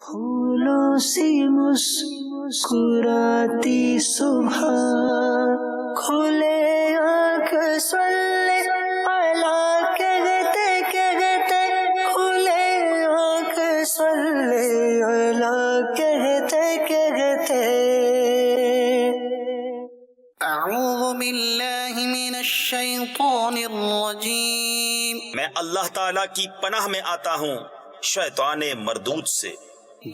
پھولوں سی مسکراتی صبح، کھلے آنکھ صلی اللہ کہتے کہتے، کھلے آنکھ صلی اللہ کہتے کہتے۔ اعوذ باللہ من الشیطان الرجیم، میں اللہ تعالیٰ کی پناہ میں آتا ہوں شیطان مردود سے۔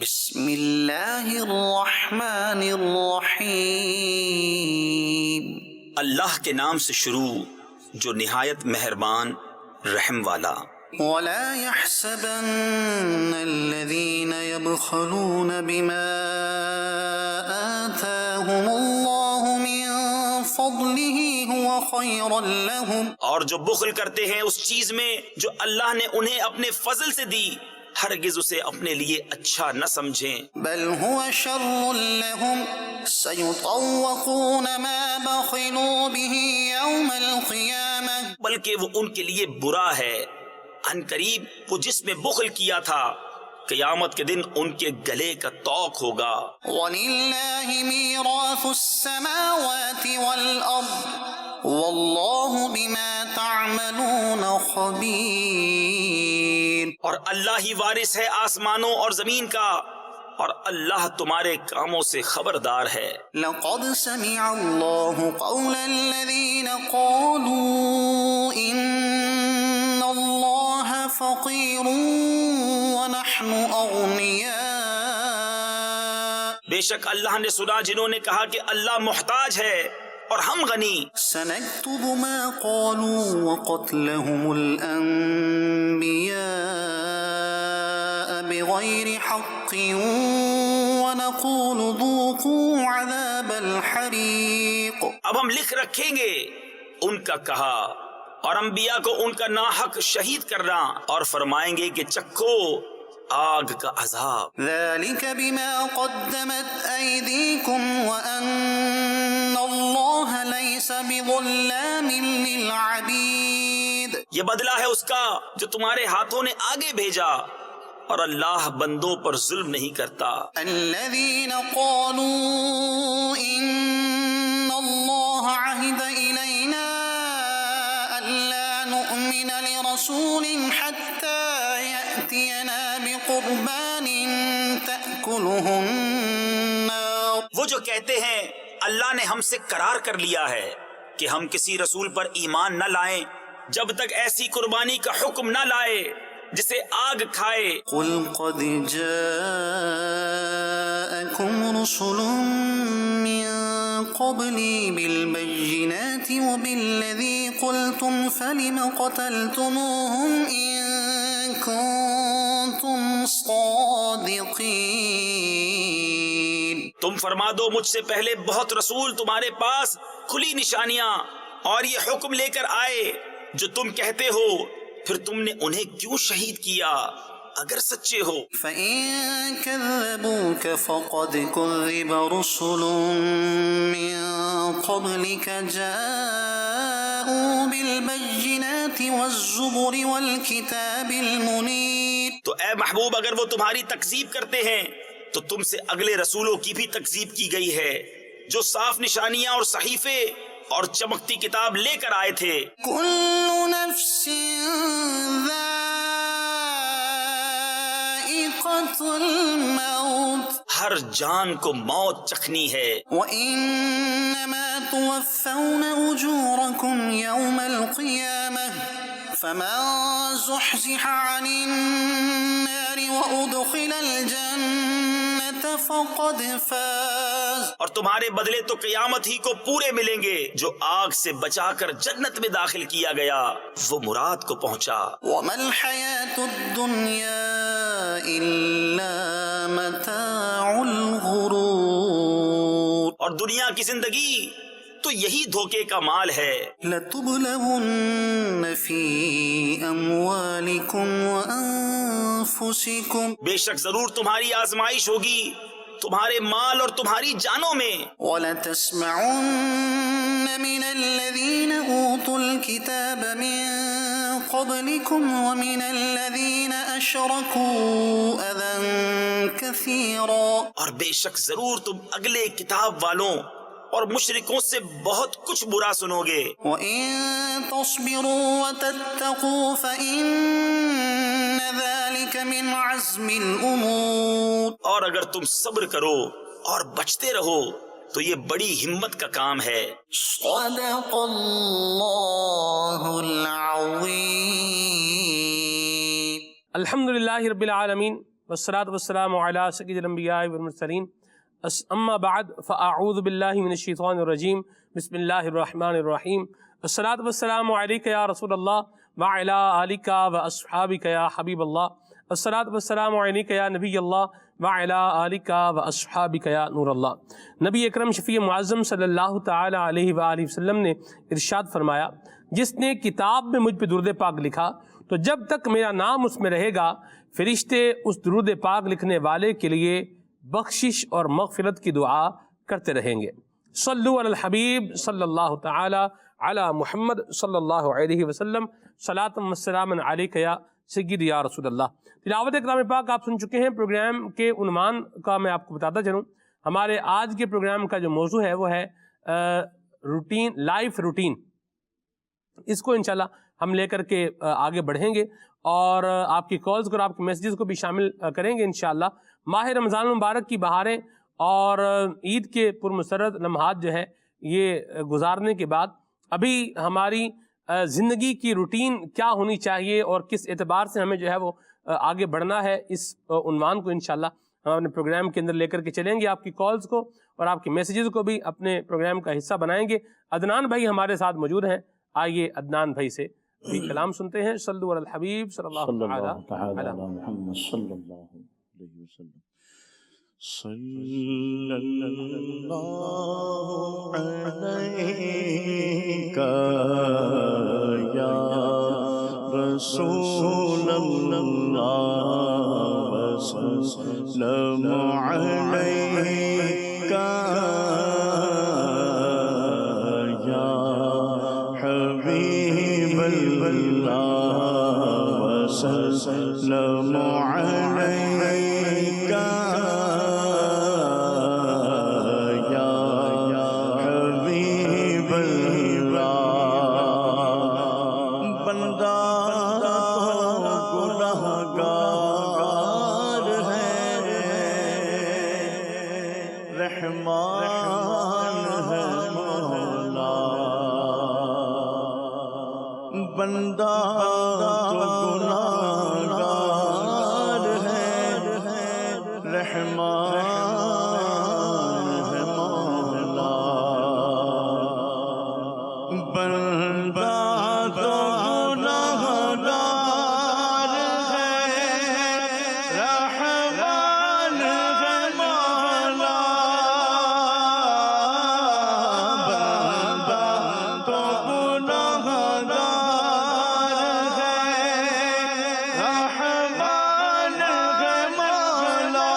بسم اللہ الرحمن الرحیم، اللہ کے نام سے شروع جو نہایت مہربان رحم والا۔ ولا يحسبن الذين يبخلون بما آتاهم الله من فضله هو خيرا لهم، اور جو بخل کرتے ہیں اس چیز میں جو اللہ نے انہیں اپنے فضل سے دی، ہرگز اسے اپنے لیے اچھا نہ سمجھیں، بل هو شر لهم سيطوقون ما بخلوا به يوم القيامة، بلکہ وہ ان کے لیے برا ہے۔ ان قریب وہ جس میں بخل کیا تھا قیامت کے دن ان کے گلے کا طوق ہوگا۔ وَلِلَّهِ مِيرَاثُ السَّمَاوَاتِ وَالْأَرْضِ وَاللَّهُ بِمَا تَعْمَلُونَ خَبِيرٌ، اور اللہ ہی وارث ہے آسمانوں اور زمین کا، اور اللہ تمہارے کاموں سے خبردار ہے۔ لَقَدْ سَمِعَ اللَّهُ قَوْلَ الَّذِينَ قَالُوا إِنَّ اللَّهَ فَقِيرٌ وَنَحْنُ أَغْنِيَاءُ، بے شک اللہ نے سنا جنہوں نے کہا کہ اللہ محتاج ہے اور ہم غنی۔ سنكتب ما قالوا وقتلهم الأنبياء بغير حق ونقول ذوقوا عذاب الحريق، اب ہم لکھ رکھیں گے ان کا کہا اور انبیاء کو ان کا ناحق شہید کرنا، اور فرمائیں گے کہ چکھو آگ کا عذاب۔ ذلك بما قدمت أيديكم وأن الله ليس بظلام للعبيد، یہ بدلہ ہے اس کا جو تمہارے ہاتھوں نے آگے بھیجا، اور اللہ بندوں پر ظلم نہیں کرتا۔ الذين قالوا إن الله عهد إلينا ألا نؤمن لرسول حتى يأتينا بقربان تأكله النار، وہ جو کہتے ہیں اللہ نے ہم سے قرار کر لیا ہے کہ ہم کسی رسول پر ایمان نہ لائیں جب تک ایسی قربانی کا حکم نہ لائے جسے آگ کھائے۔ قل قد جاءكم رسل من قبلي بالبينات وبالذي قلتم فلم قتلتموهم إن كنتم صادقين، تم فرما دو مجھ سے پہلے بہت رسول تمہارے پاس کھلی نشانیاں اور یہ حکم لے کر آئے جو تم کہتے ہو، پھر تم نے انہیں کیوں شہید کیا اگر سچے ہو؟ فإن كذبوك فقد كذب رسل من قبلك جاءوا بالبينات والزبر والكتاب المنير، تو اے محبوب اگر وہ تمہاری تکذیب کرتے ہیں تو تم سے اگلے رسولوں کی بھی تکذیب کی گئی ہے جو صاف نشانیاں اور صحیفے اور چمکتی کتاب لے کر آئے تھے۔ كل نفس ذائقة الموت ہر جان کو موت چکھنی ہے، وإنما توفون أجوركم يوم القيامة فمن زحزح عن النار وأدخل الجنة فقد فاز، اور تمہارے بدلے تو قیامت ہی کو پورے ملیں گے، جو آگ سے بچا کر جنت میں داخل کیا گیا وہ مراد کو پہنچا۔ وما الحياة الدنيا إلا متاع الغرور، اور دنیا کی زندگی تو یہی دھوکے کا مال ہے۔ لتبلون في أموالكم وأنفسكم بے شک ضرور تمہاری آزمائش ہوگی تمہارے مال اور تمہاری جانوں میں، وَلَتَسْمَعُنَّ مِنَ الَّذِينَ أُوتُوا الْكِتَابَ مِن قبلكم ومن الذين أشركوا أذى كثيرا اور بے شک ضرور تم اگلے کتاب والوں اور مشرکوں سے بہت کچھ برا سنو گے. وَإِن تَصْبِرُوا وَتَتَّقُوا فَإِنَّ ذَلِكَ مِنْ عَزْمِ الْأُمُورِ. اور اگر تم صبر کرو اور بچتے رہو تو یہ بڑی ہمت کا کام ہے. صدق اللہ العظیم. الحمدللہ رب العالمین والصلاة والسلام علی سید الانبیاء والمرسلین. اما بعد فاعوذ باللہ من الشیطان الرجیم. بسم اللہ الرحمن الرحیم. الصلاة والسلام علیک یا رسول اللہ وعلی آلک واصحابک یا حبیب اللہ. الصلاة والسلام علیک یا نبی اللہ وعلی آلک واصحابک یا نور اللہ. نبی اکرم شفیع معظم صلی اللہ تعالی علیہ وآلہ وسلم نے ارشاد فرمایا، جس نے کتاب میں مجھ پہ درود پاک لکھا تو جب تک میرا نام اس میں رہے گا فرشتے اس درود پاک لکھنے والے کے لیے بخشش اور مغفرت کی دعا کرتے رہیں گے. صلو علی الحبیب صلی اللہ تعالی علی محمد صلی اللہ علیہ وسلم. صلاۃ و سلام علیک یا سید یا رسول اللہ. تلاوت کلام پاک آپ سن چکے ہیں. پروگرام کے عنوان کا میں آپ کو بتاتا چلوں. ہمارے آج کے پروگرام کا جو موضوع ہے وہ ہے روٹین، لائف روٹین. اس کو انشاءاللہ ہم لے کر کے آگے بڑھیں گے اور آپ کی کالز کو اور آپ کے میسیجز کو بھی شامل کریں گے انشاءاللہ. ماہ رمضان المبارک کی بہاریں اور عید کے پرمسرت لمحات جو ہے یہ گزارنے کے بعد ابھی ہماری زندگی کی روٹین کیا ہونی چاہیے اور کس اعتبار سے ہمیں جو ہے وہ آگے بڑھنا ہے، اس عنوان کو انشاءاللہ ہم اپنے پروگرام کے اندر لے کر کے چلیں گے. آپ کی کالز کو اور آپ کے میسیجز کو بھی اپنے پروگرام کا حصہ بنائیں گے. عدنان بھائی ہمارے ساتھ موجود ہیں. آئیے عدنان بھائی سے بھی کلام سنتے ہیں. صلو علی الحبیب صلی اللہ تعالی علی محمد صلی اللہ علیہ وسلم. صلی اللہ علیک یا رسول اللہ وسلم علیک یا حبیب اللہ وسلم علیک یا حبیب اللہ. بندہ گنہگار ہے، رحمان ہے مولا. بندہ گنہگار ہے، رحمان ہے مولا. بندہ تو گنہگار ہے، رحمان ہے مولا. بندہ تو گنہگار ہے، رحمان ہے مولا.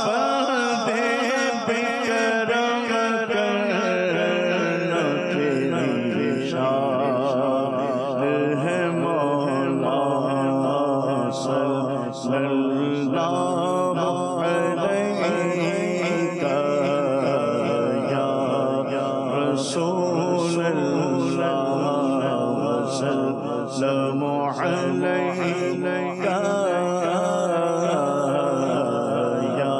بندے پہ کرم کرنا تیری شان ہے مولا. صلی اللہ علیک یا رسول اللہ وسلم علیک یا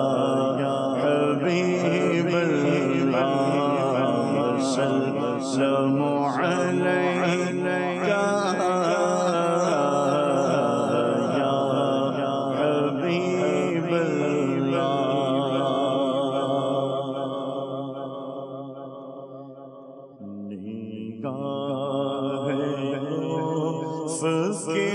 حبیب اللہ وسلم علیک یا حبیب اللہ. نگاہ لطف کے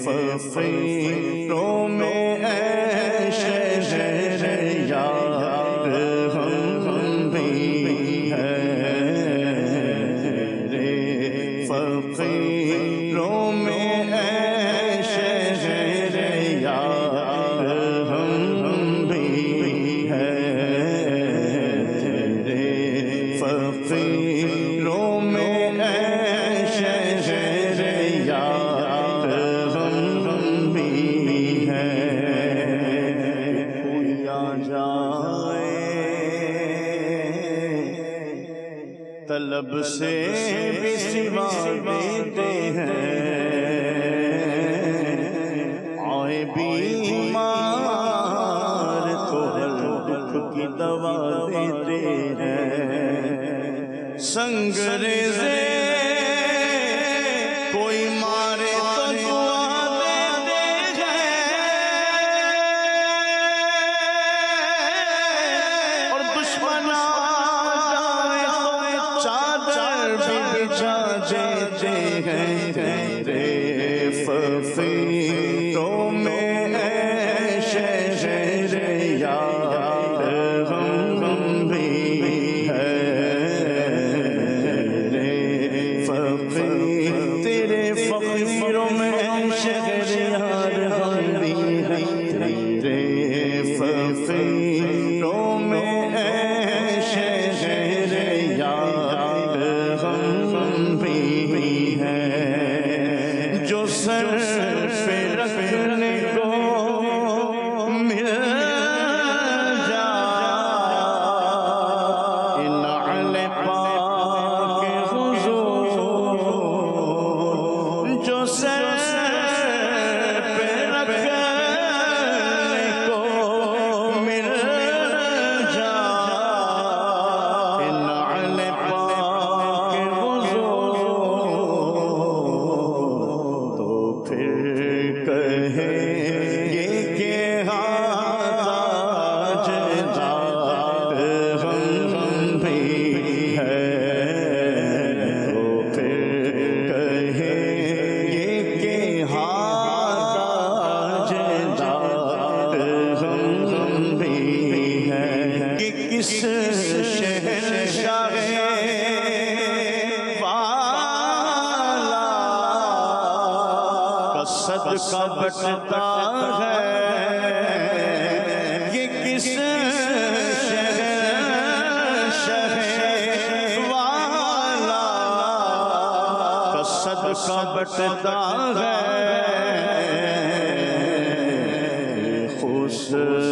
فقیروں میں اے شہر یار ہم بھی ہیں تیرے فقیروں میں اے شہر یار ہم بھی ہیں تیرے فقیروں میں اے شہر یار ہم بھی ہیں کوئی آ جائے طلب سے بھی سوا دیتے ہیں آئے بیمار تو دکھ کی دوا دیتے ہیں سنگریزے کوئی مارے تو دعا دیتے ہیں اور دشمن آ جائے تو چادر بھی بچھا دیتے ہیں تیرے فقیروں میں اے شہر یار ہم بھی تیرے فقیروں میں شہر یار ہم بھی ہیں تیرے فقیروں میں شہر یار ہم بھی ہیں جو سر پہ رکھنے کو مل جائے نعل پاک حضور جو سر پہ رکھنے کو مل جائے نعل پاک حضور تو پھر کہیں گے کہ تاجدار ہم بھی ہیں تو پھر کہیں گے کہ تاجدار ہم بھی ہیں کہ کس شہنشاہ والا کا صدقہ بٹتا ہے یہ کس شہنشاہ والا کا صدقہ بٹتا ہے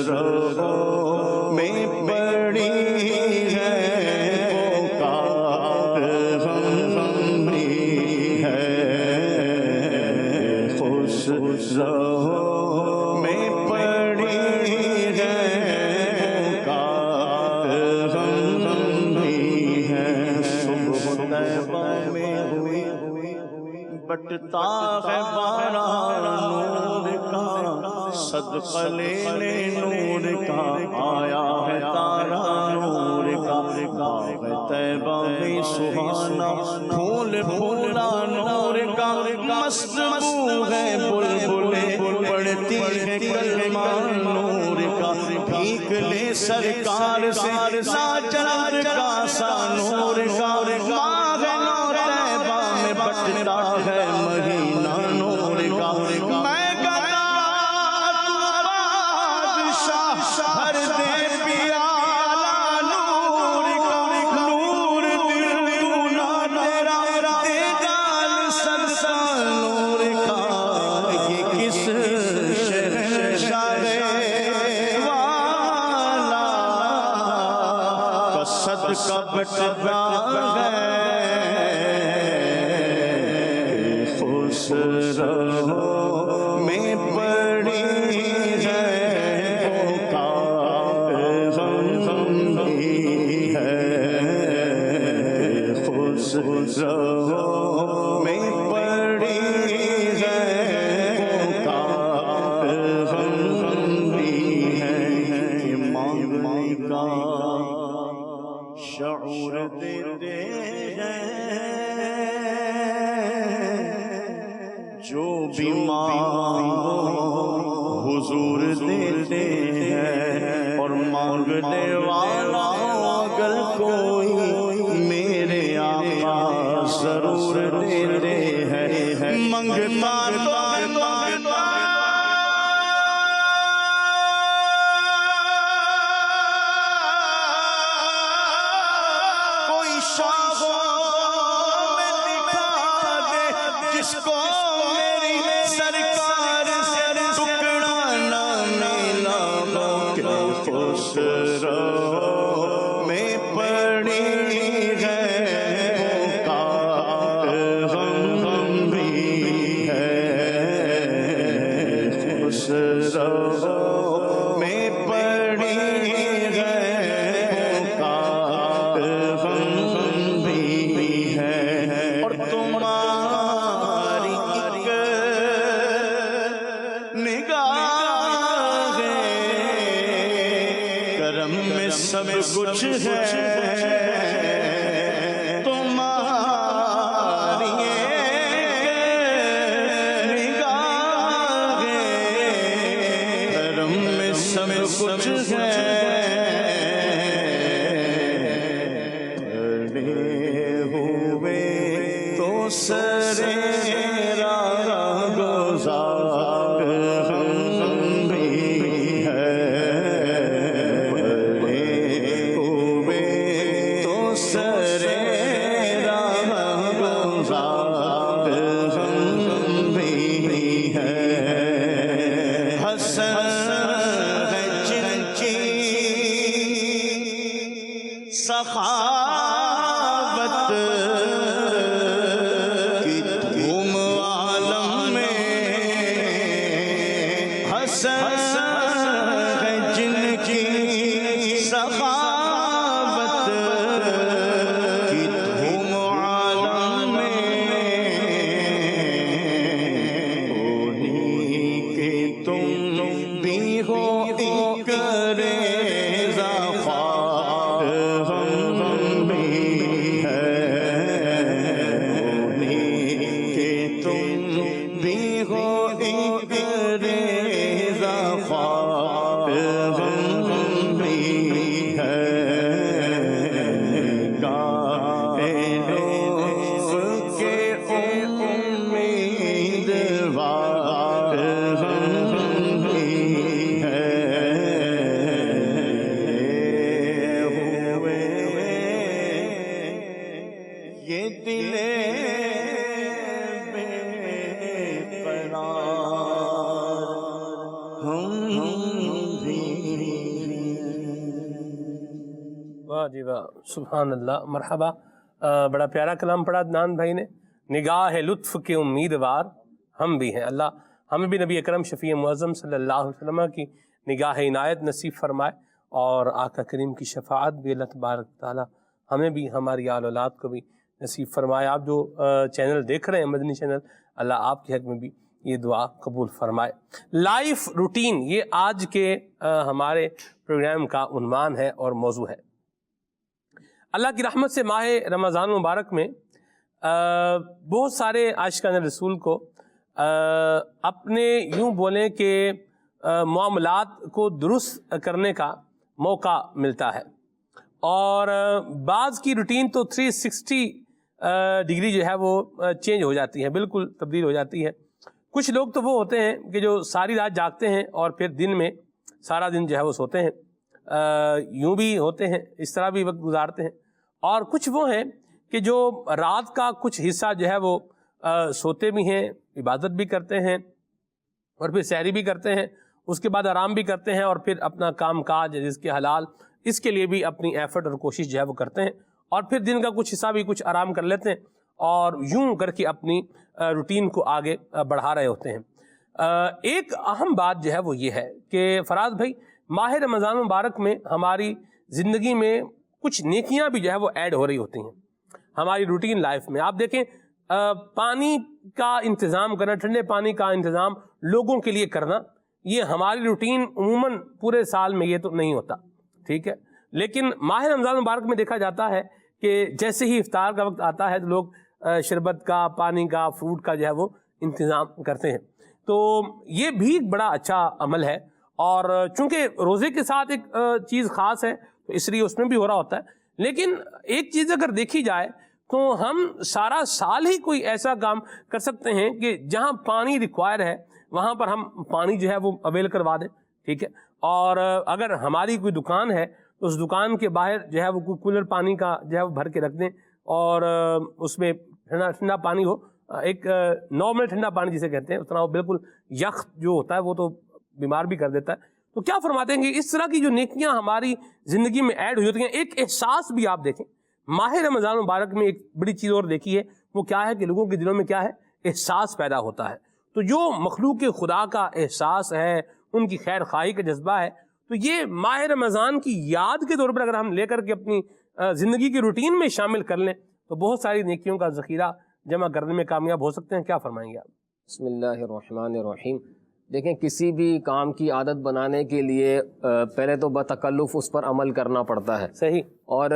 خسرو میں پڑی ہے پکار ہم بھی ہیں خسرو میں پڑی ہے پکار ہم بھی ہیں صبح طیبہ میں ہوئی بٹتا ہے باران نور کا صدقہ لے لے نور کا آیا ہے تارا نور کا باغ طیبہ میں سہانا پھول پھولا نور کا مست بو ہے بلبلیں پڑھتی ہے کلمہ نور کا بھیک لے سرکار سے ساجد کا سا نور کا ماہ نو طیبہ میں بٹتا ہے مہینہ نور کا میں کہتا تو بادشاہ ہر دے پیالہ نور کا نور دل دونا تیرا دے گال صدقہ نور کا یہ کس شہنشاہ والا کا صدقہ بٹتا ہے خسرو میں پڑی ہے پکار ہم بھی ہیں خسرو میں پڑی ہے پکار ہم بھی ہیں کہ مانگنے کا شعور دیتے ہیں جو بھی مانگو حضور دیتے ہیں، اور مانگنے والا اگر کوئی میرے آقا ضرور دیتے ہیں، منگتا تو کوئی شاخوں میں دکھا دے جس کو میری سرکار سے ٹکڑا نہ ملا ہو، کہ خسرو میں پڑی ہے پکار غم بھی ہے، خسرو میں پڑی ہے پکار غم بھی ہے، اور تمہاری ایک نگاہ کرم میں سب کچھ ہے، تمہاری ایک نگاہ کرم میں سب کچھ ہے، پڑے ہوئے تو سرے راہ گزار ہم بھی ہے، پڑے ہوئے تو سرے راہ گزار ہم بھی ہے، حسن ہے جن کی سخاوت کی دھوم عالم میں، حسن ہے جن کی سخاوت کی دھوم عالم میں، انہی کے تم بھی ہو ایک ریزہ خوار ہم بھی ہے، انہی کے تم بھی ہو ایک ریزہ خوار ہم بھی ہے، لوگ کے امیدوار ہم بھی ہے، ہوئے یہ دل بے قرار ہم بھی واہ جی واہ، سبحان اللہ، مرحبا۔ بڑا پیارا کلام پڑھا عدنان بھائی نے، نگاہ لطف کے امیدوار ہم بھی ہیں۔ اللہ ہمیں بھی نبی اکرم شفیع معظم صلی اللہ علیہ وسلم کی نگاہ عنایت نصیب فرمائے، اور آقا کریم کی شفاعت بھی اللہ تبارک تعالیٰ ہمیں بھی، ہماری آل اولاد کو بھی نصیب فرمائے۔ آپ جو چینل دیکھ رہے ہیں مدنی چینل، اللہ آپ کے حق میں بھی یہ دعا قبول فرمائے۔ لائف روٹین، یہ آج کے ہمارے پروگرام کا عنوان ہے اور موضوع ہے۔ اللہ کی رحمت سے ماہ رمضان مبارک میں بہت سارے عاشقان رسول کو اپنے یوں بولیں کہ معاملات کو درست کرنے کا موقع ملتا ہے، اور بعض کی روٹین تو 360 ڈگری جو ہے وہ چینج ہو جاتی ہے، بالکل تبدیل ہو جاتی ہے۔ کچھ لوگ تو وہ ہوتے ہیں کہ جو ساری رات جاگتے ہیں اور پھر دن میں سارا دن جو ہے وہ سوتے ہیں، یوں بھی ہوتے ہیں، اس طرح بھی وقت گزارتے ہیں، اور کچھ وہ ہیں کہ جو رات کا کچھ حصہ جو ہے وہ سوتے بھی ہیں، عبادت بھی کرتے ہیں، اور پھر سحری بھی کرتے ہیں، اس کے بعد آرام بھی کرتے ہیں، اور پھر اپنا کام کاج رزق حلال اس کے لیے بھی اپنی ایفرٹ اور کوشش جو ہے وہ کرتے ہیں، اور پھر دن کا کچھ حصہ بھی کچھ آرام کر لیتے ہیں، اور یوں کر کے اپنی روٹین کو آگے بڑھا رہے ہوتے ہیں۔ ایک اہم بات جو ہے وہ یہ ہے کہ فراز بھائی، ماہ رمضان مبارک میں ہماری زندگی میں کچھ نیکیاں بھی جو ہے وہ ایڈ ہو رہی ہوتی ہیں ہماری روٹین لائف میں۔ آپ دیکھیں، پانی کا انتظام کرنا، ٹھنڈے پانی کا انتظام لوگوں کے لیے کرنا، یہ ہماری روٹین عموماً پورے سال میں یہ تو نہیں ہوتا، ٹھیک ہے، لیکن ماہ رمضان مبارک میں دیکھا جاتا ہے کہ جیسے ہی افطار کا وقت آتا ہے تو لوگ شربت کا، پانی کا، فروٹ کا جو ہے وہ انتظام کرتے ہیں. تو یہ بھی ایک بڑا اچھا عمل ہے، اور چونکہ روزے کے ساتھ ایک چیز خاص ہے تو اس لیے اس میں بھی ہو رہا ہوتا ہے. لیکن ایک چیز اگر دیکھی جائے تو ہم سارا سال ہی کوئی ایسا کام کر سکتے ہیں کہ جہاں پانی ریکوائر ہے وہاں پر ہم پانی جو ہے وہ اویل کروا دیں، ٹھیک ہے. اور اگر ہماری کوئی دکان ہے تو اس دکان کے باہر جو ہے وہ کوئی کولر پانی کا جو ہے وہ بھر کے رکھ دیں، اور اس میں ٹھنڈا پانی ہو، ایک نارمل ٹھنڈا پانی جسے کہتے ہیں، اتنا وہ بالکل یخ جو ہوتا ہے وہ تو بیمار بھی کر دیتا ہے. تو کیا فرماتے ہیں کہ اس طرح کی جو نیکیاں ہماری زندگی میں ایڈ ہوئی ہوتی ہیں. ایک احساس بھی آپ دیکھیں ماہ رمضان مبارک میں ایک بڑی چیز اور دیکھی ہے، وہ کیا ہے کہ لوگوں کے دلوں میں کیا ہے، احساس پیدا ہوتا ہے. تو جو مخلوق خدا کا احساس ہے، ان کی خیر خواہی کا جذبہ ہے، تو یہ ماہ رمضان کی یاد کے طور پر اگر ہم لے کر کے اپنی زندگی کی روٹین میں شامل کر لیں تو بہت ساری نیکیوں کا ذخیرہ جمع کرنے میں کامیاب ہو سکتے ہیں. کیا فرمائیں گے آپ؟ بسم اللہ الرحمن الرحیم. دیکھیں، کسی بھی کام کی عادت بنانے کے لیے پہلے تو بتکلف اس پر عمل کرنا پڑتا ہے. صحیح. اور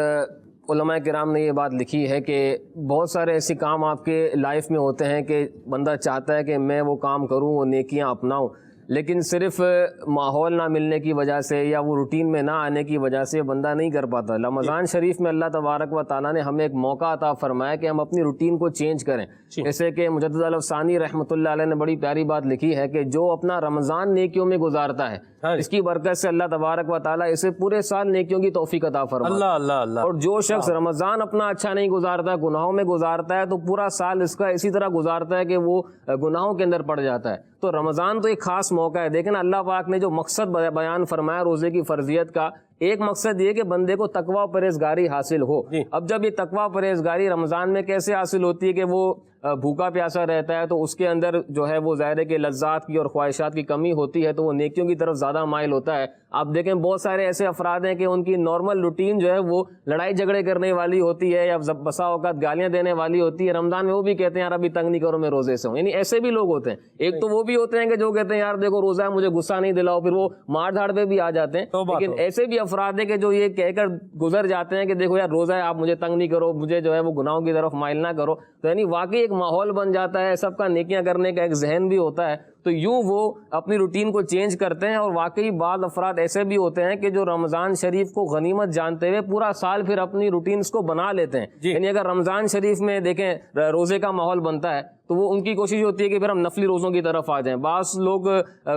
علماء کرام نے یہ بات لکھی ہے کہ بہت سارے ایسے کام آپ کے لائف میں ہوتے ہیں کہ بندہ چاہتا ہے کہ میں وہ کام کروں، وہ نیکیاں اپناؤں، لیکن صرف ماحول نہ ملنے کی وجہ سے یا وہ روٹین میں نہ آنے کی وجہ سے بندہ نہیں کر پاتا. رمضان شریف میں اللہ تبارک و تعالیٰ نے ہمیں ایک موقع عطا فرمایا کہ ہم اپنی روٹین کو چینج کریں. جیسے کہ مجدد الافسانی رحمۃ اللہ علیہ نے بڑی پیاری بات لکھی ہے کہ جو اپنا رمضان نیکیوں میں گزارتا ہے اس کی برکت سے اللہ تبارک و تعالیٰ اسے پورے سال نیکیوں کی توفیق عطا فرماتا ہے. اللہ اللہ اللہ. اور جو شخص رمضان اپنا اچھا نہیں گزارتا، گناہوں میں گزارتا ہے، تو پورا سال اس کا اسی طرح گزارتا ہے کہ وہ گناہوں کے اندر پڑ جاتا ہے. تو رمضان تو ایک خاص موقع ہے. دیکھیں اللہ پاک نے جو مقصد بیان فرمایا روزے کی فرضیت کا، ایک مقصد یہ کہ بندے کو تقوی و پرہیزگاری حاصل ہو. اب جب یہ تقوی و پرہیزگاری رمضان میں کیسے حاصل ہوتی ہے کہ وہ بھوکا پیاسا رہتا ہے تو اس کے اندر جو ہے وہ ظاہر ہے کہ لذات کی اور خواہشات کی کمی ہوتی ہے، تو وہ نیکیوں کی طرف زیادہ مائل ہوتا ہے. آپ دیکھیں بہت سارے ایسے افراد ہیں کہ ان کی نارمل روٹین جو ہے وہ لڑائی جھگڑے کرنے والی ہوتی ہے یا بسا اوقات گالیاں دینے والی ہوتی ہے. رمضان میں وہ بھی کہتے ہیں یار ابھی تنگ نہیں کرو میں روزے سے ہوں. یعنی ایسے بھی لوگ ہوتے ہیں. ایک تو وہ بھی ہوتے ہیں کہ جو کہتے ہیں یار دیکھو روزہ ہے مجھے غصہ نہیں دلاؤ، پھر وہ مار دھاڑ پہ بھی آ جاتے ہیں. لیکن ایسے بھی افراد ہیں کہ جو یہ کہہ کر گزر جاتے ہیں کہ دیکھو یار روزہ ہے، آپ مجھے تنگ نہیں کرو، مجھے جو ہے وہ گناہوں کی طرف مائل نہ کرو. تو یعنی واقعی ایک ماحول بن جاتا ہے، سب کا نیکیاں کرنے کا ایک ذہن بھی ہوتا ہے. تو یوں وہ اپنی روٹین کو چینج کرتے ہیں. اور واقعی بعض افراد ایسے بھی ہوتے ہیں کہ جو رمضان شریف کو غنیمت جانتے ہوئے پورا سال پھر اپنی روٹینز کو بنا لیتے ہیں. یعنی اگر رمضان شریف میں دیکھیں روزے کا ماحول بنتا ہے تو وہ ان کی کوشش ہوتی ہے کہ پھر ہم نفلی روزوں کی طرف آ جائیں. بعض لوگ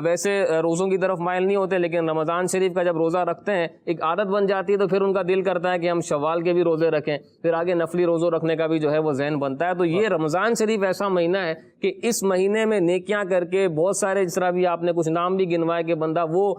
ویسے روزوں کی طرف مائل نہیں ہوتے، لیکن رمضان شریف کا جب روزہ رکھتے ہیں ایک عادت بن جاتی ہے تو پھر ان کا دل کرتا ہے کہ ہم شوال کے بھی روزے رکھیں، پھر آگے نفلی روزوں رکھنے کا بھی جو ہے وہ ذہن بنتا ہے. تو یہ رمضان شریف ایسا مہینہ ہے کہ اس مہینے میں نیکیاں کر کے بہت سارے، جس طرح بھی آپ نے کچھ نام بھی گنوائے کہ بندہ وہ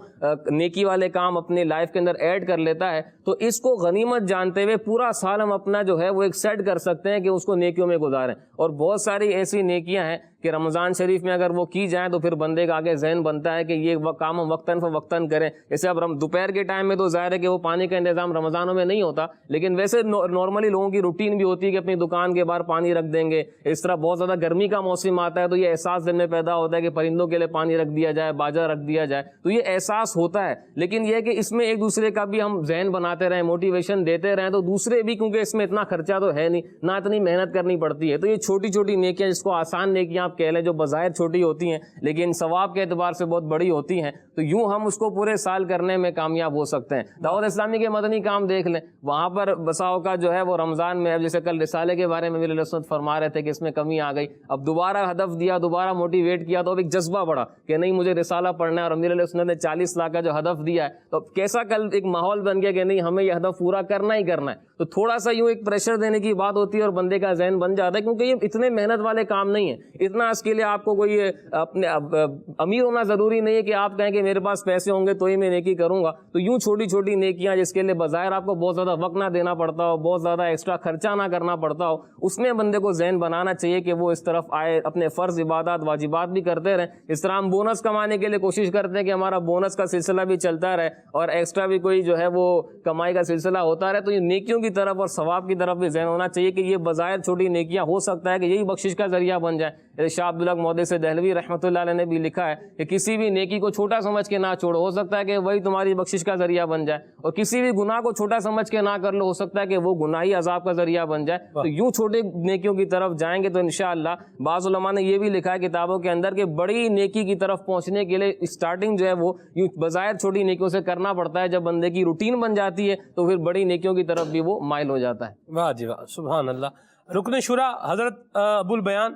نیکی والے کام اپنے لائف کے اندر ایڈ کر لیتا ہے. تو اس کو غنیمت جانتے ہوئے پورا سال ہم اپنا جو ہے وہ ایک سیٹ کر سکتے ہیں کہ اس کو نیکیوں میں گزاریں. اور بہت ساری ایسی نیکیاں ہیں کہ رمضان شریف میں اگر وہ کی جائیں تو پھر بندے کا آگے ذہن بنتا ہے کہ یہ کام ہم وقتاً فوقتاً کریں. جیسے اب دوپہر کے ٹائم میں تو ظاہر ہے کہ وہ پانی کا انتظام رمضانوں میں نہیں ہوتا، لیکن ویسے نارملی لوگوں کی روٹین بھی ہوتی ہے کہ اپنی دکان کے باہر پانی رکھ دیں گے. اس طرح بہت زیادہ گرمی کا موسم آتا ہے تو یہ احساس دل میں پیدا ہوتا ہے کہ پرندوں کے لیے پانی رکھ دیا جائے، باجرہ رکھ دیا جائے. تو یہ احساس ہوتا ہے. لیکن یہ کہ اس میں ایک دوسرے کا بھی ہم ذہن بناتے رہیں، موٹیویشن دیتے رہیں، تو دوسرے بھی، کیونکہ اس میں اتنا خرچہ تو ہے نہیں، نہ اتنی محنت کرنی پڑتی ہے، تو یہ چھوٹی چھوٹی نیکیاں جس کو آسان نیکیاں آپ کہہ لیں، جو بظاہر چھوٹی ہوتی ہیں لیکن ثواب کے اعتبار سے بہت بڑی ہوتی ہیں، تو یوں ہم اس کو پورے سال کرنے میں کامیاب ہو سکتے ہیں. دعوت اسلامی کے مدنی کام دیکھ لیں، وہاں پر بساؤ کا جو ہے وہ رمضان میں، اب جیسے کل رسالے کے بارے میں میرے رسول فرما رہے تھے کہ اس میں کمی آ گئی، اب دوبارہ ہدف دیا، دوبارہ موٹیویٹ کیا، تو اب ایک جذبہ بڑھا کہ نہیں مجھے رسالہ پڑھنا ہے. اور میرے رسول نے 40 لاکھ کا جو ہدف دیا ہے تو کیسا کل ایک ماحول بن گیا کہ نہیں ہمیں یہ ہدف پورا کرنا ہی کرنا ہے. تو تھوڑا سا یوں ایک پریشر دینے کی بات ہوتی ہے اور بندے کا ذہن بن جاتا ہے، کیونکہ یہ اتنے محنت والے کام نہیں ہیں. اتنا اس کے لیے آپ کو کوئی اپنے امیر ہونا ضروری نہیں ہے کہ آپ کہیں کہ میرے پاس پیسے ہوں گے تو ہی میں نیکی کروں گا. تو یوں چھوٹی چھوٹی نیکیاں جس کے لیے بظاہر آپ کو بہت زیادہ وقت نہ دینا پڑتا ہو، بہت زیادہ ایکسٹرا خرچہ نہ کرنا پڑتا ہو، اس میں بندے کو ذہن بنانا چاہیے کہ وہ اس طرف آئے، اپنے فرض عبادات واجبات بھی کرتے رہیں. اس طرح ہم بونس کمانے کے لیے کوشش کرتے ہیں کہ ہمارا بونس کا سلسلہ بھی چلتا رہے اور ایکسٹرا بھی کوئی جو ہے وہ کمائی کا سلسلہ ہوتا رہے. تو یہ نیکیوں کی طرف اور ثواب کی طرف بھی ذہن ہونا چاہیے کہ یہ بظاہر چھوٹی نیکیاں ہو سکتا ہے کہ یہی بخشش کا ذریعہ بن جائے. شاہ عبداللہ محدث دہلوی رحمۃ اللہ علیہ نے بھی لکھا ہے کہ کسی بھی نیکی کو چھوٹا سمجھ کے نہ چھوڑو، ہو سکتا ہے کہ وہی تمہاری بخشش کا ذریعہ بن جائے، اور کسی بھی گناہ کو چھوٹا سمجھ کے نہ کر لو، ہو سکتا ہے کہ وہ گناہی عذاب کا ذریعہ بن جائے۔ تو یوں چھوٹے نیکیوں کی طرف جائیں گے تو انشاءاللہ، بعض علماء نے یہ بھی لکھا ہے کتابوں کے اندر کہ بڑی نیکی کی طرف پہنچنے کے لیے اسٹارٹنگ جو ہے وہ یوں بظاہر چھوٹی نیکیوں سے کرنا پڑتا ہے، جب بندے کی روٹین بن جاتی ہے تو پھر بڑی نیکیوں کی طرف بھی وہ مائل ہو جاتا ہے۔ واہ جی واہ، سبحان اللہ۔ رکن شورا حضرت ابو البیان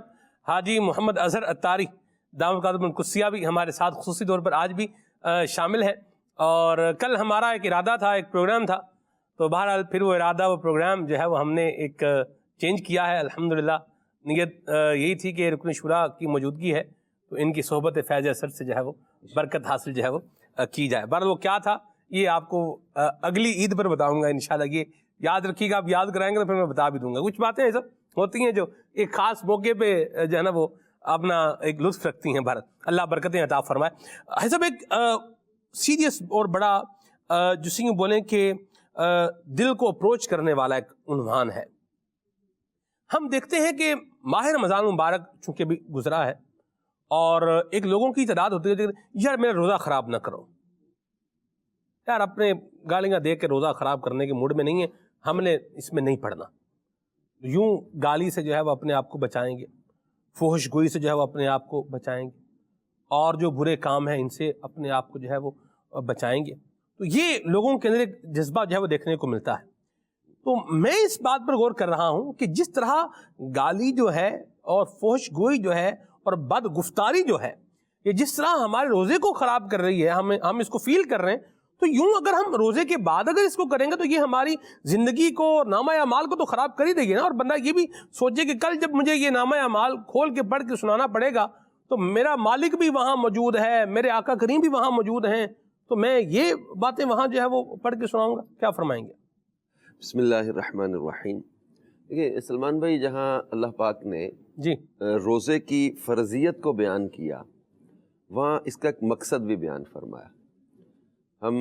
حاجی محمد اظہر اتاری دامت قدم القدسیہ بھی ہمارے ساتھ خصوصی طور پر آج بھی شامل ہیں، اور کل ہمارا ایک ارادہ تھا، ایک پروگرام تھا، تو بہرحال پھر وہ ارادہ، وہ پروگرام جو ہے وہ ہم نے ایک چینج کیا ہے۔ الحمدللہ نیت یہی تھی کہ رکن شورا کی موجودگی ہے تو ان کی صحبت فیض اثر سے جو ہے وہ برکت حاصل جو ہے وہ کی جائے۔ بہرحال وہ کیا تھا یہ آپ کو اگلی عید پر بتاؤں گا انشاءاللہ، یہ یاد رکھیے گا، آپ یاد کرائیں گے تو پھر میں بتا بھی دوں گا۔ کچھ باتیں ایسا ہوتی ہیں جو ایک خاص موقع پہ جو ہے نا وہ اپنا ایک لطف رکھتی ہیں۔ بھارت اللہ برکتیں عطا فرمائے۔ حضرت ایک سیریس اور بڑا جسے یوں بولیں کہ دل کو اپروچ کرنے والا ایک عنوان ہے۔ ہم دیکھتے ہیں کہ ماہ رمضان مبارک چونکہ بھی گزرا ہے، اور ایک لوگوں کی تعداد ہوتی ہے یار میرا روزہ خراب نہ کرو، یار اپنے گالیاں دے کے روزہ خراب کرنے کے موڈ میں نہیں ہے، ہم نے اس میں نہیں پڑھنا، یوں گالی سے جو ہے وہ اپنے آپ کو بچائیں گے، فحش گوئی سے جو ہے وہ اپنے آپ کو بچائیں گے، اور جو برے کام ہیں ان سے اپنے آپ کو جو ہے وہ بچائیں گے۔ تو یہ لوگوں کے اندر ایک جذبہ جو ہے وہ دیکھنے کو ملتا ہے۔ تو میں اس بات پر غور کر رہا ہوں کہ جس طرح گالی جو ہے اور فحش گوئی جو ہے اور بد گفتاری جو ہے، یہ جس طرح ہمارے روزے کو خراب کر رہی ہے، ہم اس کو فیل کر رہے ہیں، تو یوں اگر ہم روزے کے بعد اگر اس کو کریں گے تو یہ ہماری زندگی کو، نامہ اعمال کو تو خراب کر ہی دے گی نا۔ اور بندہ یہ بھی سوچے کہ کل جب مجھے یہ نامہ اعمال کھول کے پڑھ کے سنانا پڑے گا تو میرا مالک بھی وہاں موجود ہے، میرے آقا کریم بھی وہاں موجود ہیں، تو میں یہ باتیں وہاں جو ہے وہ پڑھ کے سناؤں گا، کیا فرمائیں گے؟ بسم اللہ الرحمن الرحیم۔ دیکھیے سلمان بھائی، جہاں اللہ پاک نے جی روزے کی فرضیت کو بیان کیا، وہاں اس کا ایک مقصد بھی بیان فرمایا۔ ہم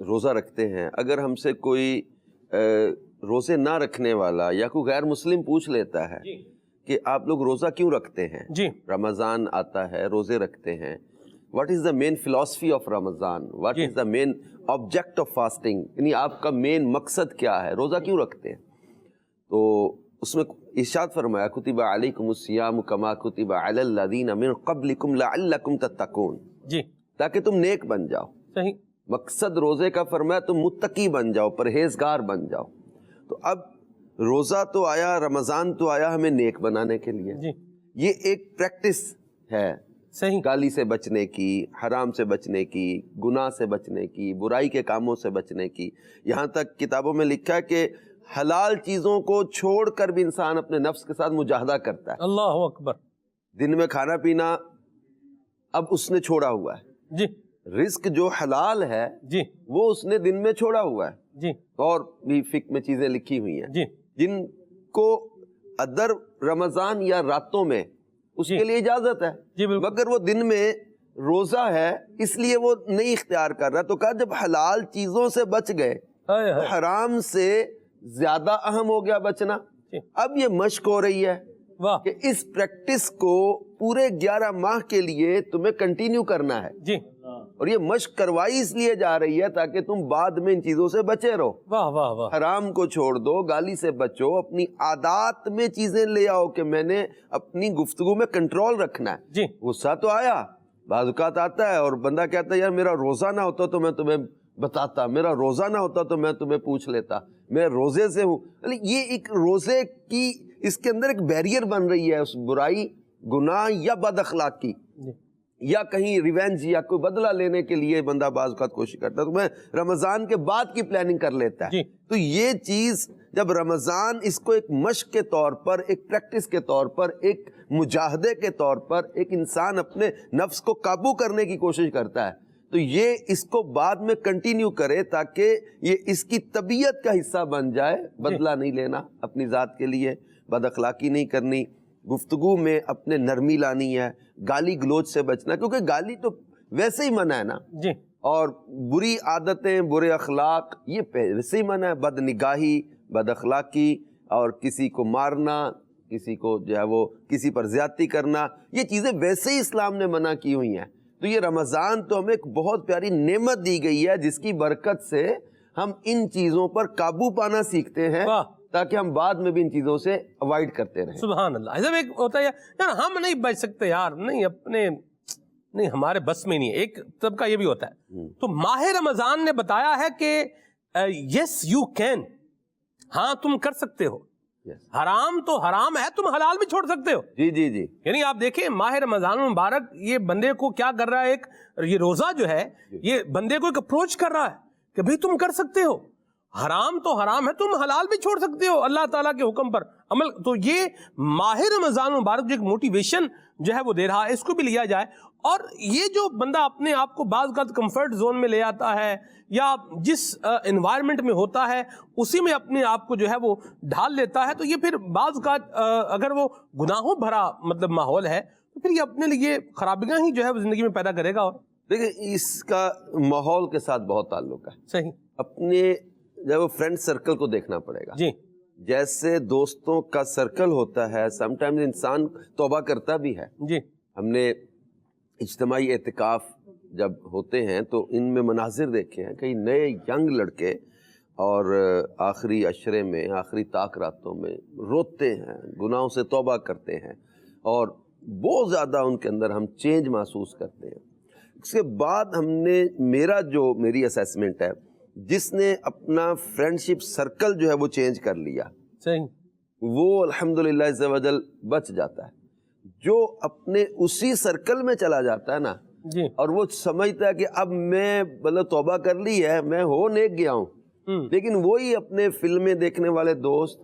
روزہ رکھتے ہیں، اگر ہم سے کوئی روزے نہ رکھنے والا یا کوئی غیر مسلم پوچھ لیتا ہے کہ آپ لوگ روزہ کیوں رکھتے ہیں، جی رمضان آتا ہے روزے رکھتے ہیں، what is the main philosophy of Ramadan, what is the main object of fasting, یعنی آپ کا مین مقصد کیا ہے، روزہ کیوں رکھتے ہیں؟ تو اس میں ارشاد فرمایا کتب علیکم الصیام کما کتب علی الذین من قبلکم لعلکم تتقون، جی تاکہ تم نیک بن جاؤ۔ صحیح، مقصد روزے کا فرمایا تم متقی بن جاؤ، پرہیزگار بن جاؤ۔ تو اب روزہ تو آیا، رمضان تو آیا ہمیں نیک بنانے کے لیے، جی یہ ایک پریکٹس ہے صحیح، گالی سے بچنے کی، حرام سے بچنے کی، گناہ سے بچنے کی، برائی کے کاموں سے بچنے کی۔ یہاں تک کتابوں میں لکھا ہے کہ حلال چیزوں کو چھوڑ کر بھی انسان اپنے نفس کے ساتھ مجاہدہ کرتا ہے۔ اللہ اکبر، دن میں کھانا پینا اب اس نے چھوڑا ہوا ہے، جی رزق جو حلال ہے جی وہ اس نے دن میں چھوڑا ہوا ہے، جی اور بھی فقہ میں چیزیں لکھی ہوئی ہیں جی جن کو ادر رمضان یا راتوں میں اس جی کے لیے اجازت ہے، جی بالکل، مگر وہ دن میں روزہ ہے اس لیے وہ نہیں اختیار کر رہا۔ تو کہا جب حلال چیزوں سے بچ گئے، ہائے ہائے، حرام سے زیادہ اہم ہو گیا بچنا۔ جی، اب یہ مشق ہو رہی ہے واہ، کہ اس پریکٹس کو پورے 11 ماہ کے لیے تمہیں کنٹینیو کرنا ہے، جی اور یہ مشق کروائی اس لیے جا رہی ہے تاکہ تم بعد میں ان چیزوں سے بچے رہو۔ واہ واہ واہ، حرام کو چھوڑ دو، گالی سے بچو، اپنی عادات میں چیزیں لے آؤ کہ میں نے اپنی گفتگو میں کنٹرول رکھنا ہے۔ جی غصہ تو آیا، بعض اوقات آتا ہے اور بندہ کہتا ہے یار میرا روزہ نہ ہوتا تو میں تمہیں بتاتا، میرا روزہ نہ ہوتا تو میں تمہیں پوچھ لیتا، میں روزے سے ہوں۔ یہ ایک روزے کی اس کے اندر ایک بیریئر بن رہی ہے اس برائی، گناہ یا بد اخلاقی، جی یا کہیں ریونج یا کوئی بدلہ لینے کے لیے بندہ بعض اوقات کوشش کرتا ہے تو میں رمضان کے بعد کی پلاننگ کر لیتا ہے۔ جی، تو یہ چیز جب رمضان اس کو ایک مشق کے طور پر، ایک پریکٹس کے طور پر، ایک مجاہدے کے طور پر ایک انسان اپنے نفس کو قابو کرنے کی کوشش کرتا ہے تو یہ اس کو بعد میں کنٹینیو کرے تاکہ یہ اس کی طبیعت کا حصہ بن جائے۔ بدلہ نہیں لینا اپنی ذات کے لیے، بد اخلاقی نہیں کرنی، گفتگو میں اپنے نرمی لانی ہے، گالی گلوچ سے بچنا، کیونکہ گالی تو ویسے ہی منع ہے نا، جی اور بری عادتیں، برے اخلاق یہ ویسے ہی منع ہے، بد نگاہی، بد اخلاقی اور کسی کو مارنا، کسی کو جو ہے وہ کسی پر زیادتی کرنا، یہ چیزیں ویسے ہی اسلام نے منع کی ہوئی ہیں. تو یہ رمضان تو ہمیں ایک بہت پیاری نعمت دی گئی ہے جس کی برکت سے ہم ان چیزوں پر قابو پانا سیکھتے ہیں تاکہ ہم بعد میں بھی ان چیزوں سے اوائڈ کرتے رہیں. سبحان اللہ. ایسا ایک ہوتا ہے یار ہم نہیں بچ سکتے یار، نہیں اپنے نہیں ہمارے بس میں نہیں. ایک طبقہ یہ بھی ہوتا ہے. تو ماہ رمضان نے بتایا ہے کہ یس یو کین، ہاں تم کر سکتے ہو. حرام تو حرام ہے، تم حلال بھی چھوڑ سکتے ہو. جی جی جی. یعنی آپ دیکھیں ماہ رمضان مبارک یہ بندے کو کیا کر رہا ہے، ایک یہ روزہ جو ہے یہ بندے کو ایک اپروچ کر رہا ہے کہ بھئی تم کر سکتے ہو، حرام تو حرام ہے، تم حلال بھی چھوڑ سکتے ہو اللہ تعالیٰ کے حکم پر عمل. تو یہ ماہ رمضان مبارک جو ایک موٹیویشن جو ہے وہ دے رہا ہے، اس کو بھی لیا جائے. اور یہ جو بندہ اپنے آپ کو بعض اوقات کمفرٹ زون میں لے آتا ہے یا جس انوائرمنٹ میں ہوتا ہے اسی میں اپنے آپ کو جو ہے وہ ڈھال لیتا ہے، تو یہ پھر بعض اوقات اگر وہ گناہوں بھرا مطلب ماحول ہے تو پھر یہ اپنے لیے خرابیاں ہی جو ہے وہ زندگی میں پیدا کرے گا. اور دیکھیں اس کا ماحول کے ساتھ بہت تعلق ہے. صحیح. اپنے جب وہ فرینڈ سرکل کو دیکھنا پڑے گا. جی. جیسے دوستوں کا سرکل ہوتا ہے، سم ٹائمز انسان توبہ کرتا بھی ہے. جی. ہم نے اجتماعی اعتکاف جب ہوتے ہیں تو ان میں مناظر دیکھے ہیں، کئی نئے ینگ لڑکے اور آخری عشرے میں آخری طاق راتوں میں روتے ہیں، گناہوں سے توبہ کرتے ہیں اور بہت زیادہ ان کے اندر ہم چینج محسوس کرتے ہیں. اس کے بعد ہم نے میری اسیسمنٹ ہے، جس نے اپنا فرینڈشپ سرکل جو ہے وہ چینج کر لیا، صحیح، وہ الحمدللہ عز و جل بچ جاتا ہے. جو اپنے اسی سرکل میں چلا جاتا ہے نا جی، اور وہ سمجھتا ہے کہ اب میں مطلب توبہ کر لی ہے، میں ہو نیک گیا ہوں، لیکن وہی اپنے فلمیں دیکھنے والے دوست،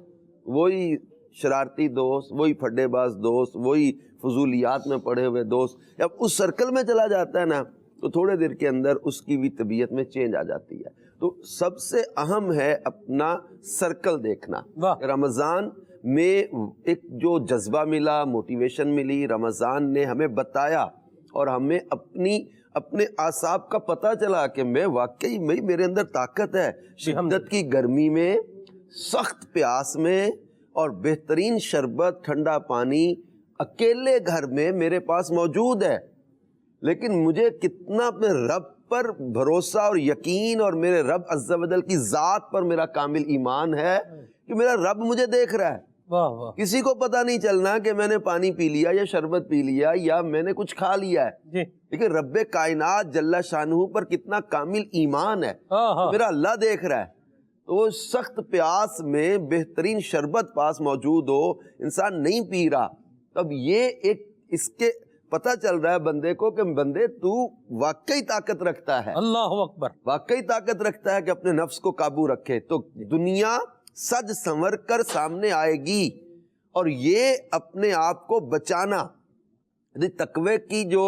وہی شرارتی دوست، وہی پھڈے باز دوست، وہی فضولیات میں پڑے ہوئے دوست جب اس سرکل میں چلا جاتا ہے نا تو تھوڑے دیر کے اندر اس کی بھی طبیعت میں چینج آ جاتی ہے. تو سب سے اہم ہے اپنا سرکل دیکھنا. رمضان میں ایک جو جذبہ ملا، موٹیویشن ملی، رمضان نے ہمیں بتایا اور ہمیں اپنے اعصاب کا پتہ چلا کہ میں واقعی میرے اندر طاقت ہے. شدت کی گرمی میں، سخت پیاس میں اور بہترین شربت، ٹھنڈا پانی اکیلے گھر میں میرے پاس موجود ہے، لیکن مجھے کتنا اپنے رب پر بھروسہ اور یقین اور میرے رب عز و جل کی ذات پر میرا کامل ایمان ہے کہ میرا رب مجھے دیکھ رہا ہے. واہ واہ. کسی کو پتہ نہیں چلنا کہ میں نے پانی پی لیا یا شربت پی لیا یا میں نے کچھ کھا لیا ہے، جی، لیکن رب کائنات جل شانہ پر کتنا کامل ایمان ہے، میرا اللہ دیکھ رہا ہے. تو وہ سخت پیاس میں بہترین شربت پاس موجود ہو، انسان نہیں پی رہا، تب یہ ایک اس کے پتہ چل رہا ہے بندے کو کہ بندے تو واقعی طاقت رکھتا ہے، اللہ اکبر، واقعی طاقت رکھتا ہے کہ اپنے نفس کو قابو رکھے. تو دنیا سج سنور کر سامنے آئے گی اور یہ اپنے آپ کو بچانا. تقوی کی جو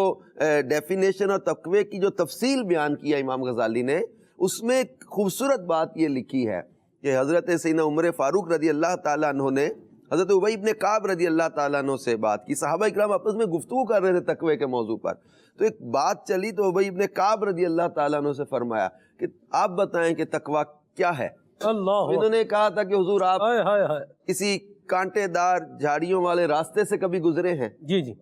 ڈیفینیشن اور تقوی کی جو تفصیل بیان کیا امام غزالی نے، اس میں ایک خوبصورت بات یہ لکھی ہے کہ حضرت سیدنا عمر فاروق رضی اللہ تعالیٰ عنہ نے حضرت ابی ابن کعب رضی اللہ تعالیٰ عنہ سے بات کی. صحابہ اکرام آپس میں گفتگو کر رہے تھے تقوی کے موضوع پر، تو ایک بات چلی تو ابی ابن کعب رضی اللہ تعالیٰ عنہ سے فرمایا کہ آپ بتائیں کہ تقوی کیا ہے. اللہ، انہوں نے کہا تھا کہ حضور آپ کسی کانٹے دار جھاڑیوں والے راستے سے کبھی گزرے ہیں؟ جی جی.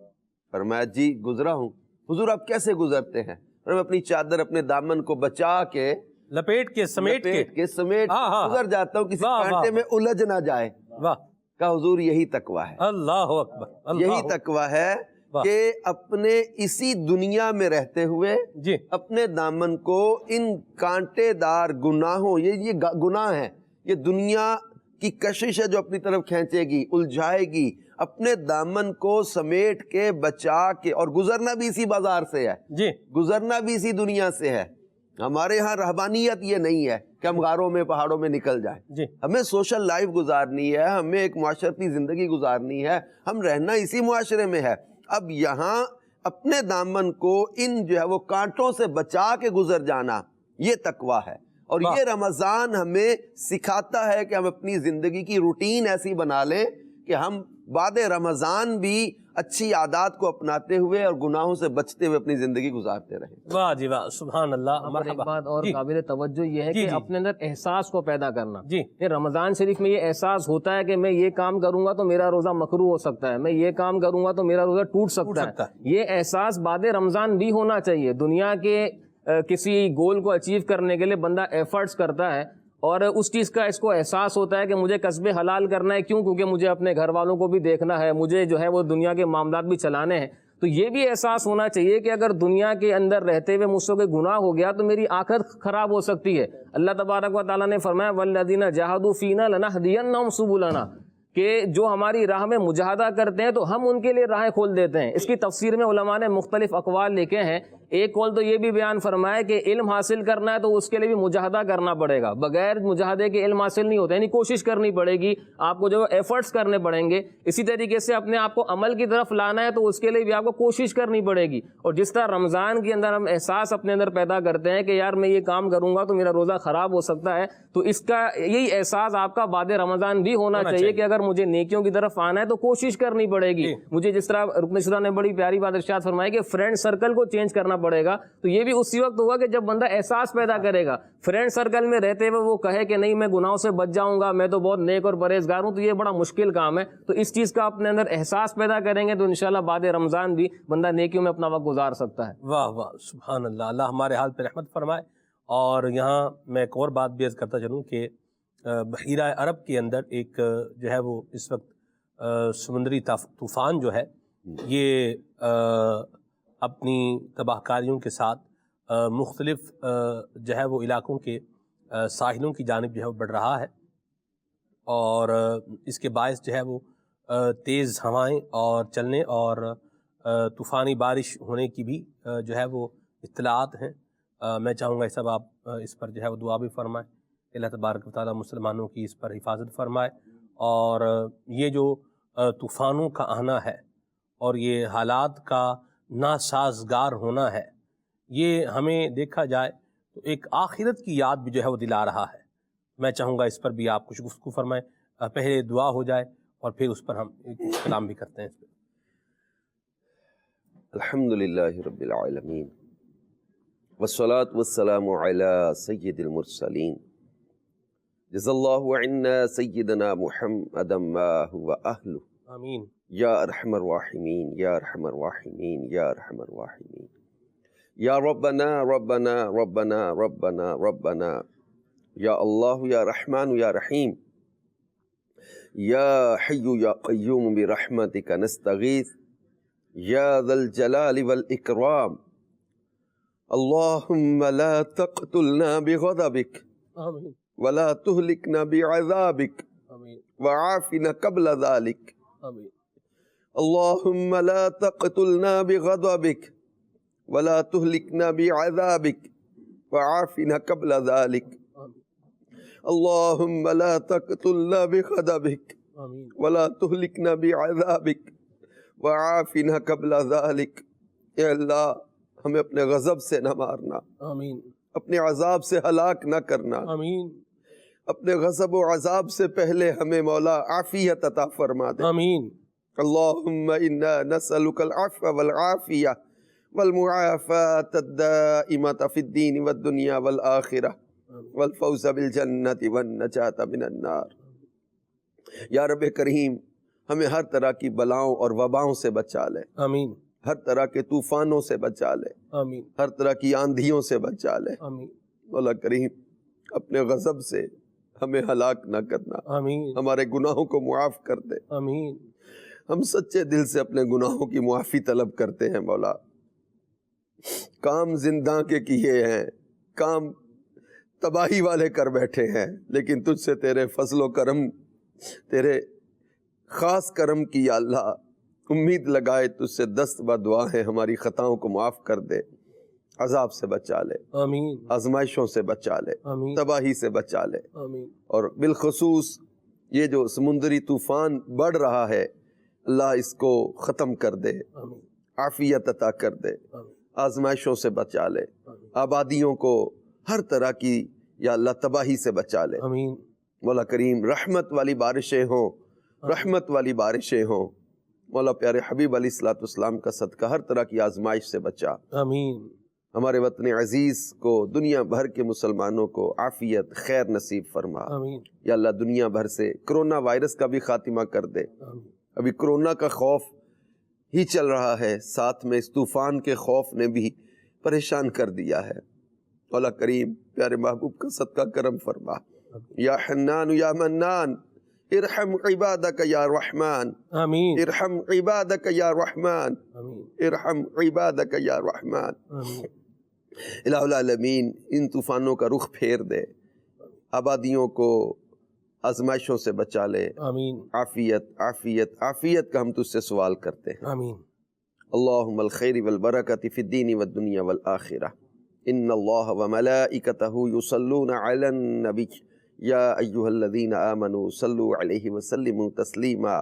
فرمایا جی گزرا ہوں. حضور آپ کیسے گزرتے ہیں؟ میں اپنی چادر اپنے دامن کو بچا کے لپیٹ کے سمیٹ گزر جاتا ہوں، کسی کانٹے میں الجھ نہ جائے. واہ. کہا حضور یہی تقوی ہے. اللہ اکبر. یہی تقوی ہے کہ اپنے اسی دنیا میں رہتے ہوئے جی اپنے دامن کو ان کانٹے دار گناہوں، یہ گناہ ہے، یہ دنیا کی کشش ہے جو اپنی طرف کھینچے گی، الجھائے گی، اپنے دامن کو سمیٹ کے بچا کے، اور گزرنا بھی اسی بازار سے ہے جی، گزرنا بھی اسی دنیا سے ہے. ہمارے ہاں رہبانیت یہ نہیں ہے کہ ہم غاروں میں پہاڑوں میں نکل جائیں. جی. ہمیں سوشل لائف گزارنی ہے، ہمیں ایک معاشرتی زندگی گزارنی ہے، ہم رہنا اسی معاشرے میں ہے. اب یہاں اپنے دامن کو ان جو ہے وہ کانٹوں سے بچا کے گزر جانا، یہ تقوی ہے. اور یہ رمضان ہمیں سکھاتا ہے کہ ہم اپنی زندگی کی روٹین ایسی بنا لیں کہ ہم بعد رمضان بھی اچھی عادات کو اپناتے ہوئے اور گناہوں سے بچتے ہوئے اپنی زندگی گزارتے رہیں۔ واہ جی واہ، سبحان اللہ، ایک مرحبا۔ بات اور جی قابل توجہ یہ ہے جی کہ جی اپنے اندر احساس کو پیدا کرنا۔ جی یہ رمضان شریف میں یہ احساس ہوتا ہے کہ میں یہ کام کروں گا تو میرا روزہ مکروہ ہو سکتا ہے، میں یہ کام کروں گا تو میرا روزہ ٹوٹ سکتا ہے۔ یہ احساس بعد رمضان بھی ہونا چاہیے۔ دنیا کے کسی گول کو اچیو کرنے کے لیے بندہ ایفرٹس کرتا ہے اور اس چیز کا اس کو احساس ہوتا ہے کہ مجھے کسب حلال کرنا ہے، کیوں؟ کیونکہ مجھے اپنے گھر والوں کو بھی دیکھنا ہے، مجھے جو ہے وہ دنیا کے معاملات بھی چلانے ہیں۔ تو یہ بھی احساس ہونا چاہیے کہ اگر دنیا کے اندر رہتے ہوئے مجھ سے کوئی گناہ ہو گیا تو میری آخرت خراب ہو سکتی ہے۔ اللہ تبارک و تعالیٰ نے فرمایا وَالَّذِينَ جَاهَدُوا فِينَا لَنَهْدِيَنَّهُمْ سُبُلَنَا، کہ جو ہماری راہ میں مجاہدہ کرتے ہیں تو ہم ان کے لیے راہیں کھول دیتے ہیں۔ اس کی تفسیر میں علماء نے مختلف اقوال لکھے ہیں۔ ایک قول تو یہ بھی بیان فرمایا کہ علم حاصل کرنا ہے تو اس کے لیے بھی مجاہدہ کرنا پڑے گا، بغیر مجاہدے کے علم حاصل نہیں ہوتا، یعنی کوشش کرنی پڑے گی، آپ کو جو ایفرٹس کرنے پڑیں گے۔ اسی طریقے سے اپنے آپ کو عمل کی طرف لانا ہے تو اس کے لیے بھی آپ کو کوشش کرنی پڑے گی۔ اور جس طرح رمضان کے اندر ہم احساس اپنے اندر پیدا کرتے ہیں کہ یار میں یہ کام کروں گا تو میرا روزہ خراب ہو سکتا ہے، تو اس کا یہی احساس آپ کا بعد رمضان بھی ہونا چاہیے کہ اگر مجھے نیکیوں کی طرف آنا ہے تو کوشش کرنی پڑے گی۔ مجھے جس طرح رکن شدہ نے بڑی پیاری بات ارشاد فرمائی کہ فرینڈ سرکل کو چینج کرنا پڑے گا، تو یہ بھی اسی وقت ہوگا کہ جب بندہ احساس پیدا کرے گا۔ فرینڈ سرکل میں رہتے ہوئے وہ کہے کہ نہیں میں گناہوں سے بچ جاؤں گا، میں تو بہت نیک اور پرہیزگار ہوں، تو یہ بڑا مشکل کام ہے۔ تو اس چیز کا اپنے اندر احساس پیدا کریں گے تو انشاءاللہ بعد رمضان بھی بندہ نیکیوں میں اپنا وقت گزار سکتا ہے۔ واہ واہ، سبحان اللہ، اللہ ہمارے حال پہ رحمت فرمائے۔ اور یہاں میں ایک اور بات بھی عرض کرتا چلوں کہ بحیرہ عرب کے اندر ایک جو ہے وہ اس وقت سمندری طوفان جو ہے یہ اپنی تباہ کاریوں کے ساتھ مختلف جو ہے وہ علاقوں کے ساحلوں کی جانب جو ہے وہ بڑھ رہا ہے، اور اس کے باعث جو ہے وہ تیز ہوائیں اور چلنے اور طوفانی بارش ہونے کی بھی جو ہے وہ اطلاعات ہیں۔ میں چاہوں گا اس سب آپ اس پر جو ہے وہ دعا بھی فرمائیں، اللہ تبارک و تعالیٰ مسلمانوں کی اس پر حفاظت فرمائے۔ اور یہ جو طوفانوں کا آنا ہے اور یہ حالات کا ناسازگار ہونا ہے، یہ ہمیں دیکھا جائے تو ایک آخرت کی یاد بھی جو ہے وہ دلا رہا ہے۔ میں چاہوں گا اس پر بھی آپ کچھ گفتگو فرمائیں، پہلے دعا ہو جائے اور پھر اس پر ہم کلام بھی کرتے ہیں۔ الحمدللہ رب العالمین والصلاة والسلام علی سید المرسلین، جزا اللہ عنا سیدنا محمد ما هو اہلہ، آمین یا ارحم الراحمین یا ارحم الراحمین یا ارحم الراحمین، یا ربنا ربنا ربنا ربنا ربنا، یا اللہ یا رحمان یا رحیم، یا حی یا قیوم برحمتک نستغیث، یا ذا الجلال والاکرام، اللہم لا تقتلنا بغضبک آمین ولا تہلکنا بعذابک آمین وعافنا قبل ذلک، آمین اللہم لا تقتلنا بغضبک ولا تہلکنا بعذابک وعافنا قبل ذلک، اللہم لا تقتلنا بغضبک آمین ولا تہلکنا بعذابک وعافنا قبل ذلک۔ اے اللہ ہمیں اپنے غضب سے نہ مارنا، آمین اپنے عذاب سے ہلاک نہ کرنا، آمین اپنے غضب و عذاب سے پہلے ہمیں مولا عافیت عطا فرما دے۔ آمین اللہم انا نسألک العفو والعافیہ والمعافاة الدائمة فی الدین والدنیا والآخرہ والفوز بالجنت والنجاة من النار۔ یا رب کریم ہمیں ہر طرح کی بلاؤں اور وباؤں سے بچا لے، آمین ہر طرح کے طوفانوں سے بچا لے، آمین ہر طرح کی آندھیوں سے بچا لے۔ آمین مولا کریم اپنے غضب سے ہمیں ہلاک نہ کرنا، آمین ہمارے گناہوں کو معاف کر دے۔ آمین ہم سچے دل سے اپنے گناہوں کی معافی طلب کرتے ہیں مولا۔ کام زندہ کے کیے ہیں، کام تباہی والے کر بیٹھے ہیں، لیکن تجھ سے تیرے فضل و کرم، تیرے خاص کرم کی یا اللہ امید لگائے، تجھ سے دست با دعا ہے ہماری خطاؤں کو معاف کر دے، عذاب سے بچا لے، آمین آزمائشوں سے بچا لے، آمین تباہی سے بچا لے، آمین اور بالخصوص یہ جو سمندری طوفان بڑھ رہا ہے اللہ اس کو ختم کر دے، آمین عافیت عطا کر دے، آمین آزمائشوں سے بچا لے، آبادیوں کو ہر طرح کی یا اللہ تباہی سے بچا لے۔ آمین مولا کریم رحمت والی بارشیں ہوں، رحمت والی بارشیں ہوں، مولا پیارے حبیب علیہ الصلوۃ والسلام کا صدقہ ہر طرح کی آزمائش سے بچا. آمین. ہمارے وطن عزیز کو، دنیا بھر کے مسلمانوں کو عافیت خیر نصیب فرما. آمین. یا اللہ دنیا بھر سے کرونا وائرس کا بھی خاتمہ کر دے. آمین. ابھی کرونا کا خوف ہی چل رہا ہے، ساتھ میں اس طوفان کے خوف نے بھی پریشان کر دیا ہے. مولا کریم پیارے محبوب کا صدقہ کرم فرما. یا حنان یا منان ارحم عبادک یا رحمان. آمین. ارحم عبادک یا رحمان. آمین. ارحم عبادک یا رحمان. آمین. الہ العالمین ان طوفانوں کا رخ پھیر دے، آبادیوں کو آزمائشوں سے بچا لے. آمین. عافیت عافیت عافیت کا ہم تجھ سے سوال کرتے ہیں. آمین. اللہم الخیر والبرکت فی الدین والدنیا والآخرہ. ان اللہ وملائکتہ یصلون علی النبی یا ایہا الذین آمنوا صلوا علیہ وسلموا تسلیما.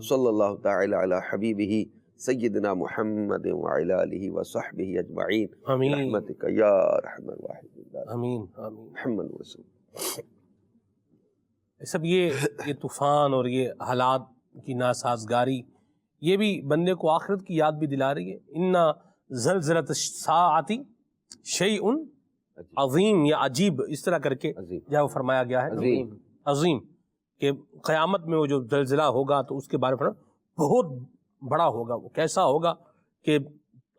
صلی اللہ تعالی علی حبیبہ سیدنا محمد وعلی آلہ وصحبہ اجمعین. آمین. رحمتک یا ارحم الراحمین. آمین. آمین. محمد رسول. سب یہ طوفان اور یہ حالات کی ناسازگاری یہ بھی بندے کو آخرت کی یاد بھی دلا رہی ہے. اِنَّا زلزلۃ الساعۃ شیء عظیم یا عجیب اس طرح کر کے جہاں وہ فرمایا گیا ہے عظیم کہ قیامت میں وہ جو زلزلہ ہوگا تو اس کے بارے میں بہت بڑا ہوگا. وہ کیسا ہوگا کہ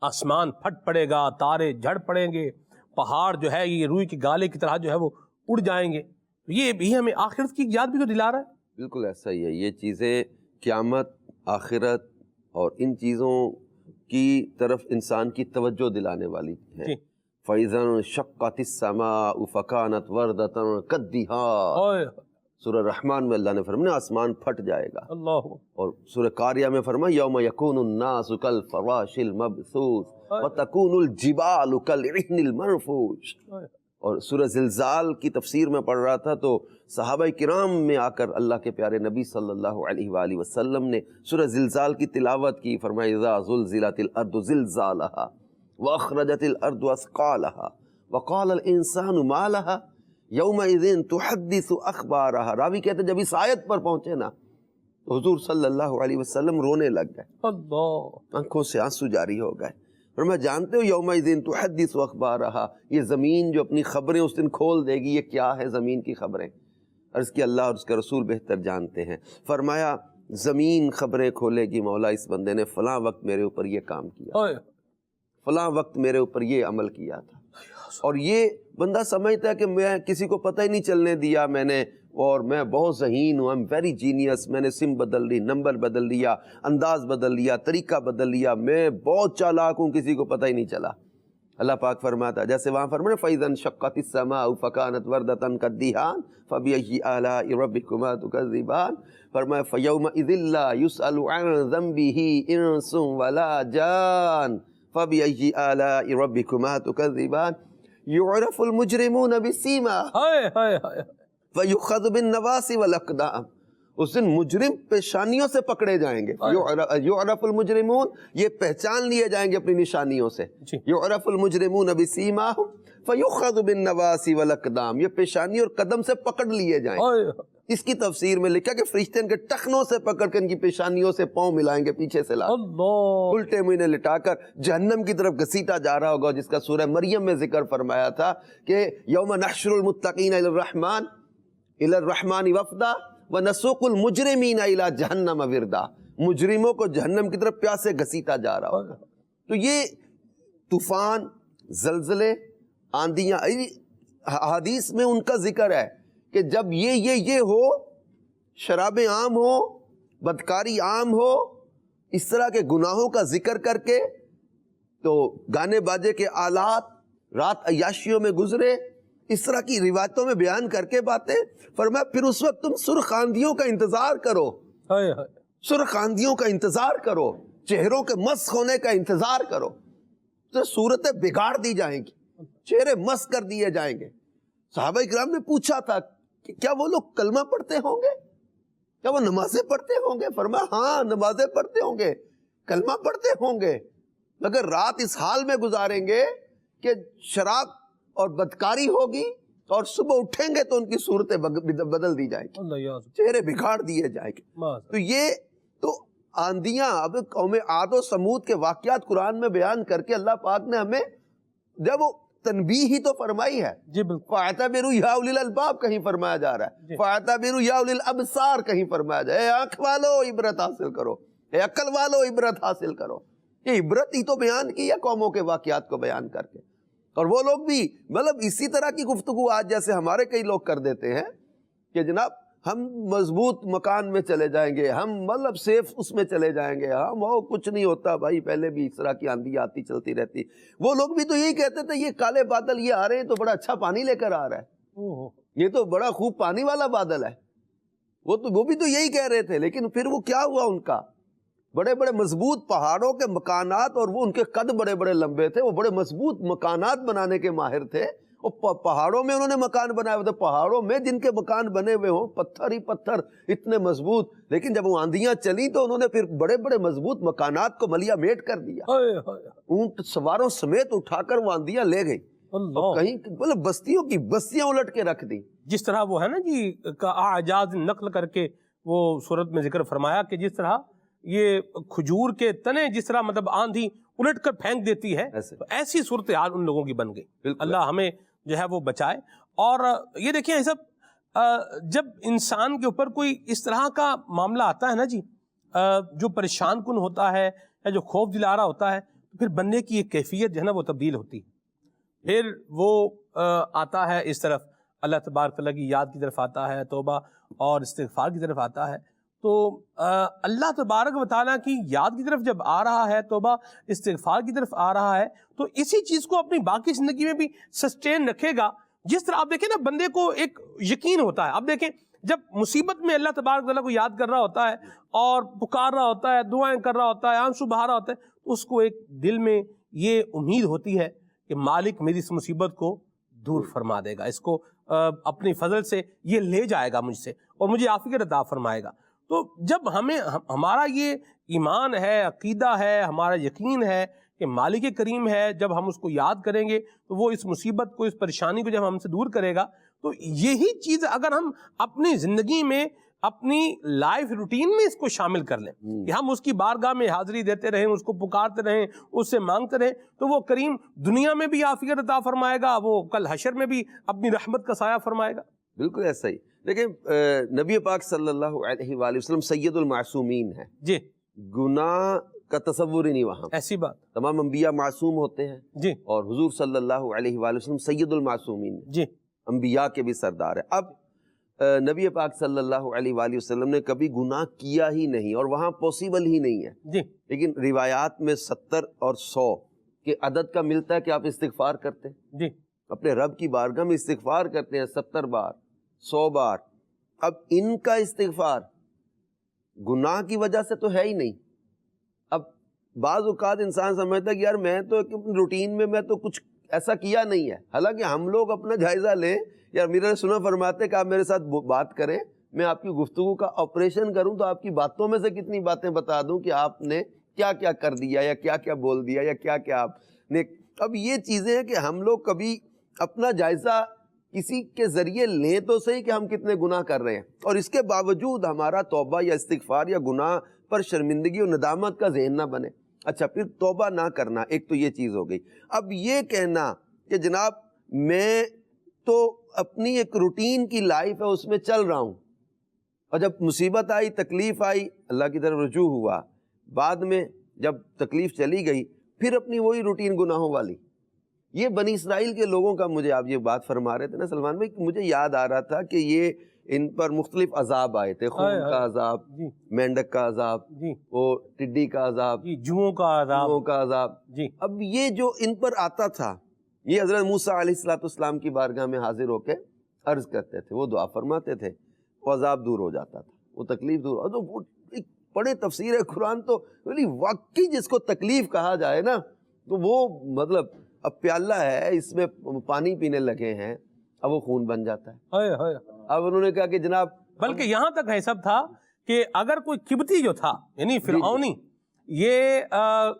آسمان پھٹ پڑے گا، تارے جھڑ پڑیں گے، پہاڑ جو ہے یہ روئی کے گالے کی طرح جو ہے وہ اڑ جائیں گے. یہ بھی ہمیں آخرت کی یاد بھی تو دلا رہا ہے. بالکل ایسا ہی ہے. یہ چیزیں قیامت، آخرت اور ان چیزوں کی طرف انسان کی توجہ دلانے والی ہیں. فَإِذَا انشَقَّتِ السَّمَاءُ فَكَانَتْ وَرْدَةً كَالدِّهَانِ. سورہ رحمان میں اللہ نے فرمایا آسمان پھٹ جائے گا. اللہ. اور سورہ قاریہ میں فرمایا یوم یکون الناس کالفراش المبثوث وتکون الجبال کالعہن المنفوش. اور سورہ زلزال کی تفسیر میں پڑھ رہا تھا تو صحابہ کرام میں آ کر اللہ کے پیارے نبی صلی اللہ علیہ وآلہ وسلم نے سورہ زلزال کی تلاوت کی. فرمایا اذا زلزلت الارض زلزالها واخرجت الارض اثقالها وقال الانسان ما لها یومئذ تحدث اخبارها. راوی کہتے ہیں جب اس آیت پر پہنچے نا تو حضور صلی اللہ علیہ وسلم رونے لگ گئے. اللہ. آنکھوں سے آنسو جاری ہو گئے. اور میں جانتے ہو یومئذ تحدث اخبارها، یہ زمین جو اپنی خبریں اس دن کھول دے گی. یہ کیا ہے زمین کی خبریں؟ عرض کی اللہ اور اس کا رسول بہتر جانتے ہیں. فرمایا زمین خبریں کھولے گی مولا اس بندے نے فلاں وقت میرے اوپر یہ کام کیا، فلاں وقت میرے اوپر یہ عمل کیا تھا. اور یہ بندہ سمجھتا ہے کہ میں کسی کو پتہ ہی نہیں چلنے دیا میں نے، اور میں بہت ذہین ہوں، I'm very genius، میں نے سم بدل لی، نمبر بدل لیا، انداز بدل لیا، طریقہ بدل لیا، میں بہت چالاک ہوں، کسی کو پتہ ہی نہیں چلا. اللہ پاک فرماتا جیسے وہاں فرمایا فَإِذَا انشَقَّتِ السَّمَاءُ فَكَانَتْ وَرْدَةً كَالدِّهَانِ فَبِأَيِّ آلَاءِ رَبِّكُمَا تُكَذِّبَانِ. فرمایا فَيَوْمَئِذٍ لَا يُسْأَلُ عَنْ ذَنبِهِ إِنسٌ وَلَا جَانٌ فَبِأَيِّ آلَاءِ رَبِّكُمَا تُكَذِّبَانِ. يُعْرَفُ الْمُجْرِمُونَ بِالسِّيمَاهُمْ وَيُؤْخَذُ بِالنَّوَاصِ وَالْأَقْدَامِ. اس دن مجرم پیشانیوں سے پکڑے جائیں گے. یعرف المجرمون، یہ پہچان لیے جائیں گے اپنی نشانیوں سے. یعرف المجرمون بسیماہم فیؤخذ بالنواصی والاقدام، یہ پیشانی اور قدم سے پکڑ لیے جائیں. اس کی تفسیر میں لکھا کہ فرشتے ان کے ٹخنوں سے پکڑ کر ان کی پیشانیوں سے پاؤں ملائیں گے پیچھے سے لا الٹے منہ انہیں لٹا کر جہنم کی طرف گھسیٹا جا رہا ہوگا، جس کا سورہ مریم میں ذکر فرمایا تھا کہ یوم نحشر المتقین الی الرحمن وفدا وَنَسُوقُ الْمُجْرِمِينَ إِلَى جَهَنَّمَ وِرْدًا. مجرموں کو جہنم کی طرف پیاسے گھسیٹا جا رہا ہوگا. تو یہ طوفان، زلزلے، آندیاں، حدیث میں ان کا ذکر ہے کہ جب یہ ہو، شرابیں عام ہو، بدکاری عام ہو، اس طرح کے گناہوں کا ذکر کر کے تو گانے باجے کے آلات رات عیاشیوں میں گزرے، اس طرح کی روایتوں میں بیان کر کے باتیں فرمایا پھر اس وقت تم سرخ آندھیوں کا انتظار کرو. سرخ آندھیوں کا انتظار کرو، چہروں کے مسخ ہونے کا انتظار کرو. تو صورتیں بگاڑ دی جائیں گی، چہرے مسخ کر دیے جائیں گے. صحابہ کرام نے پوچھا تھا کہ کیا وہ لوگ کلمہ پڑھتے ہوں گے، کیا وہ نمازیں پڑھتے ہوں گے؟ فرمایا ہاں نمازیں پڑھتے ہوں گے، کلمہ پڑھتے ہوں گے، مگر رات اس حال میں گزاریں گے کہ شراب اور بدکاری ہوگی اور صبح اٹھیں گے تو ان کی صورتیں بدل دی جائیں گی، چہرے بگاڑ دیے جائیں گے. تو یہ تو آندیاں، اب قوم عاد و سمود کے واقعات قرآن میں بیان کر کے اللہ پاک نے ہمیں جب وہ تنبیہ ہی تو فرمائی ہے. جی بالکل. فَاعْتَبِرُوا يَا أُولِي الْأَلْبَابِ کہیں فرمایا جا رہا ہے. فَاعْتَبِرُوا يَا أُولِي الْأَبْصَارِ کہیں فرمایا جا رہا ہے. اے آنکھ والو عبرت حاصل کرو، اے عقل والو عبرت حاصل کرو. یہ عبرت ہی تو بیان کی ہے قوموں کے واقعات کو بیان کر کے. اور وہ لوگ بھی مطلب اسی طرح کی گفتگو آج جیسے ہمارے کئی لوگ کر دیتے ہیں کہ جناب ہم مضبوط مکان میں چلے جائیں گے، ہم مطلب سیف اس میں چلے جائیں گے، ہم وہ کچھ نہیں ہوتا بھائی، پہلے بھی اس طرح کی آندھی آتی چلتی رہتی. وہ لوگ بھی تو یہی کہتے تھے یہ کالے بادل یہ آ رہے ہیں تو بڑا اچھا پانی لے کر آ رہا ہے، یہ تو بڑا خوب پانی والا بادل ہے. وہ بھی تو یہی کہہ رہے تھے. لیکن پھر وہ کیا ہوا، ان کا بڑے بڑے مضبوط پہاڑوں کے مکانات، اور وہ ان کے قد بڑے بڑے لمبے تھے، وہ بڑے مضبوط مکانات بنانے کے ماہر تھے. اور پہاڑوں میں انہوں نے مکان بنائے ہوئے تھے، پہاڑوں میں جن کے مکان بنے ہوئے ہوں پتھر ہی پتھر اتنے مضبوط. لیکن جب وہ آندیاں چلیں تو انہوں نے پھر بڑے بڑے مضبوط مکانات کو ملیا میٹ کر دیا، اونٹ سواروں سمیت اٹھا کر وہ آندیاں لے گئی، کہیں مطلب بستیوں کی بستیاں الٹ کے رکھ دی. جس طرح وہ ہے نا جی اعجاز نقل کر کے وہ صورت میں ذکر فرمایا کہ جس طرح یہ کھجور کے تنے جس طرح مطلب آندھی الٹ کر پھینک دیتی ہے، ایسی صورتحال ان لوگوں کی بن گئی. اللہ ہمیں جو ہے وہ بچائے. اور یہ دیکھیں سب جب انسان کے اوپر کوئی اس طرح کا معاملہ آتا ہے نا جی جو پریشان کن ہوتا ہے یا جو خوف دلا رہا ہوتا ہے، تو پھر بندے کی ایک کیفیت جو ہے نا وہ تبدیل ہوتی ہے. پھر وہ آتا ہے اس طرف اللہ تبارک تعالیٰ کی یاد کی طرف آتا ہے، توبہ اور استغفار کی طرف آتا ہے. تو اللہ تبارک و تعالیٰ کی یاد کی طرف جب آ رہا ہے، توبہ استغفار کی طرف آ رہا ہے، تو اسی چیز کو اپنی باقی زندگی میں بھی سسٹین رکھے گا. جس طرح آپ دیکھیں نا بندے کو ایک یقین ہوتا ہے. آپ دیکھیں جب مصیبت میں اللہ تبارک و تعالیٰ کو یاد کر رہا ہوتا ہے اور پکار رہا ہوتا ہے، دعائیں کر رہا ہوتا ہے، آنسو بہا رہا ہوتا ہے، تو اس کو ایک دل میں یہ امید ہوتی ہے کہ مالک میری اس مصیبت کو دور فرما دے گا، اس کو اپنی فضل سے یہ لے جائے گا مجھ سے اور مجھے عافیت عطا فرمائے گا. تو جب ہمارا یہ ایمان ہے، عقیدہ ہے، ہمارا یقین ہے کہ مالک کریم ہے، جب ہم اس کو یاد کریں گے تو وہ اس مصیبت کو، اس پریشانی کو جب ہم سے دور کرے گا، تو یہی چیز اگر ہم اپنی زندگی میں، اپنی لائف روٹین میں اس کو شامل کر لیں کہ ہم اس کی بارگاہ میں حاضری دیتے رہیں، اس کو پکارتے رہیں، اس سے مانگتے رہیں، تو وہ کریم دنیا میں بھی عافیت عطا فرمائے گا، وہ کل حشر میں بھی اپنی رحمت کا سایہ فرمائے گا. بالکل ایسا ہی. دیکھیں نبی پاک صلی اللہ علیہ وآلہ وسلم سید المعصومین ہیں. جی. گناہ کا تصور ہی نہیں وہاں. ایسی بات. تمام انبیاء معصوم ہوتے ہیں. جی. اور حضور صلی اللہ علیہ وآلہ وسلم سید المعصومین. جی. انبیاء کے بھی سردار ہیں. اب نبی پاک صلی اللہ علیہ وآلہ وسلم نے کبھی گناہ کیا ہی نہیں، اور وہاں پوسیبل ہی نہیں ہے. جی. لیکن روایات میں 70 اور 100 کے عدد کا ملتا ہے کہ آپ استغفار کرتے ہیں. جی. اپنے رب کی بارگاہ میں استغفار کرتے ہیں 70 بار، 100 بار. اب ان کا استغفار گناہ کی وجہ سے تو ہے ہی نہیں. اب بعض اوقات انسان سمجھتا ہے کہ یار میں تو روٹین میں تو کچھ ایسا کیا نہیں ہے. حالانکہ ہم لوگ اپنا جائزہ لیں. یار میرا سنا فرماتے کہ آپ میرے ساتھ بات کریں، میں آپ کی گفتگو کا آپریشن کروں تو آپ کی باتوں میں سے کتنی باتیں بتا دوں کہ آپ نے کیا کیا کر دیا یا کیا کیا بول دیا یا کیا کیا آپ نے. اب یہ چیزیں ہیں کہ ہم لوگ کبھی اپنا جائزہ کسی کے ذریعے لیں تو صحیح کہ ہم کتنے گناہ کر رہے ہیں، اور اس کے باوجود ہمارا توبہ یا استغفار یا گناہ پر شرمندگی اور ندامت کا ذہن نہ بنے. اچھا، پھر توبہ نہ کرنا ایک تو یہ چیز ہو گئی. اب یہ کہنا کہ جناب میں تو اپنی ایک روٹین کی لائف ہے اس میں چل رہا ہوں، اور جب مصیبت آئی، تکلیف آئی، اللہ کی طرف رجوع ہوا، بعد میں جب تکلیف چلی گئی پھر اپنی وہی روٹین گناہوں والی. یہ بنی اسرائیل کے لوگوں کا، مجھے آپ یہ بات فرما رہے تھے نا سلمان بھائی، مجھے یاد آ رہا تھا کہ یہ ان پر مختلف عذاب آئے تھے. خون کا عذاب، مینڈک کا عذاب، وہ ٹڈی کا عذاب، جوؤں کا عذاب. اب یہ جو ان پر آتا تھا، یہ حضرت موسیٰ علیہ السلام کی بارگاہ میں حاضر ہو کے عرض کرتے تھے، وہ دعا فرماتے تھے، وہ عذاب دور ہو جاتا تھا، وہ تکلیف دور ہو. تو ایک بڑے تفسیر قرآن تو واقعی جس کو تکلیف کہا جائے نا، تو وہ مطلب اب پیالہ ہے، اس میں پانی پینے لگے ہیں، اب وہ خون بن جاتا ہے. اب انہوں نے کہا کہ جناب، بلکہ یہاں تک ہے سب تھا کہ اگر کوئی قبطی جو تھا یعنی فرعونی یہ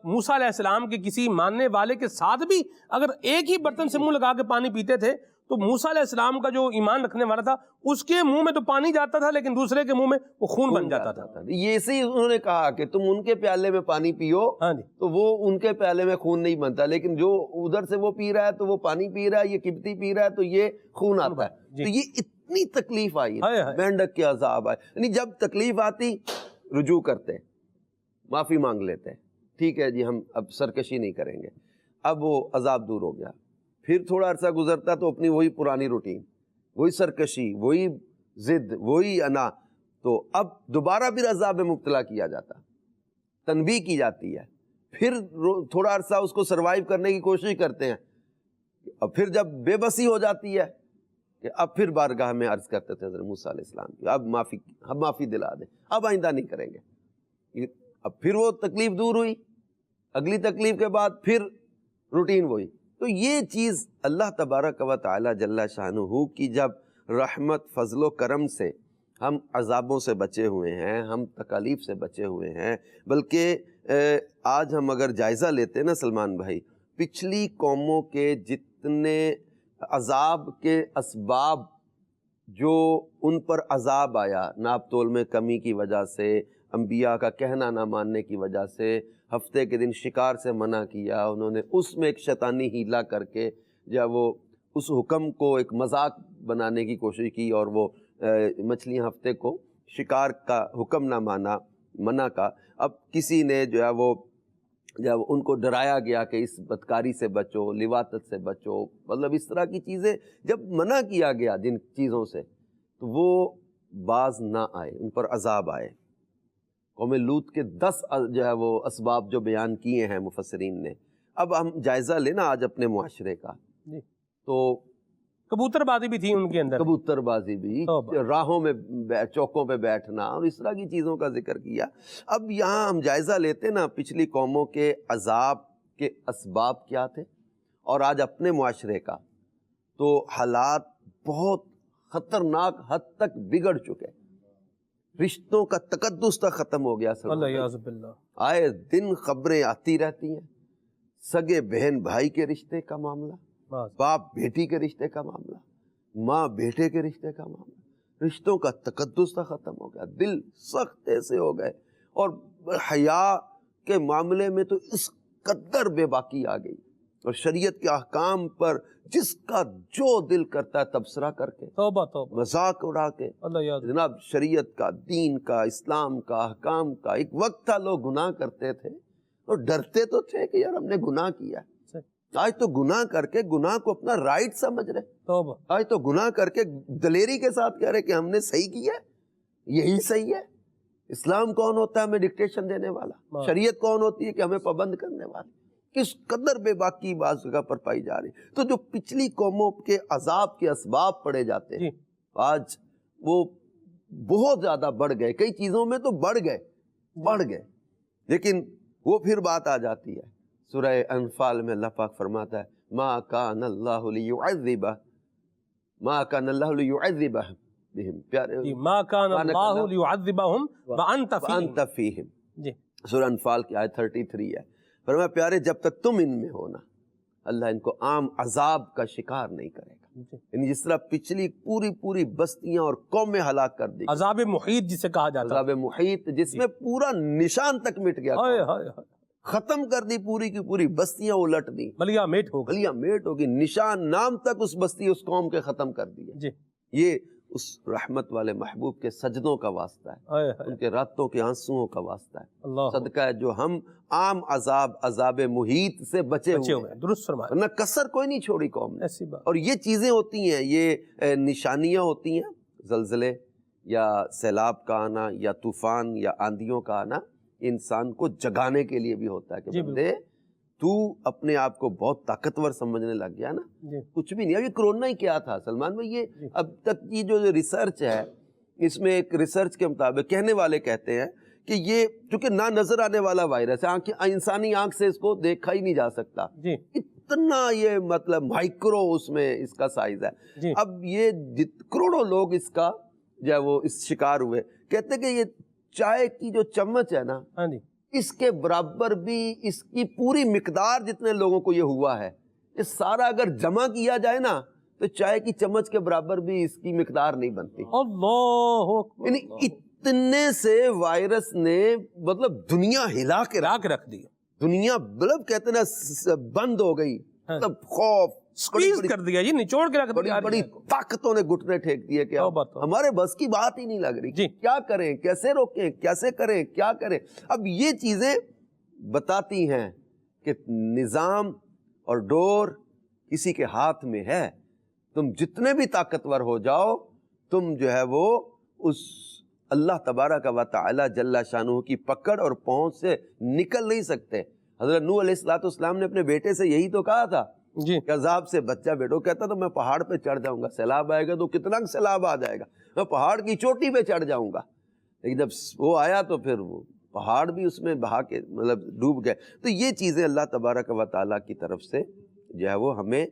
موسیٰ علیہ السلام کے کسی ماننے والے کے ساتھ بھی اگر ایک ہی برتن سے منہ لگا کے پانی پیتے تھے تو موسیٰ علیہ السلام کا جو ایمان رکھنے والا تھا اس کے منہ میں تو پانی جاتا تھا لیکن دوسرے کے منہ میں وہ خون بن جاتا تھا. یہ اسی انہوں نے کہا کہ تم ان کے پیالے میں پانی پیو تو وہ ان کے پیالے میں خون نہیں بنتا، لیکن جو ادھر سے وہ پی رہا ہے تو وہ پانی پی رہا ہے، یہ قبطی پی رہا ہے تو یہ خون آتا ہے. تو یہ اتنی تکلیف آئی، مینڈک کے عذاب آئے. یعنی جب تکلیف آتی رجوع کرتے، معافی مانگ لیتے، ٹھیک ہے جی ہم اب سرکشی نہیں کریں گے. اب وہ عذاب دور ہو گیا، پھر تھوڑا عرصہ گزرتا تو اپنی وہی پرانی روٹین، وہی سرکشی، وہی ضد، وہی انا. تو اب دوبارہ پھر عذاب میں مبتلا کیا جاتا، تنبیہ کی جاتی ہے، پھر تھوڑا عرصہ اس کو سروائیو کرنے کی کوشش کرتے ہیں. اب پھر جب بے بسی ہو جاتی ہے کہ اب پھر بارگاہ میں عرض کرتے تھے حضرت موسیٰ علیہ السلام کی اب معافی دلا دیں، اب آئندہ نہیں کریں گے. اب پھر وہ تکلیف دور ہوئی، اگلی تکلیف کے بعد پھر روٹین وہی. تو یہ چیز اللہ تبارک و تعالی جل شانہ کی جب رحمت فضل و کرم سے ہم عذابوں سے بچے ہوئے ہیں، ہم تکالیف سے بچے ہوئے ہیں. بلکہ آج ہم اگر جائزہ لیتے نا سلمان بھائی، پچھلی قوموں کے جتنے عذاب کے اسباب جو ان پر عذاب آیا، ناپ تول میں کمی کی وجہ سے، انبیاء کا کہنا نہ ماننے کی وجہ سے، ہفتے کے دن شکار سے منع کیا، انہوں نے اس میں ایک شیطانی ہیلا کر کے جب وہ اس حکم کو ایک مذاق بنانے کی کوشش کی اور وہ مچھلیاں ہفتے کو شکار کا حکم نہ مانا، منع کا. اب کسی نے جو ہے وہ جب ان کو ڈرایا گیا کہ اس بدکاری سے بچو، لواطت سے بچو، مطلب اس طرح کی چیزیں جب منع کیا گیا جن چیزوں سے تو وہ باز نہ آئے، ان پر عذاب آئے. قوم لوط کے 10 جو ہے وہ اسباب جو بیان کیے ہیں مفسرین نے. اب ہم جائزہ لینا آج اپنے معاشرے کا، تو کبوتر بازی بھی تھی ان کے اندر، کبوتر بازی بھی، راہوں میں چوکوں پہ بیٹھنا اور اس طرح کی چیزوں کا ذکر کیا. اب یہاں ہم جائزہ لیتے نا پچھلی قوموں کے عذاب کے اسباب کیا تھے اور آج اپنے معاشرے کا، تو حالات بہت خطرناک حد تک بگڑ چکے. رشتوں کا تقدس تک ختم ہو گیا. آئے دن خبریں آتی رہتی ہیں، سگے بہن بھائی کے رشتے کا معاملہ، باپ بیٹی کے رشتے کا معاملہ، ماں بیٹے کے رشتے کا معاملہ. رشتوں کا تقدس تک ختم ہو گیا، دل سخت ایسے ہو گئے. اور حیا کے معاملے میں تو اس قدر بے باکی آ گئی، اور شریعت کے احکام پر جس کا جو دل کرتا ہے تبصرہ کر کے، مذاق اڑا کے، جناب شریعت کا، دین کا، اسلام کا، احکام کا. ایک وقت تھا لوگ گناہ کرتے تھے اور ڈرتے تو تھے کہ یار ہم نے گناہ کیا. آج تو گناہ کر کے گناہ کو اپنا رائٹ سمجھ رہے. آج تو گناہ کر کے دلیری کے ساتھ کہہ رہے کہ ہم نے صحیح کیا، یہی صحیح ہے. اسلام کون ہوتا ہے ہمیں ڈکٹیشن دینے والا؟ شریعت کون ہوتی ہے کہ ہمیں پابند کرنے والی؟ کس قدر بے باکی بعض جگہ پر پائی جا رہی. تو جو پچھلی قوموں کے عذاب کے اسباب پڑے جاتے ہیں آج وہ بہت زیادہ بڑھ گئے. کئی چیزوں میں تو بڑھ گئے، لیکن وہ پھر بات آ جاتی ہے. سورہ انفال میں اللہ پاک فرماتا ہے ما کان اللہ لیعذبہم، پیارے ما کان اللہ لیعذبہم وانت فیہم. سورہ انفال کی آیت 33 ہے. فرمایا پیارے جب تک تم ان میں ہونا اللہ ان کو عام عذاب کا شکار نہیں کرے گا. یعنی جس طرح پچھلی پوری بستیاں اور قومیں ہلاک کر دی، عذاب محیط جسے کہا جاتا ہے، عذاب محیط جس میں پورا نشان تک مٹ گیا، ختم کر دی پوری کی پوری بستیاں الٹ دی، بلیا میٹ ہوگی، نشان نام تک اس بستی اس قوم کے ختم کر دیے. یہ اس رحمت والے محبوب کے سجدوں کا واسطہ ہے، ان کے راتوں کے آنسوؤں کا واسطہ ہے، صدقہ ہے جو ہم عام عذاب محیط سے بچے ہوئے. درست فرمایا، نہ کسر کوئی نہیں چھوڑی قوم نے. اور یہ چیزیں ہوتی ہیں، یہ نشانیاں ہوتی ہیں، زلزلے یا سیلاب کا آنا یا طوفان یا آندھیوں کا آنا انسان کو جگانے کے لیے بھی ہوتا ہے کہ بندے تو اپنے آپ کو بہت طاقتور سمجھنے لگ گیا نا، کچھ بھی نہیں. اب یہ کرونا ہی کیا تھا سلمان بھائی؟ یہ اب تک کی جو ریسرچ ہے، اس میں ایک ریسرچ کے مطابق کہنے والے کہتے ہیں کہ یہ چونکہ نہ نظر آنے والا وائرس ہے، انسانی آنکھ سے اس کو دیکھا ہی نہیں جا سکتا، اتنا یہ مطلب مائکرو اس میں اس کا سائز ہے. اب یہ کروڑوں لوگ اس کا جو ہے وہ اس شکار ہوئے. کہتے کہ یہ چائے کی جو چمچ ہے نا، اس کے برابر بھی اس کی پوری مقدار جتنے لوگوں کو یہ ہوا ہے، یہ سارا اگر جمع کیا جائے نا تو چائے کی چمچ کے برابر بھی اس کی مقدار نہیں بنتی۔ اللہ اکبر، یعنی اتنے سے وائرس نے مطلب دنیا ہلا کے رکھ دی، دنیا مطلب کہتے ہیں نا بند ہو گئی، مطلب خوف سکویز کر دیا جی، نچوڑ کے رکھ دیا، بڑی طاقتوں نے گھٹنے ٹھیک دیے کہ ہمارے بس کی بات ہی نہیں لگ رہی، جی کیا کریں، کیسے روکیں، کیسے کریں، کیا کریں۔ اب یہ چیزیں بتاتی ہیں کہ نظام اور ڈور کسی کے ہاتھ میں ہے، تم جتنے بھی طاقتور ہو جاؤ، تم جو ہے وہ اس اللہ تبارک و تعالی جل شانہ کی پکڑ اور پہنچ سے نکل نہیں سکتے۔ حضرت نوح علیہ السلام نے اپنے بیٹے سے یہی تو کہا تھا جی کہ عذاب سے بچہ بیٹو، کہتا تو میں پہاڑ پہ چڑھ جاؤں گا، سیلاب آئے گا تو کتنا سیلاب آ جائے گا، میں پہاڑ کی چوٹی پہ چڑھ جاؤں گا، لیکن جب وہ آیا تو پھر وہ پہاڑ بھی اس میں بہا کے مطلب ڈوب گئے۔ تو یہ چیزیں اللہ تبارک و تعالیٰ کی طرف سے جو ہے وہ ہمیں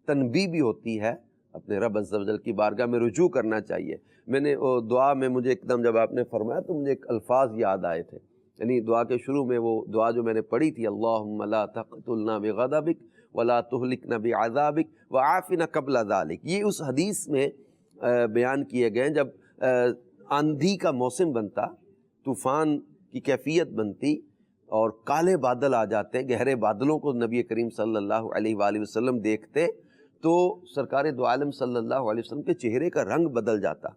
تنبیہ بھی ہوتی ہے، اپنے رب عز و جل کی بارگاہ میں رجوع کرنا چاہیے۔ میں نے وہ دعا میں مجھے ایک دم جب آپ نے فرمایا تو مجھے ایک الفاظ یاد آئے تھے، یعنی دعا کے شروع میں وہ دعا جو میں نے پڑھی تھی، اللہم لا تقتلنا بغضبک ولا تہلکنا بعذابک وعافنا قبل ذلک، یہ اس حدیث میں بیان کیے گئے ہیں۔ جب آندھی کا موسم بنتا، طوفان کی کیفیت بنتی اور کالے بادل آ جاتے، گہرے بادلوں کو نبی کریم صلی اللہ علیہ وآلہ وسلم دیکھتے تو سرکار دو عالم صلی اللہ علیہ وسلم کے چہرے کا رنگ بدل جاتا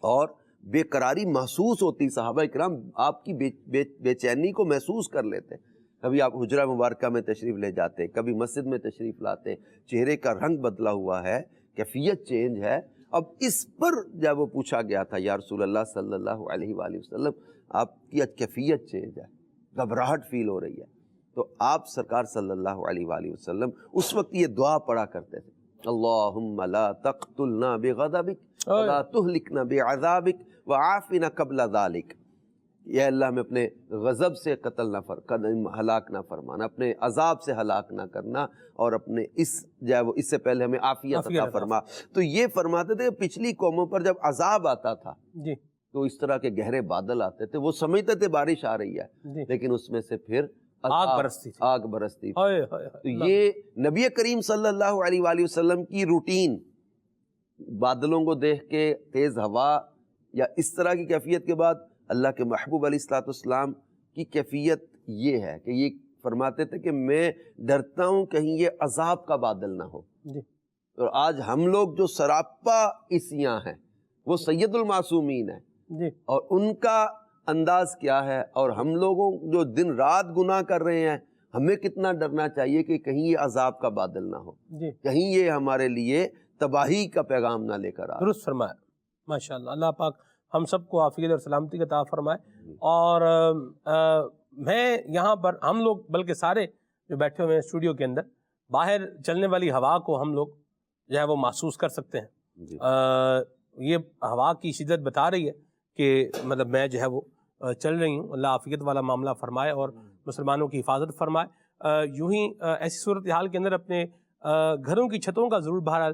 اور بے قراری محسوس ہوتی، صحابہ کرام آپ کی بے چینی کو محسوس کر لیتے۔ کبھی آپ حجرہ مبارکہ میں تشریف لے جاتے، کبھی مسجد میں تشریف لاتے، چہرے کا رنگ بدلا ہوا ہے، کیفیت چینج ہے۔ اب اس پر جب وہ پوچھا گیا تھا یا رسول اللہ صلی اللہ علیہ وآلہ وسلم آپ کی کیفیت چینج ہے، گھبراہٹ فیل ہو رہی ہے، تو آپ سرکار صلی اللہ علیہ وآلہ وسلم اس وقت یہ دعا پڑھا کرتے تھے، اللہم لا تقتلنا بغضبک ولا تہلکنا بعذابک وعافنا قبل ذالک، یا اللہ ہمیں اپنے غضب سے قتل نہ ہلاک نہ فرمانا، اپنے عذاب سے ہلاک نہ کرنا، اور اپنے اس سے پہلے ہمیں عافیت عطا فرما۔ تو یہ فرماتے تھے پچھلی قوموں پر جب عذاب آتا تھا تو اس طرح کے گہرے بادل آتے تھے، وہ سمجھتے تھے بارش آ رہی ہے، لیکن اس میں سے پھر آگ برستی تھی۔ تو یہ نبی کریم صلی اللہ علیہ وآلہ وسلم کی روٹین، بادلوں کو دیکھ کے تیز ہوا یا اس طرح کی کیفیت کے بعد اللہ کے محبوب علیہ الصلوۃ والسلام کی کیفیت یہ ہے کہ یہ فرماتے تھے کہ میں ڈرتا ہوں کہیں یہ عذاب کا بادل نہ ہو۔ اور آج ہم لوگ جو سراپا عیسیاں ہیں، وہ سید المعصومین ہیں، اور ان کا انداز کیا ہے، اور ہم لوگوں جو دن رات گناہ کر رہے ہیں، ہمیں کتنا ڈرنا چاہیے کہ کہیں یہ عذاب کا بادل نہ ہو، کہیں یہ ہمارے لیے تباہی کا پیغام نہ لے کر آئے۔ درست فرمایا، ماشاءاللہ، اللہ پاک ہم سب کو عافیت اور سلامتی کا عطا فرمائے۔ اور میں یہاں پر ہم لوگ بلکہ سارے جو بیٹھے ہوئے ہیں اسٹوڈیو کے اندر، باہر چلنے والی ہوا کو ہم لوگ جو ہے وہ محسوس کر سکتے ہیں۔ یہ ہوا کی شدت بتا رہی ہے کہ مطلب میں جو ہے وہ چل رہی ہوں، اللہ عافیت والا معاملہ فرمائے اور مسلمانوں کی حفاظت فرمائے۔ یوں ہی ایسی صورتحال کے اندر اپنے گھروں کی چھتوں کا ضرور بہرحال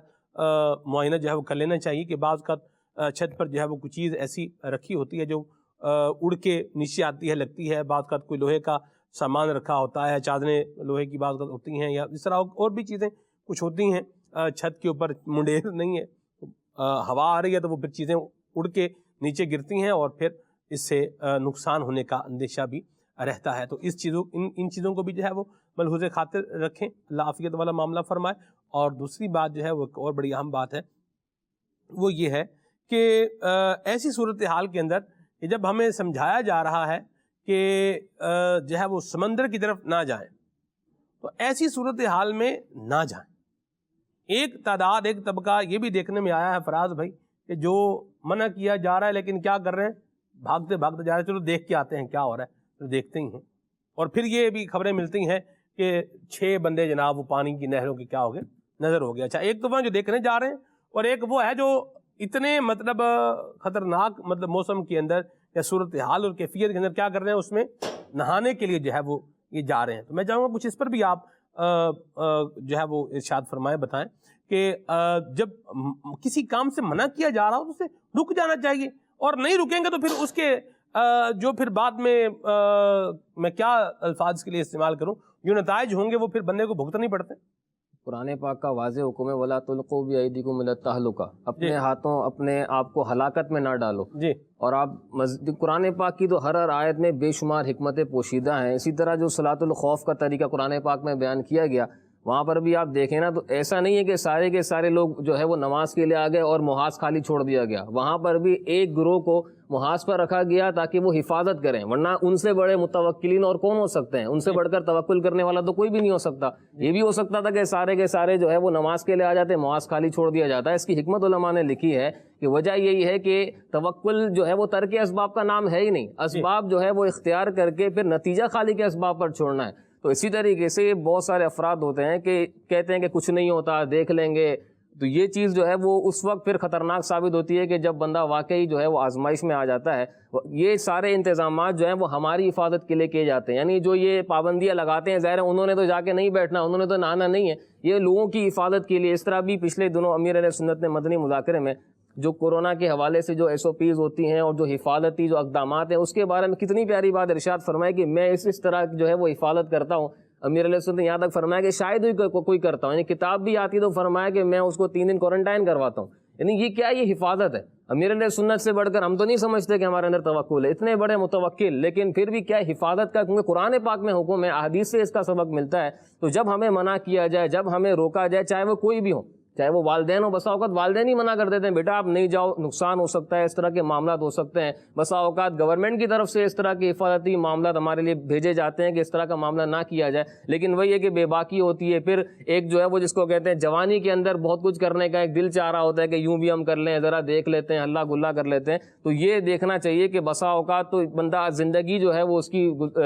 معائنہ جو ہے وہ کر لینا چاہیے کہ بعض کا چھت پر جو ہے وہ کوئی چیز ایسی رکھی ہوتی ہے جو اڑ کے نیچے آتی ہے، لگتی ہے، بعض کا کوئی لوہے کا سامان رکھا ہوتا ہے، چادریں لوہے کی بعض ہوتی ہیں، یا اس طرح اور بھی چیزیں کچھ ہوتی ہیں، چھت کے اوپر منڈیر نہیں ہے، ہوا آ رہی ہے تو وہ پھر چیزیں اڑ کے نیچے گرتی ہیں اور پھر اس سے نقصان ہونے کا اندیشہ بھی رہتا ہے۔ تو ان چیزوں کو بھی جو ہے وہ ملحوظ خاطر رکھیں، اللہ عافیت والا معاملہ فرمائے۔ اور دوسری بات جو ہے وہ ایک اور بڑی اہم بات ہے، وہ یہ ہے کہ ایسی صورتحال کے اندر جب ہمیں سمجھایا جا رہا ہے کہ جو ہے وہ سمندر کی طرف نہ جائیں، تو ایسی صورتحال میں نہ جائیں۔ ایک تعداد، ایک طبقہ یہ بھی دیکھنے میں آیا ہے فراز بھائی کہ جو منع کیا جا رہا ہے لیکن کیا کر رہے ہیں، بھاگتے بھاگتے جا رہے ہیں، چلو دیکھ کے آتے ہیں کیا ہو رہا ہے، تو دیکھتے ہی ہیں۔ اور پھر یہ بھی خبریں ملتی ہیں کہ 6 بندے جناب وہ پانی کی نہروں کے کیا ہو گئے، نظر ہو گیا۔ اچھا، ایک تو وہ جو دیکھنے جا رہے ہیں، اور ایک وہ ہے جو اتنے مطلب خطرناک مطلب موسم کے اندر یا صورتحال اور کیفیت کے اندر کیا کر رہے ہیں، اس میں نہانے کے لیے جو ہے وہ یہ جا رہے ہیں۔ تو میں چاہوں گا کچھ اس پر بھی آپ جو ہے وہ ارشاد فرمائیں، بتائیں کہ جب کسی کام سے منع کیا جا رہا ہو تو اسے رک جانا چاہیے، اور نہیں رکیں گے تو پھر اس کے جو پھر بعد میں کیا الفاظ کے لیے استعمال کروں، جو نتائج ہوں گے وہ پھر بندے کو بھگتنے پڑتے ہیں۔ قرآن پاک کا واضح حکم ہے وَلَا تُلْقُوا بِأَيْدِيكُمْ إِلَى التَّهْلُكَةِ، اپنے ہاتھوں اپنے آپ کو ہلاکت میں نہ ڈالو۔ جی، اور آپ قرآن پاک کی تو ہر آیت میں بے شمار حکمتیں پوشیدہ ہیں۔ اسی طرح جو صلاۃ الخوف کا طریقہ قرآن پاک میں بیان کیا گیا، وہاں پر بھی آپ دیکھیں نا تو ایسا نہیں ہے کہ سارے کے سارے لوگ جو ہے وہ نماز کے لیے آ گئے اور محاذ خالی چھوڑ دیا گیا۔ وہاں پر بھی ایک گروہ کو محاذ پر رکھا گیا تاکہ وہ حفاظت کریں، ورنہ ان سے بڑے متوکلین اور کون ہو سکتے ہیں؟ ان سے بڑھ کر توکل کرنے والا تو کوئی بھی نہیں ہو سکتا۔ یہ بھی ہو سکتا تھا کہ سارے کے سارے جو ہے وہ نماز کے لیے آ جاتے، محاذ خالی چھوڑ دیا جاتا ہے۔ اس کی حکمت علماء نے لکھی ہے کہ وجہ یہی ہے کہ توکل جو ہے وہ ترک اسباب کا نام ہے ہی نہیں، اسباب جو ہے وہ اختیار کر کے پھر نتیجہ خالی کے اسباب پر چھوڑنا ہے۔ تو اسی طریقے سے بہت سارے افراد ہوتے ہیں کہ کہتے ہیں کہ کچھ نہیں ہوتا، دیکھ لیں گے، تو یہ چیز جو ہے وہ اس وقت پھر خطرناک ثابت ہوتی ہے کہ جب بندہ واقعی جو ہے وہ آزمائش میں آ جاتا ہے۔ یہ سارے انتظامات جو ہیں وہ ہماری حفاظت کے لیے کیے جاتے ہیں، یعنی جو یہ پابندیاں لگاتے ہیں ظاہر ہے انہوں نے تو جا کے نہیں بیٹھنا، انہوں نے تو نہانا نہیں ہے، یہ لوگوں کی حفاظت کے لیے۔ اس طرح بھی پچھلے دنوں امیر اہل سنت نے مدنی مذاکرے میں جو کورونا کے حوالے سے جو SOPs ہوتی ہیں اور جو حفاظتی جو اقدامات ہیں اس کے بارے میں کتنی پیاری بات ارشاد فرمائے کہ میں اس طرح جو ہے وہ حفاظت کرتا ہوں۔ امیر علیہ السلام نے یہاں تک فرمایا کہ شاید ہی کوئی کرتا ہوں، یعنی کتاب بھی آتی تو فرمایا کہ میں اس کو 3 دن کوارنٹائن کرواتا ہوں۔ یعنی یہ کیا، یہ حفاظت ہے۔ امیر علیہ سنت سے بڑھ کر ہم تو نہیں سمجھتے کہ ہمارے اندر توکل ہے، اتنے بڑے متوکل، لیکن پھر بھی کیا حفاظت کا، کیونکہ قرآن پاک میں حکم ہے، احادیث سے اس کا سبق ملتا ہے۔ تو جب ہمیں منع کیا جائے، جب ہمیں روکا جائے، چاہے وہ کوئی بھی ہو، چاہے وہ والدین ہو، بسا اوقات والدین ہی منع کر دیتے ہیں بیٹا آپ نہیں جاؤ، نقصان ہو سکتا ہے، اس طرح کے معاملات ہو سکتے ہیں۔ بسا اوقات گورنمنٹ کی طرف سے اس طرح کے حفاظتی معاملات ہمارے لیے بھیجے جاتے ہیں کہ اس طرح کا معاملہ نہ کیا جائے، لیکن وہی ہے کہ بے باکی ہوتی ہے۔ پھر ایک جو ہے وہ جس کو کہتے ہیں جوانی کے اندر بہت کچھ کرنے کا ایک دل چاہ رہا ہوتا ہے کہ یوں بھی ہم کر لیں، ذرا دیکھ لیتے ہیں، ہلا گلا کر لیتے ہیں۔ تو یہ دیکھنا چاہیے کہ بسا اوقات تو بندہ زندگی جو ہے وہ اس کی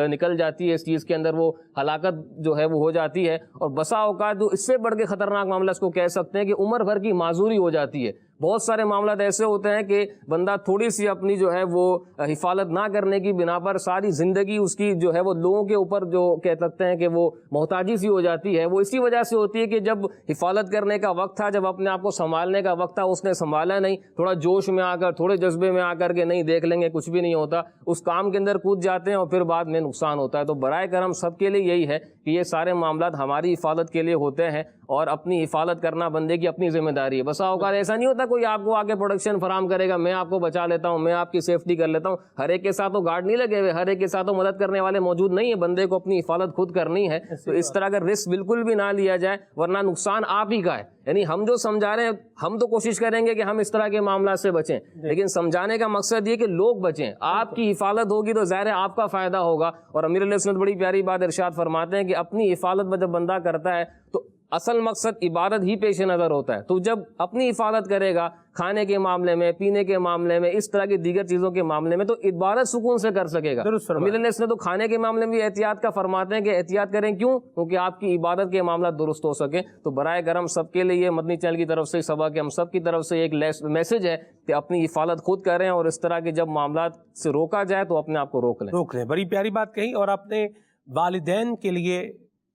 نکل جاتی ہے، اس چیز کے اندر وہ ہلاکت جو ہے وہ ہو جاتی ہے، اور بسا اوقات جو اس سے بڑھ کے خطرناک معاملہ اس کو کہہ سکتے ہیں کہ عمر بھر کی معذوری ہو جاتی ہے۔ بہت سارے معاملات ایسے ہوتے ہیں کہ بندہ تھوڑی سی اپنی جو ہے وہ حفاظت نہ کرنے کی بنا پر ساری زندگی اس کی جو ہے وہ لوگوں کے اوپر جو کہہ سکتے ہیں کہ وہ محتاجی سی ہو جاتی ہے۔ وہ اسی وجہ سے ہوتی ہے کہ جب حفاظت کرنے کا وقت تھا، جب اپنے آپ کو سنبھالنے کا وقت تھا، اس نے سنبھالا نہیں، تھوڑا جوش میں آ کر، تھوڑے جذبے میں آ کر کے نہیں دیکھ لیں گے کچھ بھی نہیں ہوتا، اس کام کے اندر کود جاتے ہیں اور پھر بعد میں نقصان ہوتا ہے۔ تو برائے کرم سب کے لیے یہی ہے کہ یہ سارے معاملات ہماری حفاظت کے لیے ہوتے ہیں، اور اپنی حفاظت کرنا بندے کی اپنی ذمہ داری ہے۔ بسا اوقات ایسا نہیں ہوتا کوئی آپ کو آگے پروڈکشن فراہم کرے گا، میں آپ کو بچا لیتا ہوں، میں آپ کی سیفٹی کر لیتا ہوں۔ ہر ایک کے ساتھ تو گارڈ نہیں لگے ہوئے، ہر ایک کے ساتھ تو مدد کرنے والے موجود نہیں ہیں، بندے کو اپنی حفاظت خود کرنی ہے۔ تو اس طرح کا رسک بالکل بھی نہ لیا جائے، ورنہ نقصان آپ ہی کا ہے۔ یعنی ہم جو سمجھا رہے ہیں، ہم تو کوشش کریں گے کہ ہم اس طرح کے معاملات سے بچیں، لیکن سمجھانے کا مقصد یہ کہ لوگ بچیں۔ آپ کی حفاظت ہوگی تو ظاہر ہے آپ کا فائدہ ہوگا۔ اور امیر علیہ السلام بڑی پیاری بات ارشاد فرماتے ہیں کہ اپنی حفاظت میں جب بندہ کرتا ہے تو اصل مقصد عبادت ہی پیش نظر ہوتا ہے۔ تو جب اپنی حفاظت کرے گا کھانے کے معاملے میں، پینے کے معاملے میں، اس طرح کی دیگر چیزوں کے معاملے میں، تو عبادت سکون سے کر سکے گا۔ امیر علیہ السلام تو کھانے کے معاملے میں بھی احتیاط کا فرماتے ہیں کہ احتیاط کریں، کیوں؟ کیونکہ آپ کی عبادت کے معاملات درست ہو سکیں۔ تو برائے کرم سب کے لیے یہ مدنی چینل کی طرف سے سبق ہے، ہم سب کی طرف سے ایک میسج ہے کہ اپنی حفاظت خود کریں، اور اس طرح کے جب معاملات سے روکا جائے تو اپنے آپ کو روک لیں۔ بڑی پیاری بات کہی، اور اپنے والدین کے لیے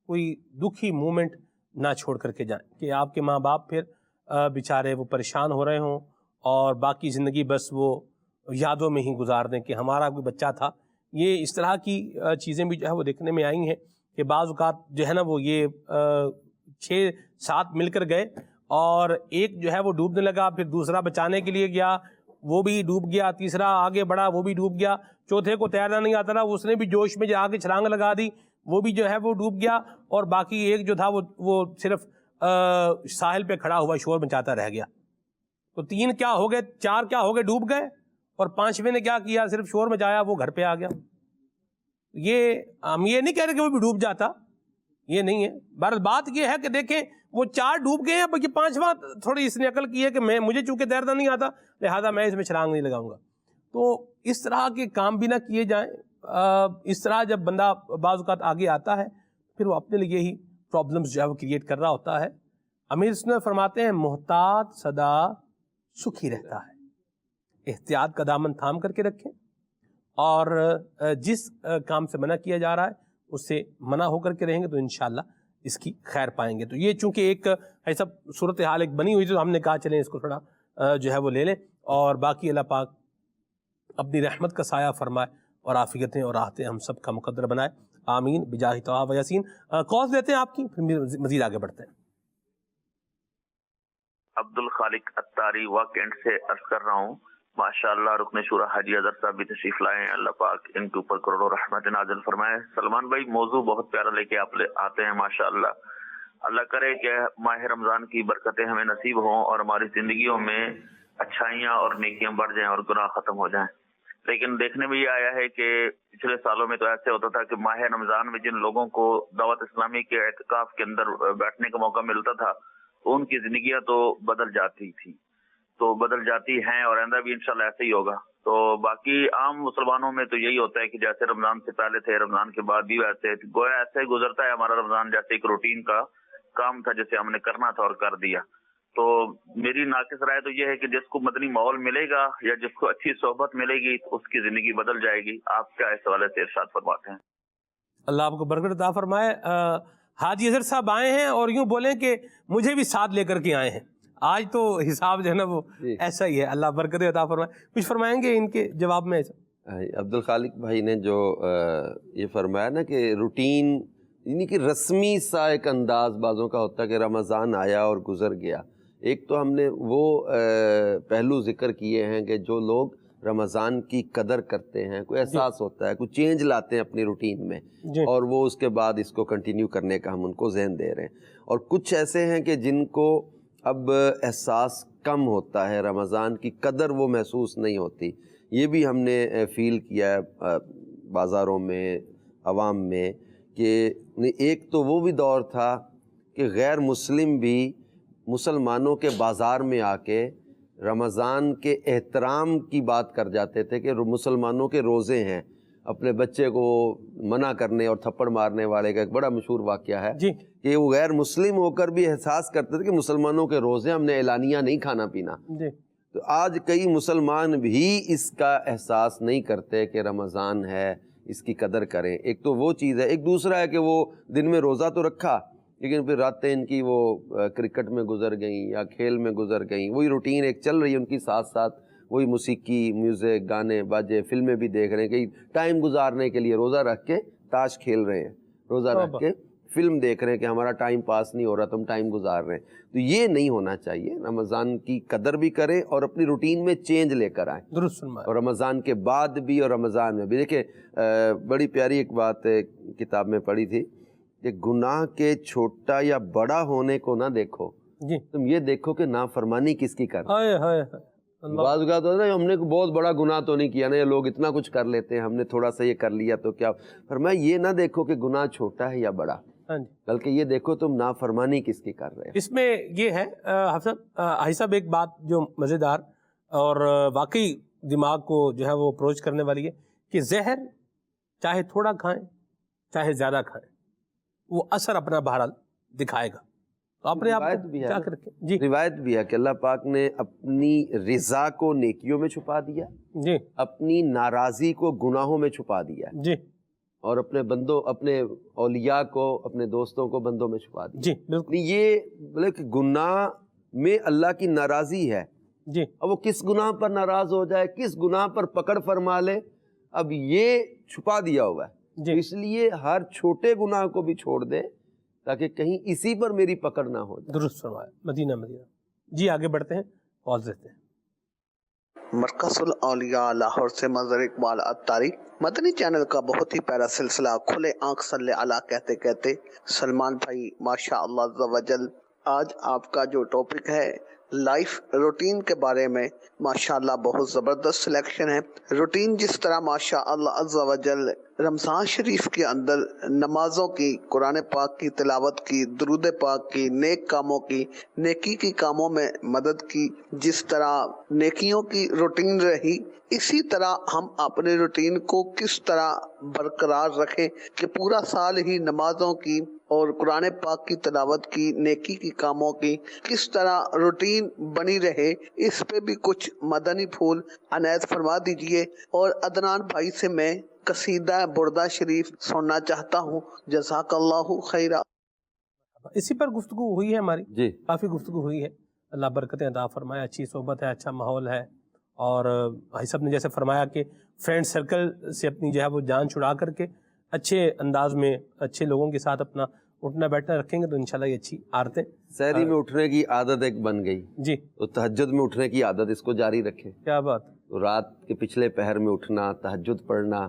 کوئی دکھی مومنٹ نہ چھوڑ کر کے جائیں کہ آپ کے ماں باپ پھر بیچارے وہ پریشان ہو رہے ہوں اور باقی زندگی بس وہ یادوں میں ہی گزار دیں کہ ہمارا کوئی بچہ تھا۔ یہ اس طرح کی چیزیں بھی جو ہے وہ دیکھنے میں آئی ہیں کہ بعض اوقات جو ہے نا وہ یہ 6-7 مل کر گئے، اور ایک جو ہے وہ ڈوبنے لگا، پھر دوسرا بچانے کے لیے گیا، وہ بھی ڈوب گیا، تیسرا آگے بڑھا، وہ بھی ڈوب گیا، چوتھے کو تیرنا نہیں آتا تھا، اس نے بھی جوش میں جا کے چھلانگ لگا دی، وہ بھی جو ہے وہ ڈوب گیا، اور باقی ایک جو تھا وہ صرف ساحل پہ کھڑا ہوا شور مچاتا رہ گیا۔ تو 3 کیا ہو گئے، 4 کیا ہو گئے، ڈوب گئے، اور 5ویں نے کیا کیا، صرف شور مچایا، وہ گھر پہ آ گیا۔ یہ ہم یہ نہیں کہہ رہے کہ وہ بھی ڈوب جاتا، یہ نہیں ہے، بہرحال بات یہ ہے کہ دیکھیں وہ 4 ڈوب گئے ہیں، بلکہ 5واں تھوڑی اس نے عقل کی ہے کہ مجھے چونکہ تیرنا نہیں آتا لہذا میں اس میں چھلانگ نہیں لگاؤں گا۔ تو اس طرح کے کام بھی نہ کیے جائیں۔ اس طرح جب بندہ بعض اوقات آگے آتا ہے پھر وہ اپنے لیے ہی پرابلمز جو ہے وہ کریٹ کر رہا ہوتا ہے۔ امیر سنت فرماتے ہیں محتاط سدا سکھی رہتا ہے۔ احتیاط کا دامن تھام کر کے رکھیں، اور جس کام سے منع کیا جا رہا ہے اس سے منع ہو کر کے رہیں گے تو انشاءاللہ اس کی خیر پائیں گے۔ تو یہ چونکہ ایک ایسا صورتحال ایک بنی ہوئی تو ہم نے کہا چلیں اس کو تھوڑا جو ہے وہ لے لیں، اور باقی اللہ پاک اپنی رحمت کا سایہ فرمائے اور عافیتیں اور راحتیں ہم سب کا مقدر بنائے، آمین بجاہ طہ و یاسین۔ کالز لیتے ہیں آپ کی، پھر مزید آگے بڑھتے ہیں۔ عبد الخالق اتاری واقعینڈ سے عرض کر رہا ہوں، ماشاءاللہ رکن شورا حاجی اظہر صاحب بھی تشریف لائے ہیں، اللہ پاک ان کے اوپر کروڑوں رحمت نازل فرمائے۔ سلمان بھائی موضوع بہت پیارا لے کے آپ آتے ہیں ماشاءاللہ، اللہ کرے کہ ماہ رمضان کی برکتیں ہمیں نصیب ہوں اور ہماری زندگیوں میں اچھائیاں اور نیکیاں بڑھ جائیں اور گناہ ختم ہو جائیں۔ لیکن دیکھنے میں یہ آیا ہے کہ پچھلے سالوں میں تو ایسے ہوتا تھا کہ ماہ رمضان میں جن لوگوں کو دعوت اسلامی کے اعتکاف کے اندر بیٹھنے کا موقع ملتا تھا ان کی زندگیاں تو بدل جاتی تھی، تو بدل جاتی ہیں اور آئندہ بھی انشاءاللہ ایسے ہی ہوگا۔ تو باقی عام مسلمانوں میں تو یہی ہوتا ہے کہ جیسے رمضان سے پہلے تھے رمضان کے بعد بھی ویسے، گویا ایسے ہی گزرتا ہے ہمارا رمضان، جیسے ایک روٹین کا کام تھا جسے ہم نے کرنا تھا اور کر دیا۔ تو میری ناقص رائے تو یہ ہے کہ جس کو مدنی ماحول ملے گا یا جس کو اچھی صحبت ملے گی اس کی زندگی بدل جائے گی۔ آپ کیا اس حوالے سے ارشاد فرماتے ہیں؟ اللہ آپ کو برکت عطا فرمائے۔ حاجی اظہر صاحب آئے ہیں اور یوں بولیں کہ مجھے بھی ساتھ لے کر کے آئے ہیں، آج تو حساب جو ہے نا وہ ایسا ہی ہے، اللہ برکت عطا فرمائے۔ کچھ فرمائیں گے ان کے جواب میں؟ عبد الخالق بھائی نے جو یہ فرمایا نا کہ روٹین یعنی کہ رسمی سا ایک انداز بعضوں کا ہوتا ہے کہ رمضان آیا اور گزر گیا، ایک تو ہم نے وہ پہلو ذکر کیے ہیں کہ جو لوگ رمضان کی قدر کرتے ہیں، کوئی احساس ہوتا ہے، کوئی چینج لاتے ہیں اپنی روٹین میں اور وہ اس کے بعد اس کو کنٹینیو کرنے کا ہم ان کو ذہن دے رہے ہیں، اور کچھ ایسے ہیں کہ جن کو اب احساس کم ہوتا ہے، رمضان کی قدر وہ محسوس نہیں ہوتی۔ یہ بھی ہم نے فیل کیا ہے بازاروں میں، عوام میں، کہ ایک تو وہ بھی دور تھا کہ غیر مسلم بھی مسلمانوں کے بازار میں آ کے رمضان کے احترام کی بات کر جاتے تھے کہ مسلمانوں کے روزے ہیں، اپنے بچے کو منع کرنے اور تھپڑ مارنے والے کا ایک بڑا مشہور واقعہ ہے کہ وہ غیر مسلم ہو کر بھی احساس کرتے تھے کہ مسلمانوں کے روزے، ہم نے اعلانیہ نہیں کھانا پینا۔ تو آج کئی مسلمان بھی اس کا احساس نہیں کرتے کہ رمضان ہے، اس کی قدر کریں۔ ایک تو وہ چیز ہے، ایک دوسرا ہے کہ وہ دن میں روزہ تو رکھا لیکن پھر راتیں ان کی وہ کرکٹ میں گزر گئیں یا کھیل میں گزر گئیں، وہی روٹین ایک چل رہی ہے ان کی، ساتھ ساتھ وہی موسیقی، میوزک، گانے باجے، فلمیں بھی دیکھ رہے ہیں کہ ٹائم گزارنے کے لیے روزہ رکھ کے تاش کھیل رہے ہیں، روزہ رکھ کے فلم دیکھ رہے ہیں کہ ہمارا ٹائم پاس نہیں ہو رہا تو ہم ٹائم گزار رہے ہیں۔ تو یہ نہیں ہونا چاہیے، رمضان کی قدر بھی کریں اور اپنی روٹین میں چینج لے کر آئیں، درست، اور رمضان کے بعد بھی اور رمضان میں بھی۔ دیکھیں بڑی پیاری ایک بات کتاب میں پڑھی تھی کہ گناہ کے چھوٹا یا بڑا ہونے کو نہ دیکھو، تم یہ دیکھو کہ نافرمانی کس کی کر رہے ہیں۔ بعض اوقات ہوتا ہے ہم نے بہت بڑا گناہ تو نہیں کیا نا، یہ لوگ اتنا کچھ کر لیتے ہیں، ہم نے تھوڑا سا یہ کر لیا تو کیا، فرمایا یہ نہ دیکھو کہ گناہ چھوٹا ہے یا بڑا، بلکہ یہ دیکھو تم نافرمانی کس کی کر رہے ہیں۔ اس میں یہ ہے حافظ صاحب ایک بات جو مزیدار اور واقعی دماغ کو جو ہے وہ اپروچ کرنے والی ہے کہ زہر چاہے تھوڑا کھائیں چاہے زیادہ کھائیں وہ اثر اپنا بہرحال دکھائے گا، تو اپنے آپ کو کیا کریں۔ روایت بھی ہے کہ اللہ پاک نے اپنی رضا کو نیکیوں میں چھپا دیا، اپنی ناراضی کو گناہوں میں چھپا دیا، اور اپنے بندوں، اپنے اولیاء کو، اپنے دوستوں کو بندوں میں چھپا دیا۔ یہ بلکہ گناہ میں اللہ کی ناراضی ہے، اب وہ کس گناہ پر ناراض ہو جائے، کس گناہ پر پکڑ فرما لے، اب یہ چھپا دیا ہوا ہے۔ اس لیے ہر چھوٹے گناہ کو بھی چھوڑ دے تاکہ کہیں اسی پر میری پکڑ نہ ہو جائے۔ درست فرمایا، مدینہ۔ جی آگے بڑھتے ہیں، کال دیتے ہیں۔ مرکز الاولیاء لاہور سے مظہر اقبال اتاری، مدنی چینل کا بہت ہی پیارا سلسلہ کھلے آنکھ صلی اللہ کہتے کہتے سلمان بھائی ماشاء اللہ عز و جل، آج آپ کا جو ٹاپک ہے لائف روٹین کے بارے میں، ماشاءاللہ بہت زبردست سلیکشن ہے۔ روٹین جس طرح ماشاء اللہ عز و جل رمضان شریف کے اندر نمازوں کی، قرآن پاک کی تلاوت کی، درود پاک کی، نیک کاموں کی، نیکی کی کاموں میں مدد کی، جس طرح نیکیوں کی روٹین رہی، اسی طرح ہم اپنے روٹین کو کس طرح برقرار رکھیں کہ پورا سال ہی نمازوں کی اور قرآن پاک کی تلاوت کی، نیکی کی کاموں کی کس طرح روٹین بنی رہے، اس پہ بھی کچھ مدنی پھول عنایت فرما دیجئے۔ اور عدنان بھائی سے میں قصیدہ بردہ شریف سننا چاہتا ہوں، جزاک اللہ خیرہ۔ اسی پر گفتگو ہوئی ہے ہماری، کافی گفتگو ہوئی ہے، اللہ برکتیں عطا فرمائے، اچھی صحبت ہے، اچھا ماحول ہے، اور بھائی صاحب نے جیسے فرمایا کہ فرینڈ سرکل سے اپنی جو ہے وہ جان چھڑا کر کے اچھے انداز میں اچھے لوگوں کے ساتھ اپنا اٹھنا بیٹھنا رکھیں گے تو انشاءاللہ یہ اچھی عادتیں. سحری میں اٹھنے کی عادت ایک بن گئی جی. تو تہجد میں اٹھنے کی عادت اس کو جاری رکھیں. کیا بات. رات کے پچھلے پہر میں اٹھنا، تہجد پڑھنا،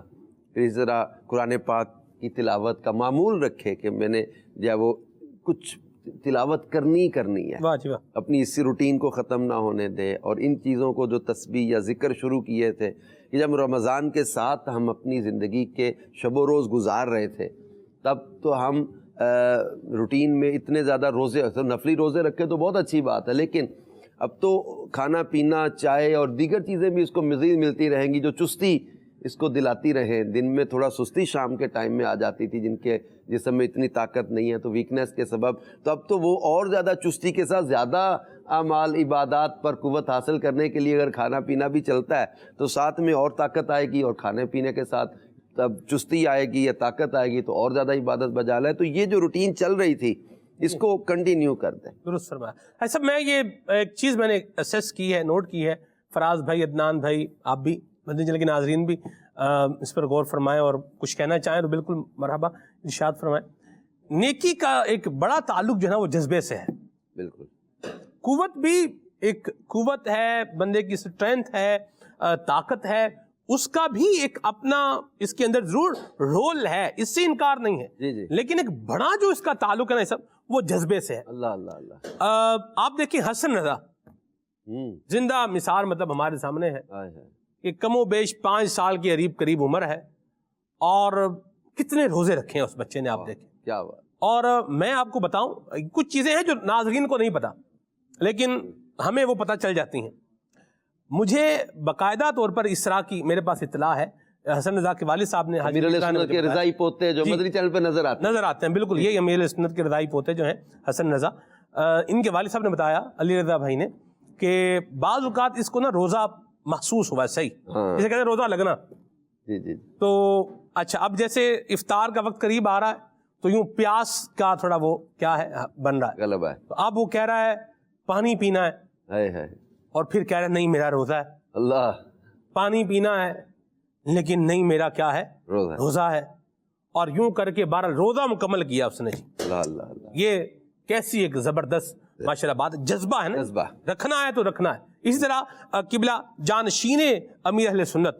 پھر اس طرح قرآن پاک کی تلاوت کا معمول رکھے کہ میں نے جو ہے وہ کچھ تلاوت کرنی ہے. واہ جی واہ. اپنی اسی روٹین کو ختم نہ ہونے دے. اور ان چیزوں کو جو تسبیح یا ذکر شروع کیے تھے کہ جب رمضان کے ساتھ ہم اپنی زندگی کے شب و روز گزار رہے تھے تب تو ہم روٹین میں اتنے زیادہ روزے، نفلی روزے رکھے تو بہت اچھی بات ہے، لیکن اب تو کھانا پینا، چائے اور دیگر چیزیں بھی اس کو مزید ملتی رہیں گی جو چستی اس کو دلاتی رہیں. دن میں تھوڑا سستی شام کے ٹائم میں آ جاتی تھی، جن کے جسم میں اتنی طاقت نہیں ہے تو ویکنیس کے سبب، تو اب تو وہ اور زیادہ چستی کے ساتھ زیادہ اعمال عبادات پر قوت حاصل کرنے کے لیے اگر کھانا پینا بھی چلتا ہے تو ساتھ میں اور طاقت آئے گی، اور کھانے پینے کے ساتھ تب چستی آئے گی یا طاقت آئے گی تو اور زیادہ عبادت بجا لے. تو یہ جو روٹین چل رہی تھی اس کو کنٹینیو کر دیں. درست فرمایا. ایسا میں یہ ایک چیز میں نے اسیس کی ہے، نوٹ کی ہے، فراز بھائی، عدنان بھائی، آپ بھی مدنی چینل کے ناظرین بھی اس پر غور فرمائیں اور کچھ کہنا چاہیں تو بالکل مرحبا ارشاد فرمائیں. نیکی کا ایک بڑا تعلق جو ہے نا وہ جذبے سے ہے. بالکل. قوت بھی ایک قوت ہے، بندے کی اسٹرینتھ ہے، طاقت ہے، اس کا بھی ایک اپنا اس کے اندر ضرور رول ہے، اس سے انکار نہیں ہے. جی جی. لیکن ایک بڑا جو اس کا تعلق ہے نا سب وہ جذبے سے ہے. اللہ اللہ اللہ. آپ دیکھیں حسن رضا زندہ مثال مطلب ہمارے سامنے ہے کہ کم و بیش 5 سال کے قریب عمر ہے اور کتنے روزے رکھے ہیں اس بچے نے، آپ دیکھیں کیا بات. اور میں آپ کو بتاؤں کچھ چیزیں ہیں جو ناظرین کو نہیں پتا لیکن ہمیں وہ پتہ چل جاتی ہیں. مجھے باقاعدہ طور پر اس طرح کی میرے پاس اطلاع ہے. حسن رضا کے والد صاحب نے امیر علیہ سنت کے رضائی پوتے جو مدنی چینل پہ نظر آتے ہیں، بالکل یہی امیر علیہ سنت کے رضائی پوتے جو ہیں حسن رضا، ان کے والد صاحب نے بتایا، علی رضا بھائی نے، کہ بعض اوقات اس کو نا روزہ محسوس ہوا ہے. صحیح جسے کہتے ہیں روزہ لگنا. جی جی. تو اچھا اب جیسے افطار کا وقت قریب آ رہا ہے تو یوں پیاس کا تھوڑا وہ کیا ہے بن رہا ہے، غلبہ ہے. تو اب وہ کہہ رہا ہے پانی پینا ہے، اور پھر کہہ رہا ہے نہیں میرا روزہ ہے. اللہ. پانی پینا ہے لیکن نہیں میرا کیا ہے، روزہ ہے. اور یوں کر کے 12 روزہ مکمل کیا اس نے. اللہ اللہ اللہ. یہ کیسی ایک زبردست ماشاءاللہ بات، جذبہ ہے نا، جذبہ رکھنا ہے تو رکھنا ہے. اسی طرح قبلہ جانشین امیر اہل سنت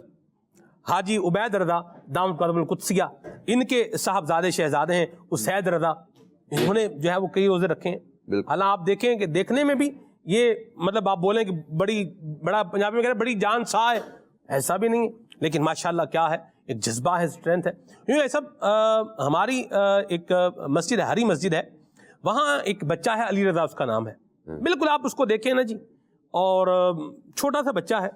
حاجی عبید رضا دامت قدم القدسیہ، ان کے صاحبزادے شہزادے ہیں اسید رضا، انہوں نے جو ہے وہ کئی روزے رکھے ہیں. حالانکہ آپ دیکھیں کہ دیکھنے میں بھی یہ مطلب آپ بولیں کہ بڑا پنجابی میں کہہ رہے بڑی جان سا ہے، ایسا بھی نہیں ہے، لیکن ماشاءاللہ کیا ہے، ایک جذبہ ہے، اسٹرینتھ ہے. یہ سب ہماری ایک مسجد ہے، ہری مسجد ہے، وہاں ایک بچہ ہے علی رضا اس کا نام ہے. بالکل آپ اس کو دیکھیں نا جی، اور چھوٹا سا بچہ ہے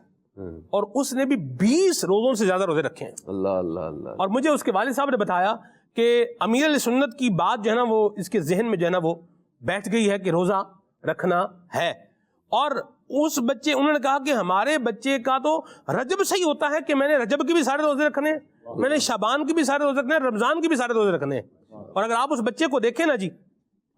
اور اس نے بھی 20 روزوں سے زیادہ روزے رکھے ہیں. اللہ اللہ اللہ. اور مجھے اس کے والد صاحب نے بتایا کہ امیر علیہ سنت کی بات جو ہے نا وہ اس کے ذہن میں جو ہے نا وہ بیٹھ گئی ہے کہ روزہ رکھنا ہے. اور اس بچے انہوں نے کہا کہ ہمارے بچے کا تو رجب سے ہی ہوتا ہے کہ میں نے رجب کے بھی سارے روزے رکھنے ہیں، میں نے شعبان کے بھی سارے روزے رکھنے ہیں، رمضان کے بھی سارے روزے رکھنے ہیں. اور اگر آپ اس بچے کو دیکھیں نا جی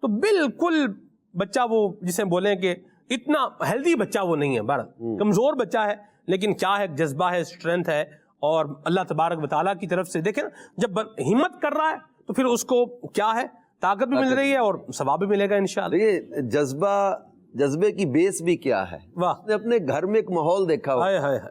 تو بالکل بچہ وہ جسے بولیں کہ اتنا ہیلدی بچہ وہ نہیں ہے، کمزور بچہ ہے، لیکن کیا ہے، جذبہ ہے، اسٹرینتھ ہے. اور اللہ تبارک و تعالیٰ کی طرف سے دیکھیں جب ہمت کر رہا ہے تو پھر اس کو کیا ہے، طاقت بھی مل رہی ہے اور ثواب بھی ملے گا انشاءاللہ. دیکھیے جذبے کی بیس بھی کیا ہے. واہ. نے اپنے گھر میں ایک ماحول دیکھا ہو،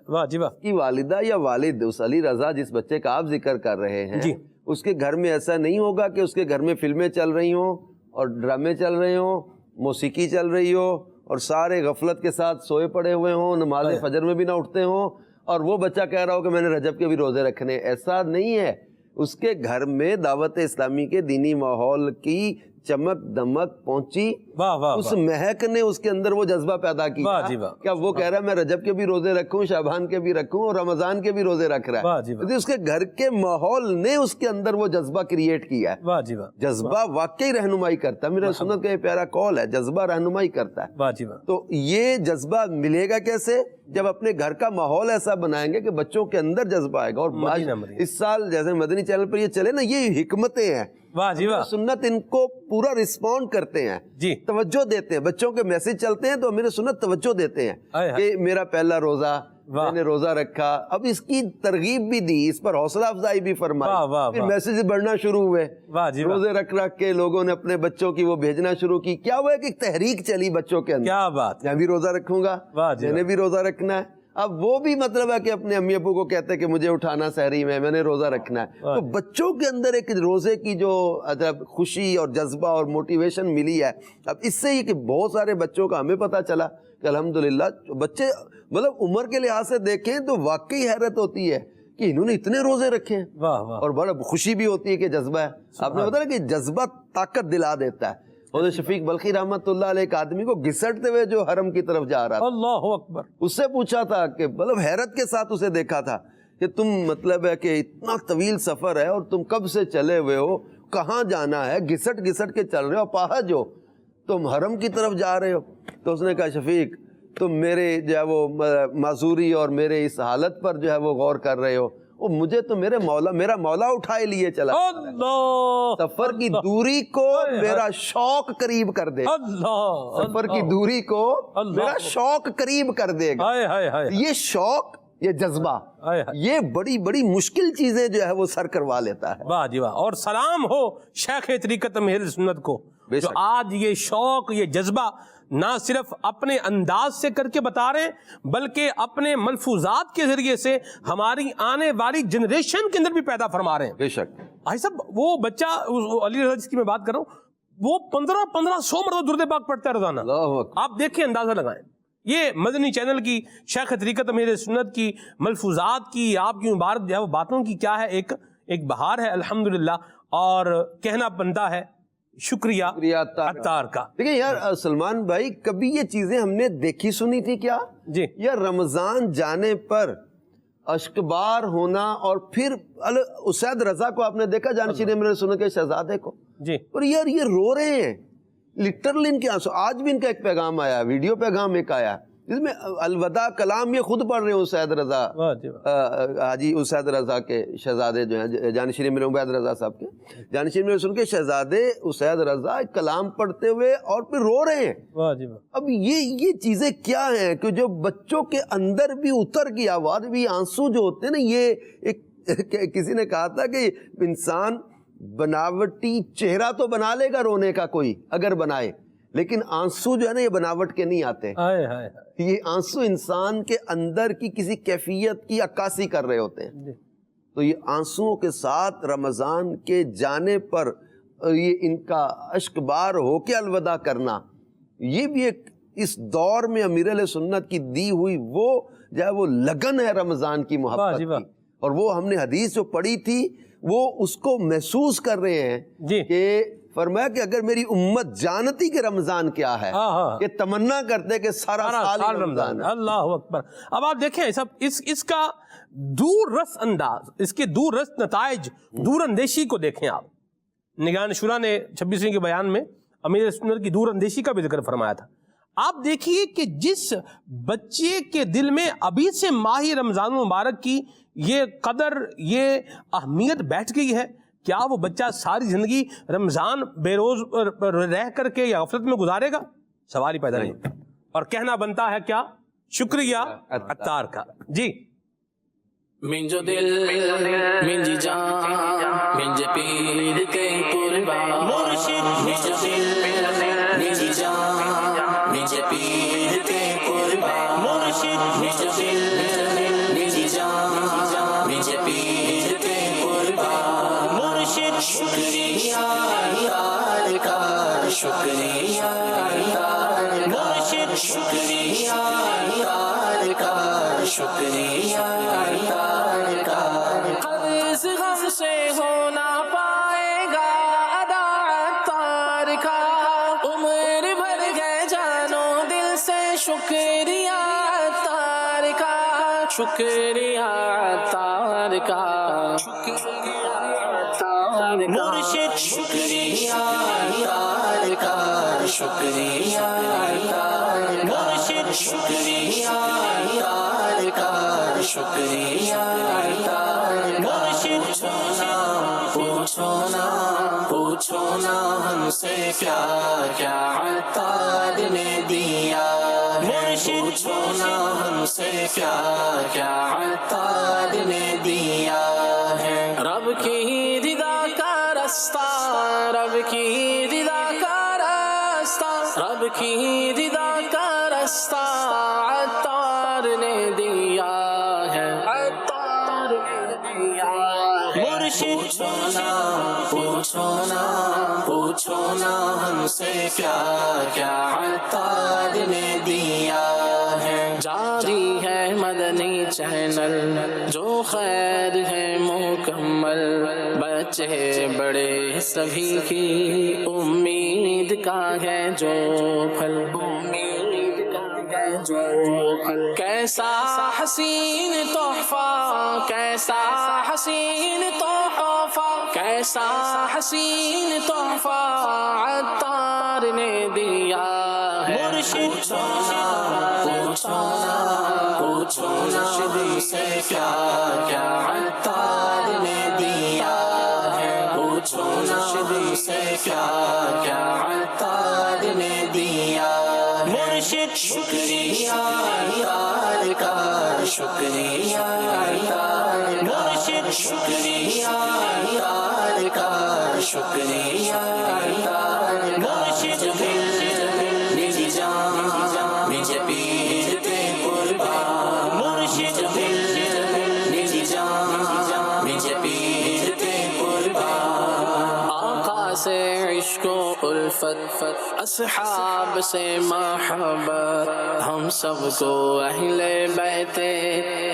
واہ جی واہ. کی والدہ یا والد اس علی رضا جس بچے کا آپ ذکر کر رہے ہیں جی، اس کے گھر میں ایسا نہیں ہوگا کہ اس کے گھر میں فلمیں چل رہی ہوں اور ڈرامے چل رہے ہوں، موسیقی چل رہی ہو اور سارے غفلت کے ساتھ سوئے پڑے ہوئے ہوں، نماز فجر میں بھی نہ اٹھتے ہوں، اور وہ بچہ کہہ رہا ہو کہ میں نے رجب کے بھی روزے رکھنے. ایسا نہیں ہے. اس کے گھر میں دعوت اسلامی کے دینی ماحول کی چمک دمک پہنچی، اس مہک نے اس کے اندر وہ جذبہ پیدا کیا. کیا وہ کہہ رہا ہے میں رجب کے بھی روزے رکھوں، شعبان کے بھی رکھوں اور رمضان کے بھی روزے رکھ رہا ہے. اس کے گھر کے ماحول نے اس کے اندر وہ جذبہ کریٹ کیا ہے. جذبہ واقعی رہنمائی کرتا ہے. میرا سنت کا یہ پیارا قول ہے، جذبہ رہنمائی کرتا ہے. تو یہ جذبہ ملے گا کیسے؟ جب اپنے گھر کا ماحول ایسا بنائیں گے کہ بچوں کے اندر جذبہ آئے گا. اور اس سال جیسے مدنی چینل پر یہ چلے نا، یہ حکمتیں ہیں، سنت ان کو پورا رسپونڈ کرتے ہیں، توجہ دیتے ہیں. بچوں کے میسج چلتے ہیں تو میرے سنت توجہ دیتے ہیں کہ میرا پہلا روزہ میں نے روزہ رکھا. اب اس کی ترغیب بھی دی, اس پر حوصلہ افزائی بھی فرمائی, پھر میسیج بڑھنا شروع ہوئے, روزے رکھ کے لوگوں نے اپنے بچوں کی وہ بھیجنا شروع کی. کیا ہوا کہ تحریک چلی بچوں کے اندر, کیا بات, میں بھی روزہ رکھوں گا, میں نے بھی روزہ رکھنا ہے. اب وہ بھی مطلب ہے کہ اپنے امی ابو کو کہتے ہیں کہ مجھے اٹھانا سحری میں نے روزہ رکھنا ہے. تو بچوں کے اندر ایک روزے کی جو خوشی اور جذبہ اور موٹیویشن ملی ہے, اب اس سے یہ کہ بہت سارے بچوں کا ہمیں پتہ چلا کہ الحمدللہ بچے مطلب عمر کے لحاظ سے دیکھیں تو واقعی حیرت ہوتی ہے کہ انہوں نے اتنے روزے رکھے ہیں, اور بڑا خوشی بھی ہوتی ہے کہ جذبہ ہے. آپ نے بتایا کہ جذبہ طاقت دلا دیتا ہے. حضرت شفیق بلخی رحمۃ اللہ علیہ ایک آدمی کو گھسٹتے ہوئے جو حرم کی طرف جا رہا تھا, اللہ اکبر, اس سے پوچھا تھا کہ مطلب حیرت کے ساتھ اسے دیکھا تھا کہ تم مطلب ہے کہ اتنا طویل سفر ہے اور تم کب سے چلے ہوئے ہو, کہاں جانا ہے, گھسٹ گھسٹ کے چل رہے ہو, پاہج ہو, تم حرم کی طرف جا رہے ہو. تو اس نے کہا شفیق تم میرے جو ہے وہ معذوری اور میرے اس حالت پر جو ہے وہ غور کر رہے ہو, وہ مجھے تو میرا مولا اٹھائے لیے چلا, سفر کی دوری کو میرا شوق قریب کر دے, سفر کی دوری کو میرا شوق قریب کر دے گا. یہ شوق, یہ جذبہ, یہ بڑی بڑی مشکل چیزیں جو ہے وہ سر کروا لیتا ہے. واہ جی واہ, اور سلام ہو شیخ طریقت اہل سنت کو جو آج یہ شوق, یہ جذبہ نہ صرف اپنے انداز سے کر کے بتا رہے ہیں بلکہ اپنے ملفوظات کے ذریعے سے ہماری آنے والی جنریشن کے اندر بھی پیدا فرما رہے ہیں. بے شک بھائی صاحب, وہ بچہ علی رضا جس کی میں بات کر رہا ہوں, وہ 1500 مرتبہ درود پاک پڑھتا ہے روزانہ. آپ دیکھیں, اندازہ لگائیں. یہ مدنی چینل کی شیخ طریقت اہل سنت کی ملفوظات کی, آپ کی مبارک جو ہے وہ باتوں کی کیا ہے, ایک بہار ہے الحمدللہ, اور کہنا بنتا ہے شکریہ عطار کا. دیکھیں یار سلمان بھائی, کبھی یہ چیزیں ہم نے دیکھی سنی تھی کیا جی؟ یا رمضان جانے پر اشکبار ہونا, اور پھر اسید رضا کو آپ نے دیکھا, جانشین امیر سنت کے شہزادے کو جی, اور یار یہ رو رہے ہیں لٹرلی, ان کے آنسو. آج بھی ان کا ایک پیغام آیا, ویڈیو پیغام ایک آیا جس میں الوداع کلام یہ خود پڑھ رہے ہیں اسید رضا, حاجی اسید رضا کے شہزادے جو ہیں, جانشین امیر عبید رضا صاحب کے, جانشین امیر سن کے شہزادے اسید رضا کلام پڑھتے ہوئے اور پھر رو رہے ہیں. اب یہ چیزیں کیا ہیں کہ جو بچوں کے اندر بھی اتر کی آواز بھی, آنسو جو ہوتے ہیں نا, یہ ایک کسی نے کہا تھا کہ انسان بناوٹی چہرہ تو بنا لے گا رونے کا کوئی اگر بنائے, لیکن آنسو جو ہے نا یہ بناوٹ کے نہیں آتے. یہ آنسو انسان کے اندر کی کسی کیفیت کی عکاسی کر رہے ہوتے ہیں. تو یہ آنسوؤں کے ساتھ رمضان کے جانے پر یہ ان کا اشک بار ہو کے الوداع کرنا, یہ بھی ایک اس دور میں امیر علیہ سنت کی دی ہوئی وہ جو ہے وہ لگن ہے رمضان کی محبت کی. اور وہ ہم نے حدیث جو پڑھی تھی وہ اس کو محسوس کر رہے ہیں کہ فرمایا کہ اگر میری امت جانتی کہ رمضان کیا ہے, کہ تمنا کرتے کہ سارا سال رمضان ہے. اللہ اکبر. اب آپ دیکھیں سب اس کا دور رس انداز, اس کے دور رس نتائج, دور اندیشی کو دیکھیں آپ. نگران شورا نے 26ویں کے بیان میں امیر سنت کی دور اندیشی کا بھی ذکر فرمایا تھا. آپ دیکھیے کہ جس بچے کے دل میں ابھی سے ماہ رمضان مبارک کی یہ قدر, یہ اہمیت بیٹھ گئی ہے, کیا وہ بچہ ساری زندگی رمضان بے روز رہ کر کے یا غفلت میں گزارے گا؟ سوال ہی پیدا نہیں. اور کہنا بنتا ہے کیا؟ شکریہ عطار کا. جی, منجو دل منجی جان منج پیر کے قربان مرشد, منجو دل منجی جان منج پیر کے قربان مرشد, منجو دل منجی جان منج پیر کے قربان مرشد. شکریہ یار کا, شکریہ یار مرشد, شکریہ یار کا, شکریہ یار کا. اس غم سے ہونا پائے گا ادا عطار کا, عمر بھر گئے جانو دل سے شکریہ عطار کا, شکریہ عطار کا, مرشد. شکریہ یار کا, شکریہ یار مرشد, شکریہ یار کا, شکریہ یار مرشد. پوچھو نا ہم سے کیا کیا عطار نے دیا, پوچھو نا ہم سے کیا کیا عطار نے دیا ہے. رب کی دیدہ کا رستہ، رب کی دیدہ کا رستہ، رب کی دیدہ کا رستہ عطار نے دیا ہے، عطار نے دیا ہے. مرشد پوچھو نا پوچھو نا ہم سے کیا کیا عطار نے دیا ہے. جاری ہے مدنی چینل جو خیر ہے مکمل، بچے بڑے سبھی کی امید کا ہے جو پھل، امید کا ہے جو پھل. کیسا حسین تحفہ، کیسا حسین تحفہ، کیسا حسین تحفہ عطار نے دیا ہے. مرشد پوچھو نا ہم سے کیا کیا عطار نے دیا ہے. پوچھو نا ہم سے کیا کیا عطار نے دیا ہے. مرشد شکریہ عطار کا، شکریہ عطار. مرشد شکریہ عطار کا، شکریہ عطار. مرشد میری جان مجھے پیرتے قربان، مرشد میری جان مجھے پیرتے قربان. آقا سے عشق و الفت، اصحاب سے محبت، ہم سب کو اہل بیت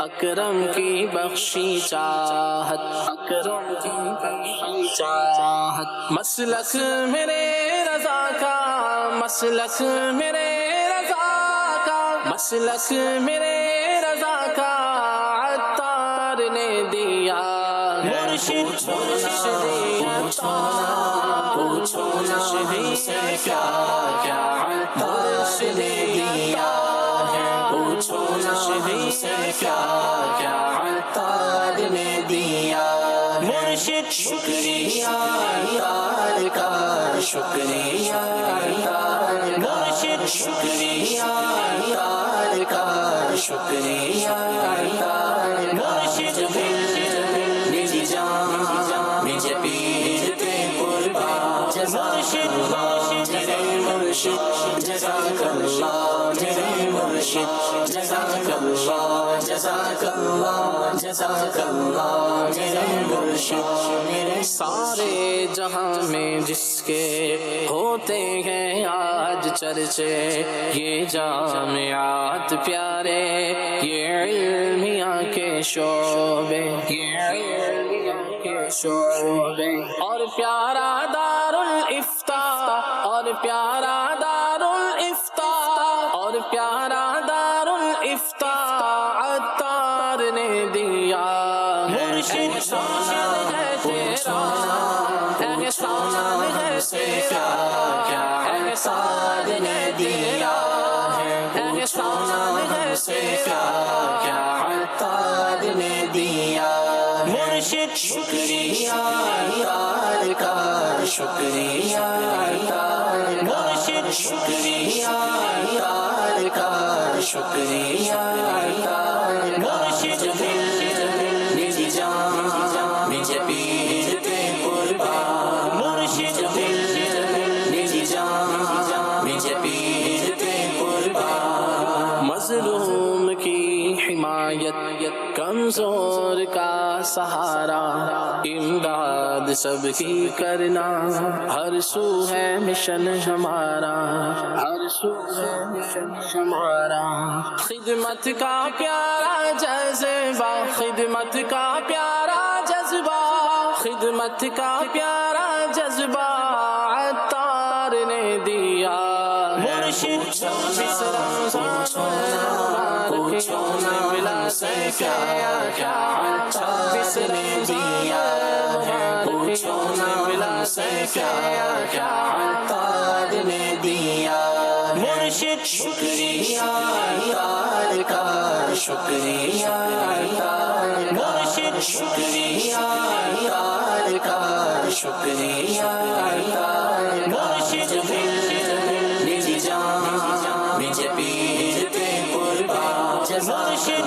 اکرم کی بخشی چاہت، اکرم کی بخشی چاہت. مسلک میرے رضا کا، مسلک میرے رضا کا، مسلک میرے رضا کا عطار نے دیا. مرشد پوچھو نا ہم سے کیا کیا عطار نے دیا ہے. پوچھو نا ہم سے کیا کیا عطار نے دیا. مرشد شکریہ عطار کا، شکریہ عطار. مرشد شکریہ عطار کا، شکریہ عطار. مرشد میری جان مجھے پیرتے قربان. مرشد میرے مرشد جزاک اللہ، میرے مرشد جزاک اللہ، جزاک اللہ، جزاک اللہ. میرے مرشد میرے سارے جہاں میں جس کے ہوتے ہیں آج چرچے، یہ جامعات پیارے، یہ علمیہ کے شعبے، یہ علمیہ کے شعبے. اور پیارا دار الافتاء، اور پیارا دار الافتاء، اور پیارا دار الافتاء عطار نے دیا. مرشد احسان ہے تیرا، کیا عطار نے دیا ہے. احسان ہے تیرا، کیا عطار نے دیا. مرشد شکریہ عطار کا، شکریہ عطار. مرشد شکریہ عطار کا، شکریہ عطار. مرشد میری جان مجھے پیرتے قربان. مرشد میری جان مجھے پیرتے قربان. مظلوم کی حمایت، کمزور کا سہارا، امداد سب کی کرنا، ہر سو ہے مشن ہمارا، ہر سو ہے مشن ہمارا. خدمت کا پیارا جذبہ، خدمت کا پیارا جذبہ، خدمت کا پیارا جذبہ عطار نے دیا. مرشد پوچھو نا ملا سے کیا کیا عطار نے دیا ہے. پوچھو نا ملا سے کیا کیا عطار نے دیا. مرشد شکریہ عطار کا، شکریہ عطار. مرشد شکریہ عطار کا، شکریہ عطار. مرشد میری جان مجھے پیرتے قربان. مرشد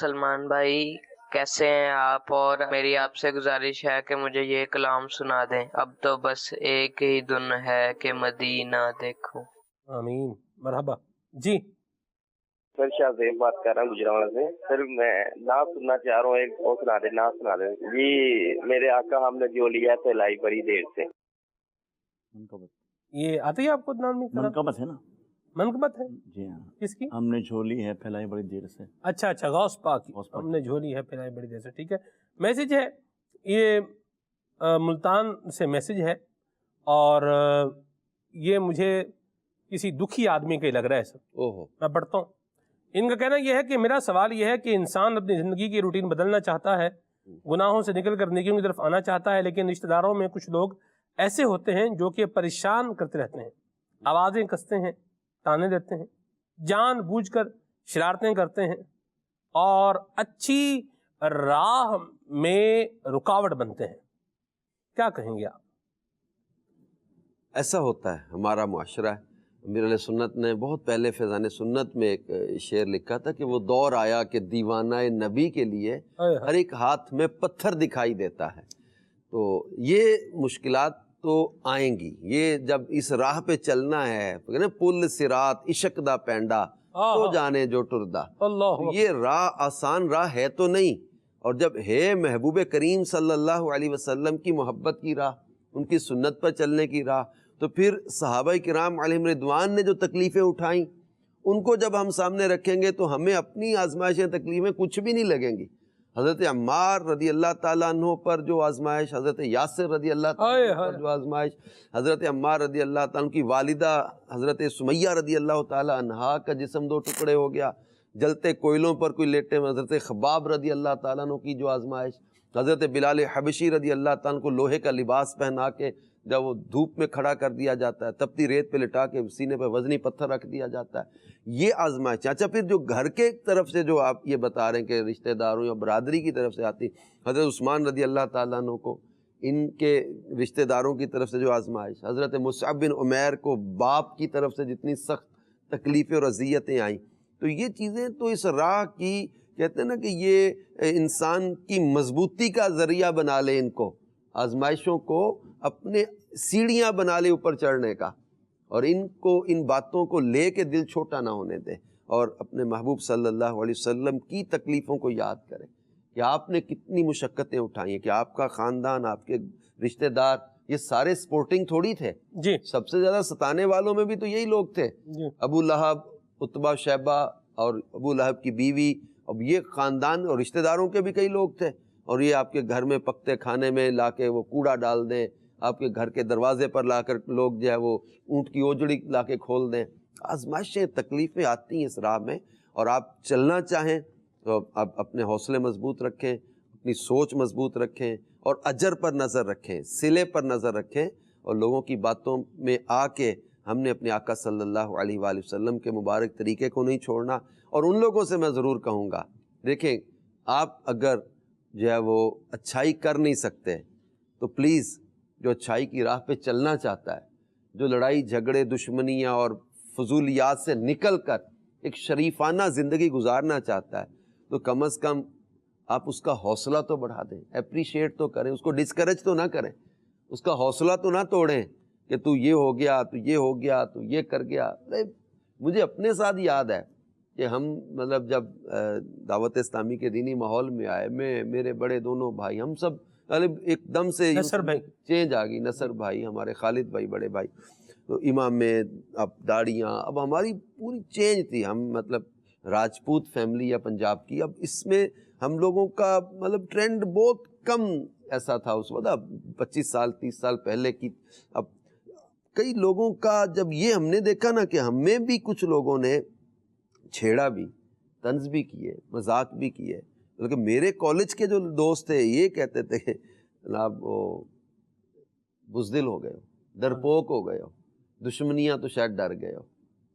سلمان بھائی کیسے ہیں آپ؟ اور میری آپ سے گزارش ہے کہ مجھے یہ کلام سنا دیں، اب تو بس ایک ہی دن ہے کہ مدینہ دیکھوں۔ آمین، مرحبا جی۔ سر شاہ زیب بات کر رہا ہوں گجرانوالہ سے۔ سر میں نعت سننا چاہ رہا ہوں، ایک اور سنا دیں، نعت سنا دیں جی۔ میرے آقا ہم نے جو لیا تو لائی بڑی دیر سے۔ یہ آتی ہے آپ کو نام میں؟ منقبت ہے نا، منقبت ہے جی ہاں، کس کی؟ ہم نے جھولی ہے پھیلائی بڑی دیر سے۔ اچھا اچھا، غوث پاک کی، ہم نے جھولی ہے پھیلائی بڑی دیر سے، ٹھیک ہے۔ میسج ہے یہ ملتان سے میسج ہے، اور یہ مجھے کسی دکھی آدمی کا ہی لگ رہا ہے سر۔ میں پڑھتا ہوں۔ ان کا کہنا یہ ہے کہ میرا سوال یہ ہے کہ انسان اپنی زندگی کی روٹین بدلنا چاہتا ہے، گناہوں سے نکل کر نیکیوں کی طرف آنا چاہتا ہے، لیکن رشتہ داروں میں کچھ لوگ ایسے ہوتے ہیں جو کہ پریشان کرتے رہتے ہیں، آوازیں کستے ہیں، تانے دیتے ہیں، جان بوجھ کر شرارتیں کرتے ہیں، اور اچھی راہ میں رکاوٹ بنتے ہیں۔ کیا کہیں گے آپ؟ ایسا ہوتا ہے، ہمارا معاشرہ ہے۔ امیر علیہ سنت نے بہت پہلے فیضان سنت میں ایک شعر لکھا تھا کہ وہ دور آیا کہ دیوانہ نبی کے لیے ہر ایک ہاتھ میں پتھر دکھائی دیتا ہے۔ تو یہ مشکلات تو آئیں گی، یہ جب اس راہ پہ چلنا ہے، پل صراط عشق دا پینڈا تو جانے جو ٹردا، یہ راہ آسان راہ ہے تو نہیں، اور جب ہے محبوب کریم صلی اللہ علیہ وسلم کی محبت کی راہ، ان کی سنت پر چلنے کی راہ، تو پھر صحابہ کرام علیہم رضوان نے جو تکلیفیں اٹھائیں ان کو جب ہم سامنے رکھیں گے تو ہمیں اپنی آزمائشیں تکلیفیں کچھ بھی نہیں لگیں گی۔ حضرت عمار رضی اللہ تعالیٰ عنہ پر جو آزمائش، حضرت یاسر رضی اللہ تعالیٰ عنہ پر جو آزمائش، حضرت عمار رضی اللہ تعالیٰ عنہ کی والدہ حضرت سمیہ رضی اللہ تعالیٰ عنہا کا جسم 2 ٹکڑے ہو گیا، جلتے کوئلوں پر کوئی لیٹے، حضرت خباب رضی اللہ تعالیٰ عنہ کی جو آزمائش، حضرت بلال حبشی رضی اللہ تعالیٰ عنہ کو لوہے کا لباس پہنا کے جب وہ دھوپ میں کھڑا کر دیا جاتا ہے، تپتی ریت پہ لٹا کے سینے پہ وزنی پتھر رکھ دیا جاتا ہے، یہ آزمائش۔ اچھا پھر جو گھر کے طرف سے جو آپ یہ بتا رہے ہیں کہ رشتہ داروں یا برادری کی طرف سے آتی، حضرت عثمان رضی اللہ تعالیٰ عنہ کو ان کے رشتہ داروں کی طرف سے جو آزمائش، حضرت مصعب بن عمیر کو باپ کی طرف سے جتنی سخت تکلیفیں اور اذیتیں آئیں، تو یہ چیزیں تو اس راہ کی کہتے ہیں نا کہ یہ انسان کی مضبوطی کا ذریعہ بنا لے، ان کو آزمائشوں کو اپنے سیڑھیاں بنا لے اوپر چڑھنے کا، اور ان باتوں کو لے کے دل چھوٹا نہ ہونے دے، اور اپنے محبوب صلی اللہ علیہ وسلم کی تکلیفوں کو یاد کرے کہ آپ نے کتنی مشقتیں اٹھائی ہیں، کہ آپ کا خاندان، آپ کے رشتہ دار یہ سارے سپورٹنگ تھوڑی تھے جی، سب سے زیادہ ستانے والوں میں بھی تو یہی لوگ تھے جی، ابو لہب، عتبہ، شیبہ اور ابو لہب کی بیوی، اب یہ خاندان اور رشتہ داروں کے بھی کئی لوگ تھے، اور یہ آپ کے گھر میں پکتے کھانے میں لا کے وہ کوڑا ڈال دیں، آپ کے گھر کے دروازے پر لا کر لوگ جو ہے وہ اونٹ کی اوجڑی لا کے کھول دیں۔ آزمائشیں تکلیفیں آتی ہیں اس راہ میں، اور آپ چلنا چاہیں تو آپ اپنے حوصلے مضبوط رکھیں، اپنی سوچ مضبوط رکھیں، اور اجر پر نظر رکھیں، صلے پر نظر رکھیں، اور لوگوں کی باتوں میں آ کے ہم نے اپنے آقا صلی اللہ علیہ وآلہ وسلم کے مبارک طریقے کو نہیں چھوڑنا۔ اور ان لوگوں سے میں ضرور کہوں گا، دیکھیں آپ اگر جو ہے وہ اچھائی کر نہیں سکتے تو پلیز جو اچھائی کی راہ پہ چلنا چاہتا ہے، جو لڑائی جھگڑے دشمنیاں اور فضولیات سے نکل کر ایک شریفانہ زندگی گزارنا چاہتا ہے، تو کم از کم آپ اس کا حوصلہ تو بڑھا دیں، اپریشیٹ تو کریں، اس کو ڈسکریج تو نہ کریں، اس کا حوصلہ تو نہ توڑیں کہ تو یہ ہو گیا، تو یہ ہو گیا، تو یہ کر گیا۔ مجھے اپنے ساتھ یاد ہے کہ ہم مطلب جب دعوت اسلامی کے دینی ماحول میں آئے، میرے بڑے دونوں بھائی، ہم سب ایک دم سے نصر بھائی چینج آ گئی، نصر بھائی، ہمارے خالد بھائی بڑے بھائی، تو امام میں اب داڑیاں، اب ہماری پوری چینج تھی، ہم مطلب راجپوت فیملی یا پنجاب کی، اب اس میں ہم لوگوں کا مطلب ٹرینڈ بہت کم ایسا تھا اس وقت، اب 25 سال 30 سال پہلے کی۔ اب کئی لوگوں کا جب یہ ہم نے دیکھا نا کہ ہمیں بھی کچھ لوگوں نے چھیڑا بھی، طنز بھی کیے، مذاق بھی کیے، بلکہ میرے کالج کے جو دوست تھے یہ کہتے تھے کہ جناب وہ بزدل ہو گئے ہو، ڈرپوک ہو گئے ہو، دشمنیاں تو شاید ڈر گئے ہو،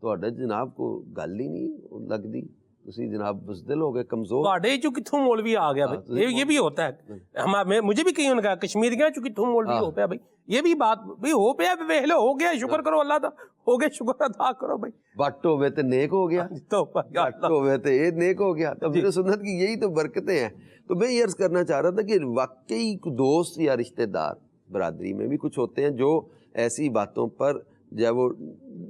تو جناب کو گل ہی نہیں لگ دی، تسی جناب بزدل ہو گئے، کمزور واڑے جو کتھوں مولوی آ گیا بھائی، یہ بھی ہوتا ہے، مجھے بھی کہیں نے کہا کشمیر گیا چونکہ تھوں مولوی ہو پیا بھائی، یہ بھی بات بھائی ہو پیا، ہو گیا، شکر کرو اللہ کا ہو گئے شکر ادا کرو بھائی. بٹو ہوئے تو نیک ہو گیا, بٹو ہوئے تو یہ نیک ہو گیا. تو میرے سنت کی یہی تو برکتیں ہیں. تو میں یہ عرض کرنا چاہ رہا تھا کہ واقعی دوست یا رشتہ دار برادری میں بھی کچھ ہوتے ہیں جو ایسی باتوں پر جو ہے وہ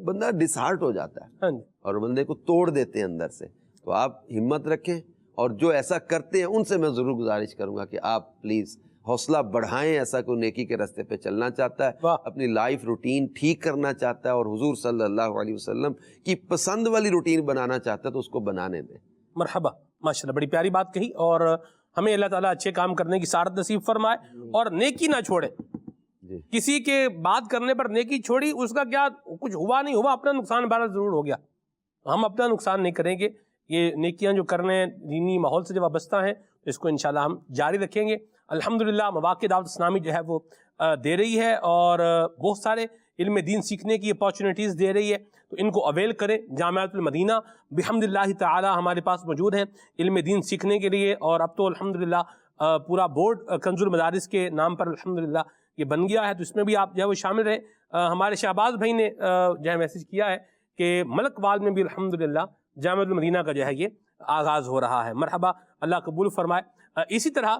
بندہ ڈسہارٹ ہو جاتا ہے اور بندے کو توڑ دیتے ہیں اندر سے. تو آپ ہمت رکھیں, اور جو ایسا کرتے ہیں ان سے میں ضرور گزارش کروں گا کہ آپ پلیز حوصلہ بڑھائیں. ایسا کوئی نیکی کے راستے پہ چلنا چاہتا ہے, اپنی لائف روٹین ٹھیک کرنا چاہتا ہے اور حضور صلی اللہ علیہ وسلم کی پسند والی روٹین بنانا چاہتا ہے تو اس کو بنانے دیں. مرحبا, ماشاءاللہ, بڑی پیاری بات کہی. اور ہمیں اللہ تعالیٰ اچھے کام کرنے کی سعادت نصیب فرمائے اور نیکی نہ چھوڑے. کسی کے بات کرنے پر نیکی چھوڑی, اس کا کیا کچھ ہوا نہیں ہوا, اپنا نقصان بہرحال ضرور ہو گیا. ہم اپنا نقصان نہیں کریں گے. یہ نیکیاں جو کرنے ہیں دینی ماحول سے جو وابستہ ہیں تو اس کو انشاءاللہ ہم جاری رکھیں گے. الحمدللہ مواقع دعوت اسلامی جو ہے وہ دے رہی ہے اور بہت سارے علم دین سیکھنے کی اپارچونیٹیز دے رہی ہے, تو ان کو اویل کریں. جامعۃ المدینہ بحمداللہ تعالی ہمارے پاس موجود ہیں علم دین سیکھنے کے لیے, اور اب تو الحمدللہ پورا بورڈ کنز المدارس کے نام پر الحمدللہ یہ بن گیا ہے, تو اس میں بھی آپ جو ہے وہ شامل رہیں. ہمارے شہباز بھائی نے جو ہے میسیج کیا ہے کہ ملک وال میں بھی الحمدللہ جامعۃ المدینہ کا جو ہے یہ آغاز ہو رہا ہے. مرحبا, اللہ قبول فرمائے. اسی طرح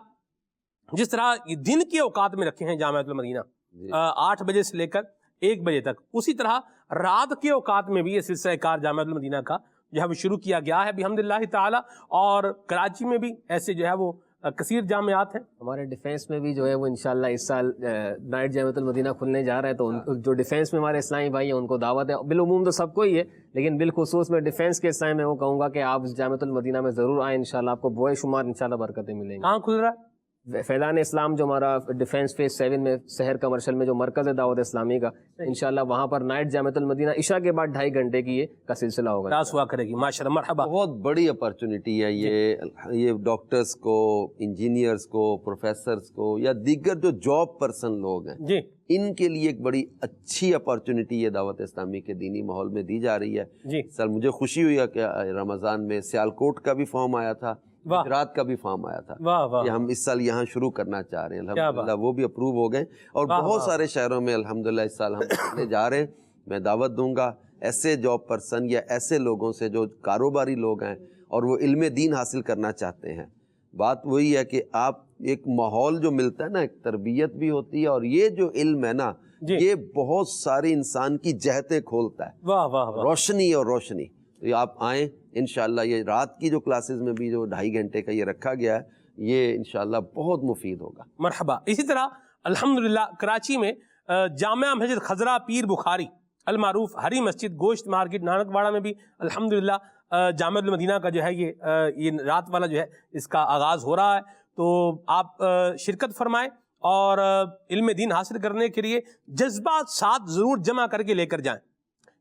جس طرح یہ دن کے اوقات میں رکھے ہیں جامعۃ المدینہ 8 بجے سے لے کر 1 بجے تک, اسی طرح رات کے اوقات میں بھی یہ سلسلہ کار جامعۃ المدینہ کا جو ہے وہ شروع کیا گیا ہے بحمداللہ تعالی. اور کراچی میں بھی ایسے جو ہے وہ کثیر جامعات ہیں. ہمارے ڈیفینس میں بھی جو ہے وہ انشاءاللہ اس سال نائٹ جامعۃ المدینہ کھلنے جا رہا ہے, تو جو ڈیفینس میں ہمارے اسلامی بھائی ہیں ان کو دعوت ہے. بالعموم تو سب کو ہی ہے, لیکن بالخصوص میں ڈیفینس کے اسلامی میں وہ کہوں گا کہ آپ جامعۃ المدینہ میں ضرور آئیں. انشاءاللہ آپ کو بوئے شمار انشاءاللہ برکتیں ملیں گی. کہاں کھل رہا ہے؟ فیضان اسلام جو ہمارا ڈیفینس فیز 7 میں شہر کمرشل میں جو مرکز ہے دعوت اسلامی کا, انشاءاللہ وہاں پر نائٹ جامعۃ المدینہ عشاء کے بعد 2.5 گھنٹے کی یہ کا سلسلہ ہوگا, کلاس ہوا کرے گی. ماشاءاللہ, مرحبا. بہت بڑی اپرچونٹی ہے یہ ڈاکٹرز کو, انجینئرز کو, پروفیسرز کو یا دیگر جو جاب پرسن لوگ ہیں جی, ان کے لیے ایک بڑی اچھی اپرچونٹی یہ دعوت اسلامی کے دینی ماحول میں دی جا رہی ہے. جی سر مجھے خوشی ہوئی ہے کہ رمضان میں سیالکوٹ کا بھی فارم آیا تھا, گجرات کا بھی فارم آیا تھا, کہ ہم اس سال یہاں شروع کرنا چاہ رہے ہیں. الحمدللہ وہ بھی اپروو ہو گئے, اور بہت سارے شہروں میں الحمدللہ اس سال ہم کرنے جا رہے ہیں. میں دعوت دوں گا ایسے جاب پرسن یا ایسے لوگوں سے جو کاروباری لوگ ہیں اور وہ علم دین حاصل کرنا چاہتے ہیں. بات وہی ہے کہ آپ ایک ماحول جو ملتا ہے نا, ایک تربیت بھی ہوتی ہے, اور یہ جو علم ہے نا یہ بہت سارے انسان کی جہتیں کھولتا ہے, روشنی اور روشنی. تو آپ آئیں انشاءاللہ. یہ رات کی جو کلاسز میں بھی جو 2.5 گھنٹے کا یہ رکھا گیا ہے یہ انشاءاللہ بہت مفید ہوگا. مرحبا. اسی طرح الحمدللہ کراچی میں جامعہ مسجد خضرہ پیر بخاری المعروف ہری مسجد گوشت مارکیٹ نانک واڑہ میں بھی الحمدللہ جامعۃ المدینہ کا جو ہے یہ رات والا جو ہے اس کا آغاز ہو رہا ہے. تو آپ شرکت فرمائیں اور علم دین حاصل کرنے کے لیے جذبات ساتھ ضرور جمع کر کے لے کر جائیں,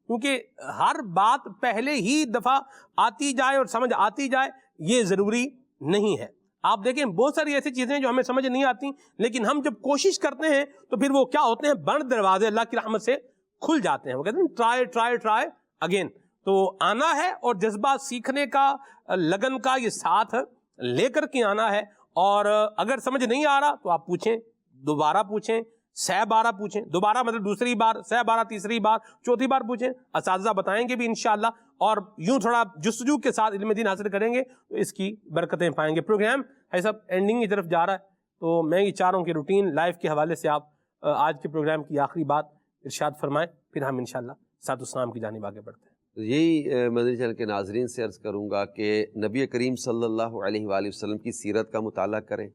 کیونکہ ہر بات پہلے ہی دفعہ آتی جائے اور سمجھ آتی جائے یہ ضروری نہیں ہے. آپ دیکھیں بہت ساری ایسی چیزیں جو ہمیں سمجھ نہیں آتی, لیکن ہم جب کوشش کرتے ہیں تو پھر وہ کیا ہوتے ہیں, بند دروازے اللہ کی رحمت سے کھل جاتے ہیں. وہ کہتے ہیں ٹرائی ٹرائی ٹرائی اگین. تو آنا ہے اور جذبہ سیکھنے کا, لگن کا یہ ساتھ لے کر کے آنا ہے. اور اگر سمجھ نہیں آ رہا تو آپ پوچھیں, دوبارہ پوچھیں, 100 بارہ پوچھیں, دوبارہ مطلب دوسری بار, 100 بارہ تیسری بار, چوتھی بار پوچھیں. اساتذہ بتائیں گے بھی انشاءاللہ, اور یوں تھوڑا جستجو کے ساتھ علم دین حاصل کریں گے تو اس کی برکتیں پائیں گے. پروگرام ہے سب اینڈنگ کی طرف جا رہا ہے, تو میں یہ چاہ رہا ہوں کہ روٹین لائف کے حوالے سے آپ آج کے پروگرام کی آخری بات ارشاد فرمائیں, پھر ہم انشاءاللہ ساتھ اسلام کی جانب آگے بڑھتے ہیں. یہی مدنی چینل کے ناظرین سے عرض کروں گا کہ نبی کریم صلی اللہ علیہ وآلہ وسلم کی سیرت کا مطالعہ کریں,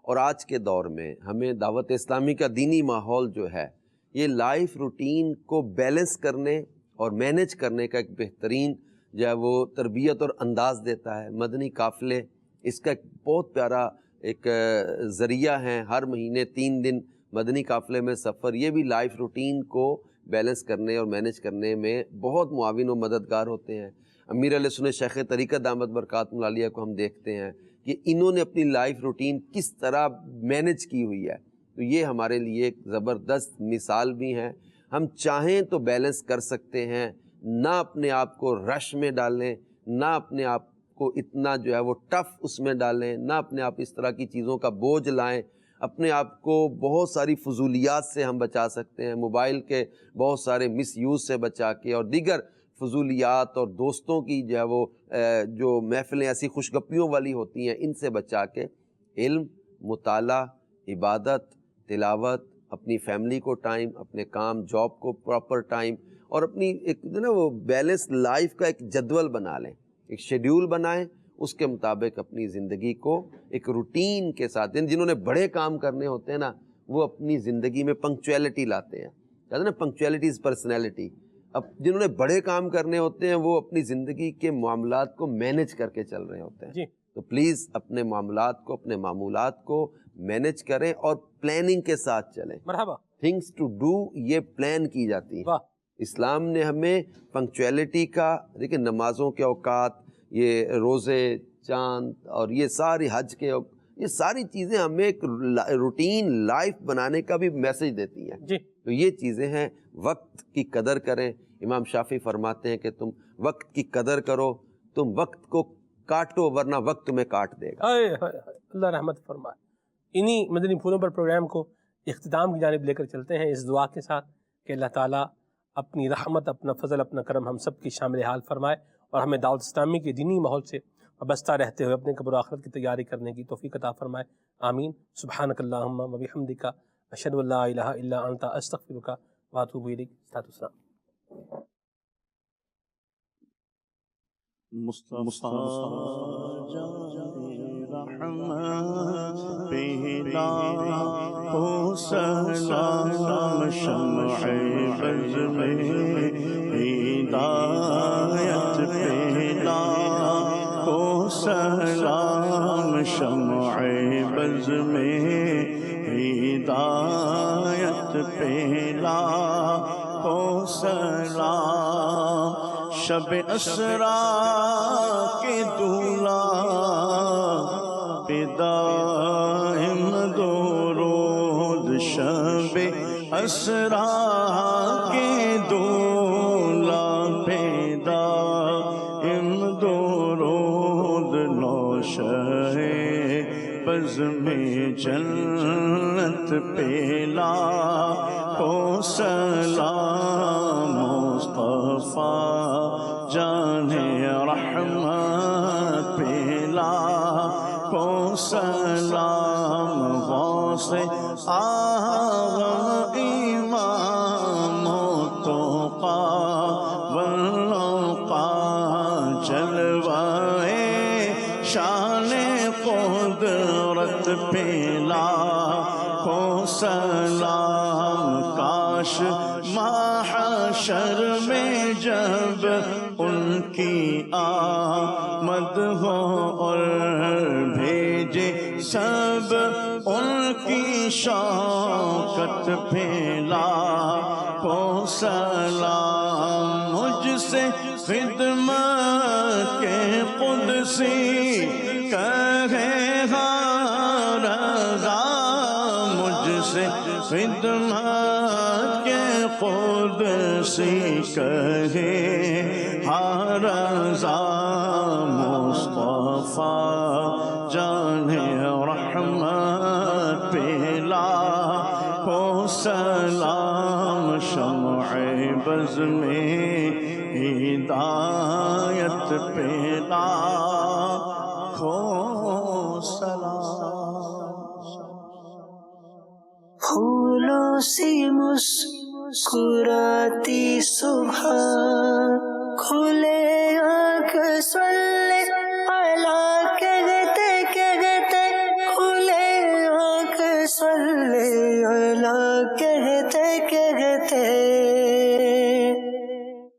اور آج کے دور میں ہمیں دعوت اسلامی کا دینی ماحول جو ہے یہ لائف روٹین کو بیلنس کرنے اور مینج کرنے کا ایک بہترین جو ہے وہ تربیت اور انداز دیتا ہے. مدنی قافلے اس کا ایک بہت پیارا ایک ذریعہ ہیں. ہر مہینے 3 دن مدنی قافلے میں سفر, یہ بھی لائف روٹین کو بیلنس کرنے اور مینج کرنے میں بہت معاون و مددگار ہوتے ہیں. امیر علیہ سنت شیخ طریقہ دامت برکاتہ العالیہ کو ہم دیکھتے ہیں کہ انہوں نے اپنی لائف روٹین کس طرح مینج کی ہوئی ہے, تو یہ ہمارے لیے ایک زبردست مثال بھی ہیں. ہم چاہیں تو بیلنس کر سکتے ہیں, نہ اپنے آپ کو رش میں ڈالیں, نہ اپنے آپ کو اتنا جو ہے وہ ٹف اس میں ڈالیں, نہ اپنے آپ اس طرح کی چیزوں کا بوجھ لائیں. اپنے آپ کو بہت ساری فضولیات سے ہم بچا سکتے ہیں، موبائل کے بہت سارے مس یوز سے بچا کے، اور دیگر فضولیات اور دوستوں کی جو ہے وہ جو محفلیں ایسی خوشگپیوں والی ہوتی ہیں، ان سے بچا کے علم، مطالعہ، عبادت، تلاوت، اپنی فیملی کو ٹائم، اپنے کام جاب کو پراپر ٹائم، اور اپنی ایک جو نا وہ بیلنس لائف کا ایک جدول بنا لیں، ایک شیڈیول بنائیں، اس کے مطابق اپنی زندگی کو ایک روٹین کے ساتھ، یعنی جنہوں نے بڑے کام کرنے ہوتے ہیں نا، وہ اپنی زندگی میں پنکچویلٹی لاتے ہیں، کہتے ہیں نا پنکچویلٹی از پرسنالٹی۔ اب جنہوں نے بڑے کام کرنے ہوتے ہیں وہ اپنی زندگی کے معاملات کو مینج کر کے چل رہے ہوتے ہیں، تو پلیز اپنے معاملات کو، اپنے معمولات کو مینج کریں اور پلاننگ کے ساتھ چلیں۔ مرحبا۔ تھنگس ٹو ڈو یہ پلان کی جاتی ہیں۔ اسلام نے ہمیں پنکچویلٹی کا، دیکھیں نمازوں کے اوقات، یہ روزے، چاند، اور یہ ساری حج کے، یہ ساری چیزیں ہمیں ایک روٹین لائف بنانے کا بھی میسج دیتی ہیں۔ تو یہ چیزیں ہیں، وقت کی قدر کریں۔ امام شافعی فرماتے ہیں کہ تم وقت کی قدر کرو، تم وقت کو کاٹو ورنہ وقت تمہیں کاٹ دے گا۔ اللہ رحمت فرمائے۔ انہی مدنی پھولوں پر پروگرام کو اختتام کی جانب لے کر چلتے ہیں، اس دعا کے ساتھ کہ اللہ تعالیٰ اپنی رحمت، اپنا فضل، اپنا کرم ہم سب کی شامل حال فرمائے، اور ہمیں دعوت اسلامی کے دینی ماحول سے وابستہ رہتے ہوئے اپنے قبر و آخرت کی تیاری کرنے کی توفیق عطا فرمائے، آمین۔ سبحانک اللہم و بحمدک، اشہد ان لا الہ الا انت، استغفرک و اتوب الیک۔ مصطفیٰ رحمت پہلا ہو سلام، شمع بز میں ہدایت پہلا ہو سلام، شمع بز میں ہدایت پہلا ہو سلام، شب اسرا کے دولا دائم درود، شب اسرا کے دولا دائم درود، نوشہ بز میں جنت پہلا ہو سلام، مصطفیٰ جان رحمت پہلا ہو سلام، غوث اعظم امام التقیٰ والنقیٰ، جلوہ شان قدرت پہلا ہو سلام، کاش محشر میں جب ان کی آمد ہو اور بھیجے سب ان کی شوکت پھیلا ہو سلام، مجھ سے خدمت کے قدسی کہے ہر رضا، مجھ سے خدمت کے قدسی کہے ہر رضا، مصطفیٰ جان رحمت پہلا ہو سلام، شمع بز میں ہدایت پہلا ہو سلام۔ پھولوں سے مسکراتی صبح کھلے